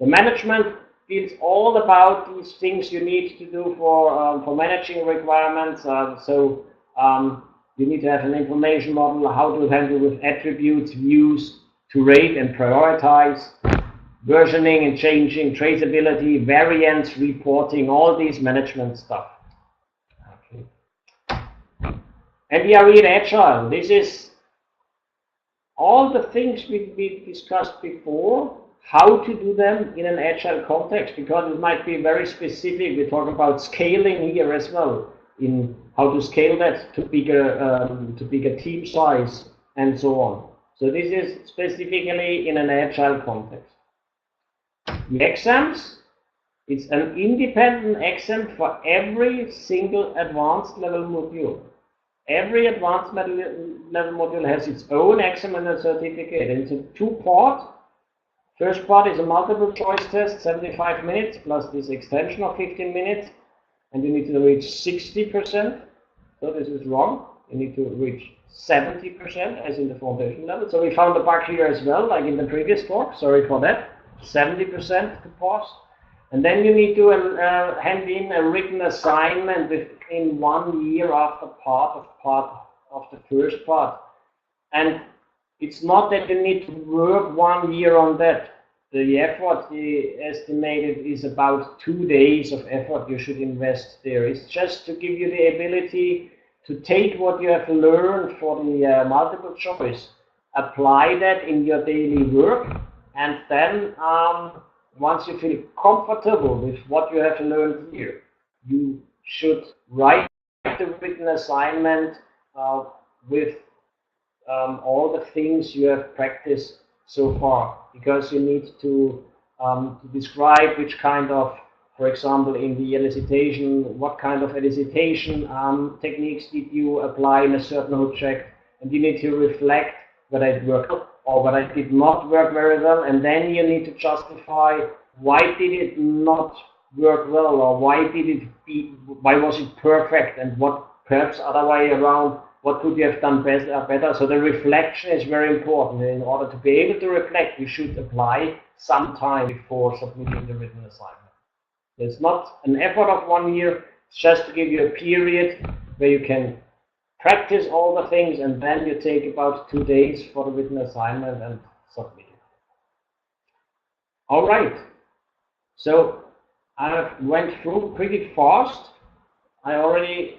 The management is all about these things you need to do for managing requirements. You need to have an information model, how to handle with attributes, views, to rate and prioritize, versioning and changing, traceability, variance, reporting, all these management stuff. Okay. And we are in Agile. This is all the things we discussed before, how to do them in an Agile context, because it might be very specific. We talk about scaling here as well, in how to scale that to bigger team size and so on. So this is specifically in an Agile context. The exams, it's an independent exam for every single advanced level module. Every advanced level module has its own exam and a certificate. And it's a two-part. First part is a multiple choice test, 75 minutes, plus this extension of 15 minutes. And you need to reach 60%. So this is wrong. You need to reach 70% as in the foundation level. So we found a bug here as well, like in the previous talk. Sorry for that. 70% to pass. And then you need to hand in a written assignment within 1 year after part of the first part. And it's not that you need to work 1 year on that. The effort estimated is about 2 days of effort you should invest there. It's just to give you the ability to take what you have learned for the multiple choice, apply that in your daily work, and then once you feel comfortable with what you have learned here, you should write the written assignment with all the things you have practiced so far, because you need to describe which kind of, for example, in the elicitation, what kind of elicitation techniques did you apply in a certain object, and you need to reflect whether it worked or whether it did not work very well, and then you need to justify why did it not work well, or why was it perfect, and what perhaps other way around, what could you have done better. So the reflection is very important. In order to be able to reflect, you should apply some time before submitting the written assignment. It's not an effort of 1 year, it's just to give you a period where you can practice all the things, and then you take about 2 days for the written assignment and submit it. All right. So I went through pretty fast. I already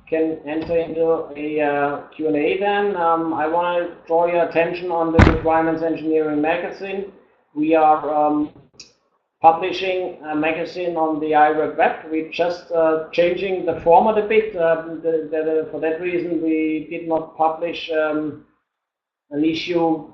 can enter into a Q&A then. I want to draw your attention on the Requirements Engineering magazine. We are publishing a magazine on the IREB web. We're just changing the format a bit. For that reason, we did not publish an issue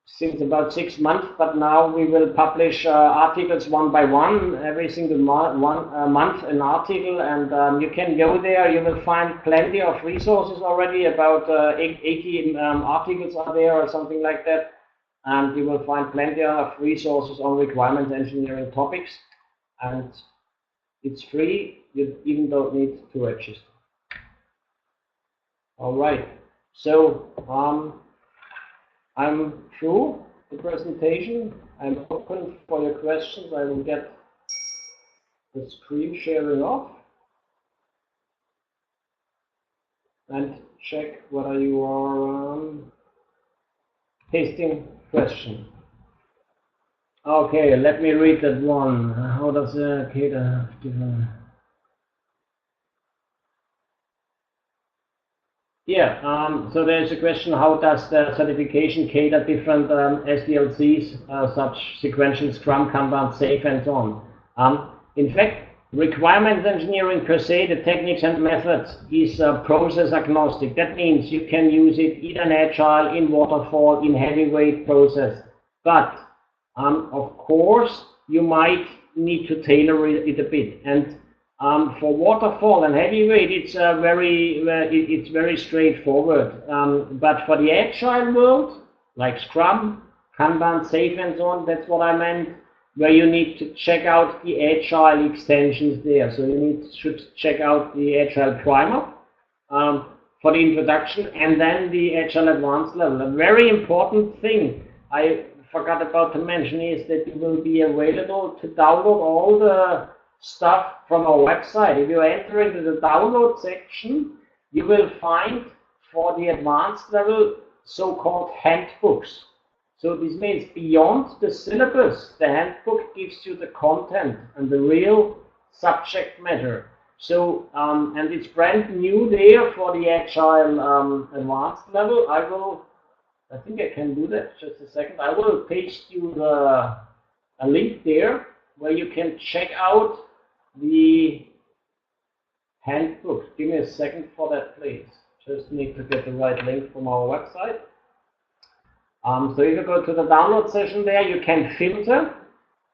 since about 6 months, but now we will publish articles one by one, every single month an article, and you can go there. You will find plenty of resources already, about 80 articles are there or something like that. And you will find plenty of resources on requirements engineering topics, and it's free. You even don't need to register. All right, so I'm through the presentation. I'm open for your questions. I will get the screen sharing off and check whether you are pasting question. Okay, let me read that one. How does the CADA differ? Yeah, so there's a question, how does the certification cater different SDLCs, such sequential, Scrum, Kanban, SAFe, and so on? In fact, requirements engineering per se, the techniques and methods, is process agnostic. That means you can use it either in Agile, in Waterfall, in heavyweight process. But of course, you might need to tailor it a bit. And for Waterfall and heavyweight, it's very straightforward. But for the Agile world, like Scrum, Kanban, Safe, and so on, that's what I meant, where you need to check out the Agile extensions there. So you should check out the Agile Primer for the introduction, and then the Agile Advanced level. A very important thing I forgot about to mention is that it will be available to download all the stuff from our website. If you enter into the download section, you will find for the advanced level so-called handbooks. So this means beyond the syllabus, the handbook gives you the content and the real subject matter. So, and it's brand new there for the Agile advanced level. I think I can do that, just a second. I will paste you a link there where you can check out the handbook. Give me a second for that, please. Just need to get the right link from our website. So if you go to the download session there, you can filter,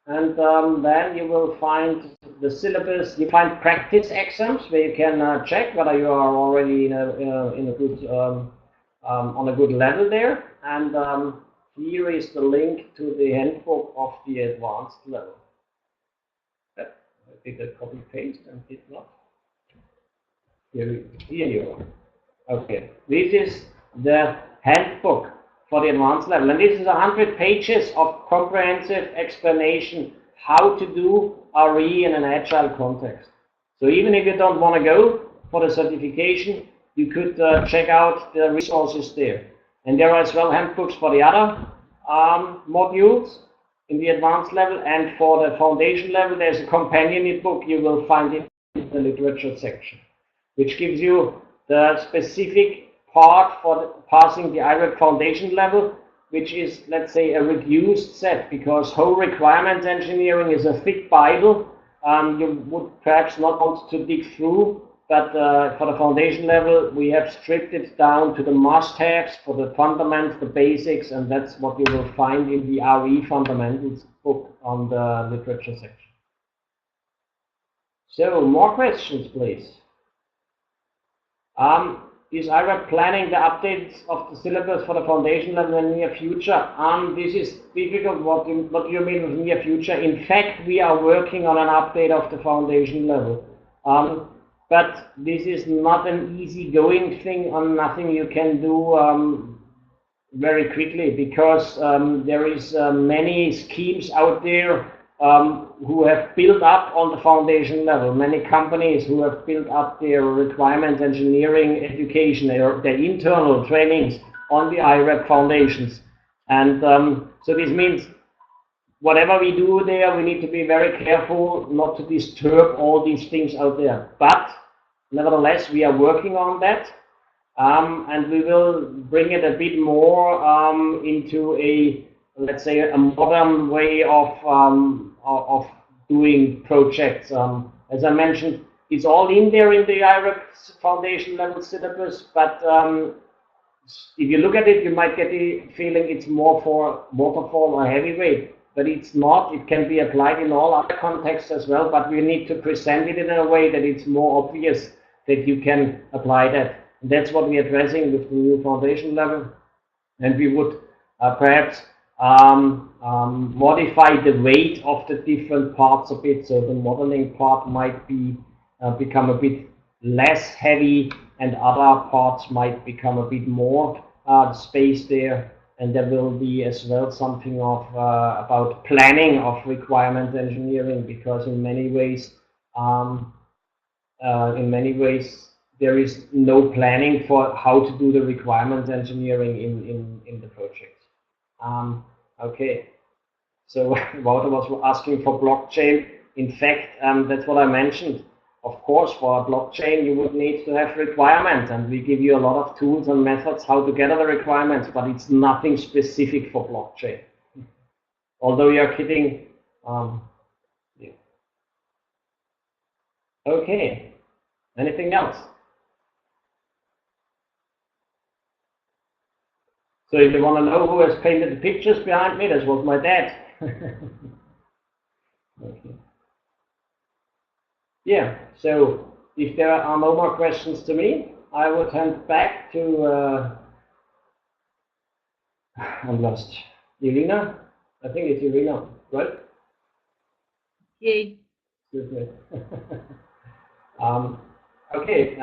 and then you will find the syllabus. You find practice exams where you can check whether you are already in a good on a good level there. And here is the link to the handbook of the advanced level. Yep. I did a copy paste and did not. Here you are. Okay, this is the handbook for the advanced level, and this is 100 pages of comprehensive explanation how to do RE in an Agile context. So even if you don't want to go for the certification, you could check out the resources there. And there are as well handbooks for the other modules in the advanced level, and for the foundation level there's a companion book you will find in the literature section, which gives you the specific part for passing the IREB foundation level, which is, let's say, a reduced set, because whole requirements engineering is a thick Bible. You would perhaps not want to dig through, but for the foundation level, we have stripped it down to the must-haves for the fundamentals, the basics, and that's what you will find in the RE fundamentals book on the literature section. So, more questions, please. Is IREB planning the updates of the syllabus for the foundation level in the near future? This is difficult. What do you mean with near future? In fact, we are working on an update of the foundation level. But this is not an easy-going thing, and nothing you can do very quickly, because there is many schemes out there who have built up on the foundation level. Many companies who have built up their requirements engineering education, their internal trainings on the IREB foundations. And so this means whatever we do there, we need to be very careful not to disturb all these things out there. But nevertheless, we are working on that, and we will bring it a bit more into a, let's say, a modern way of doing projects. As I mentioned, it's all in there in the IREB foundation level syllabus, but if you look at it, you might get the feeling it's more for waterfall or heavyweight, but it's not. It can be applied in all other contexts as well, but we need to present it in a way that it's more obvious that you can apply that. And that's what we're addressing with the new foundation level, and we would perhaps modify the weight of the different parts a bit, so the modeling part might be become a bit less heavy, and other parts might become a bit more space there. And there will be as well something of about planning of requirements engineering, because in many ways there is no planning for how to do the requirements engineering in the project. Okay, so Walter was asking for blockchain. In fact, that's what I mentioned. Of course, for a blockchain, you would need to have requirements, and we give you a lot of tools and methods how to gather the requirements, but it's nothing specific for blockchain. Although you're kidding, yeah. Okay. Anything else? So if you want to know who has painted the pictures behind me, this was my dad. Okay. Yeah, so if there are no more questions to me, I would hand back to, I'm lost, Irina? I think it's Irina, right? Okay. Okay,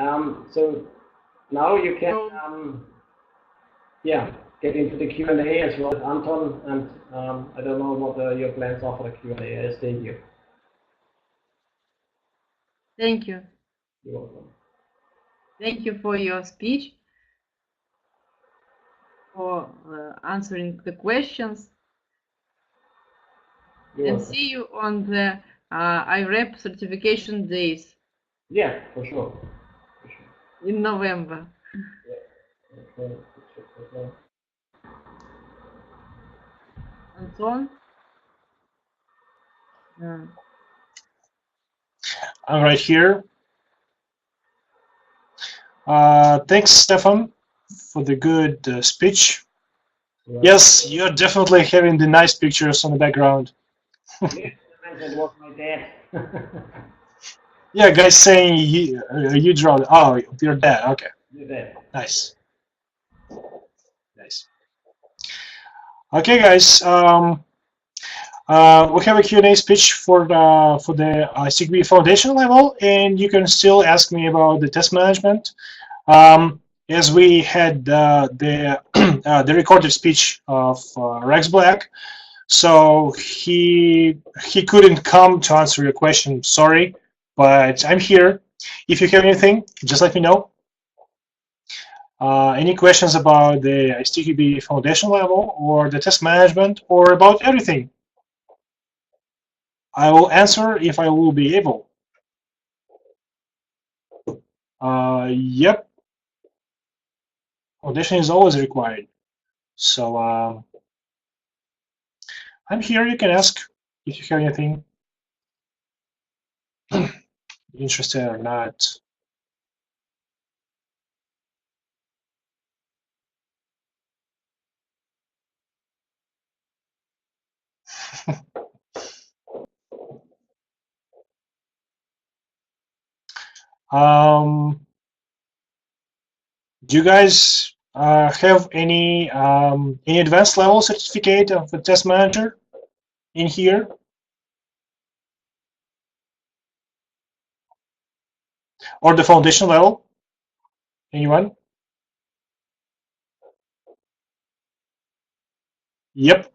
so now you can, yeah, get into the Q&A as well as Anton, and I don't know what your plans are for the Q&A. I stay here. Thank you. You're welcome. Thank you for your speech, for answering the questions. You're And welcome. see you on the IREB certification days Yeah, for sure. For sure. in November. Yeah. Okay. Anton? I'm right here. Thanks, Stefan, for the good speech. Yeah. Yes, you're definitely having the nice pictures on the background. Yes, that was my dad. Yeah, guys saying you draw. Oh, your dad. Okay. Your dad. Nice. Nice. Okay, guys. We have a Q&A speech for the ISTQB foundation level, and you can still ask me about the test management. As we had the recorded speech of Rex Black, so he couldn't come to answer your question. Sorry, but I'm here. If you have anything, just let me know. Any questions about the ISTQB foundation level or the test management or about everything? I will answer if I will be able. Yep. Foundation is always required. So I'm here. You can ask if you have anything. Interested or not. Do you guys have any advanced level certificate of a test manager in here? Or the foundation level? Anyone? Yep.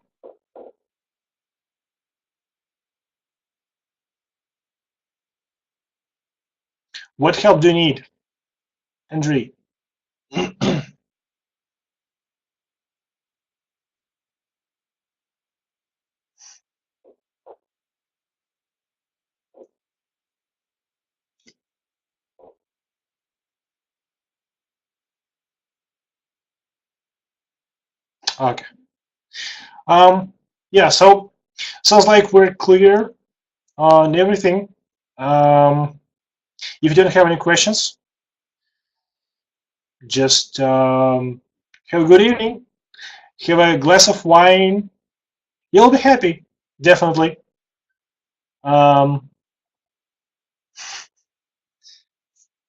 What help do you need, Andre? Okay. Yeah, so sounds like we're clear on everything. If you don't have any questions, just have a good evening. Have a glass of wine. You'll be happy, definitely.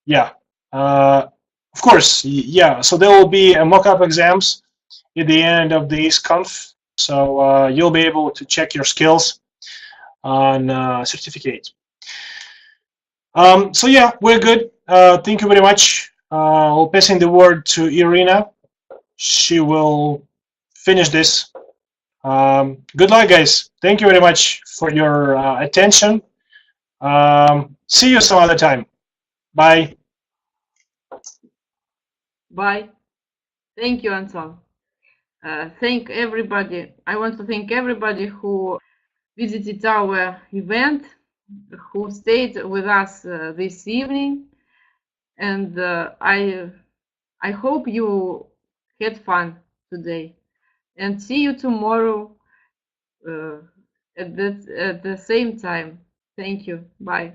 Yeah, of course. Yeah, so there will be a mock-up exams at the end of this conf. So you'll be able to check your skills on certificate. So yeah, we're good. Thank you very much. I'll passing the word to Irina. She will finish this. Good luck, guys. Thank you very much for your attention. See you some other time. Bye. Bye. Thank you, Anton. Thank everybody. I want to thank everybody who visited our event, who stayed with us this evening, and I hope you had fun today. And see you tomorrow at the same time. Thank you. Bye.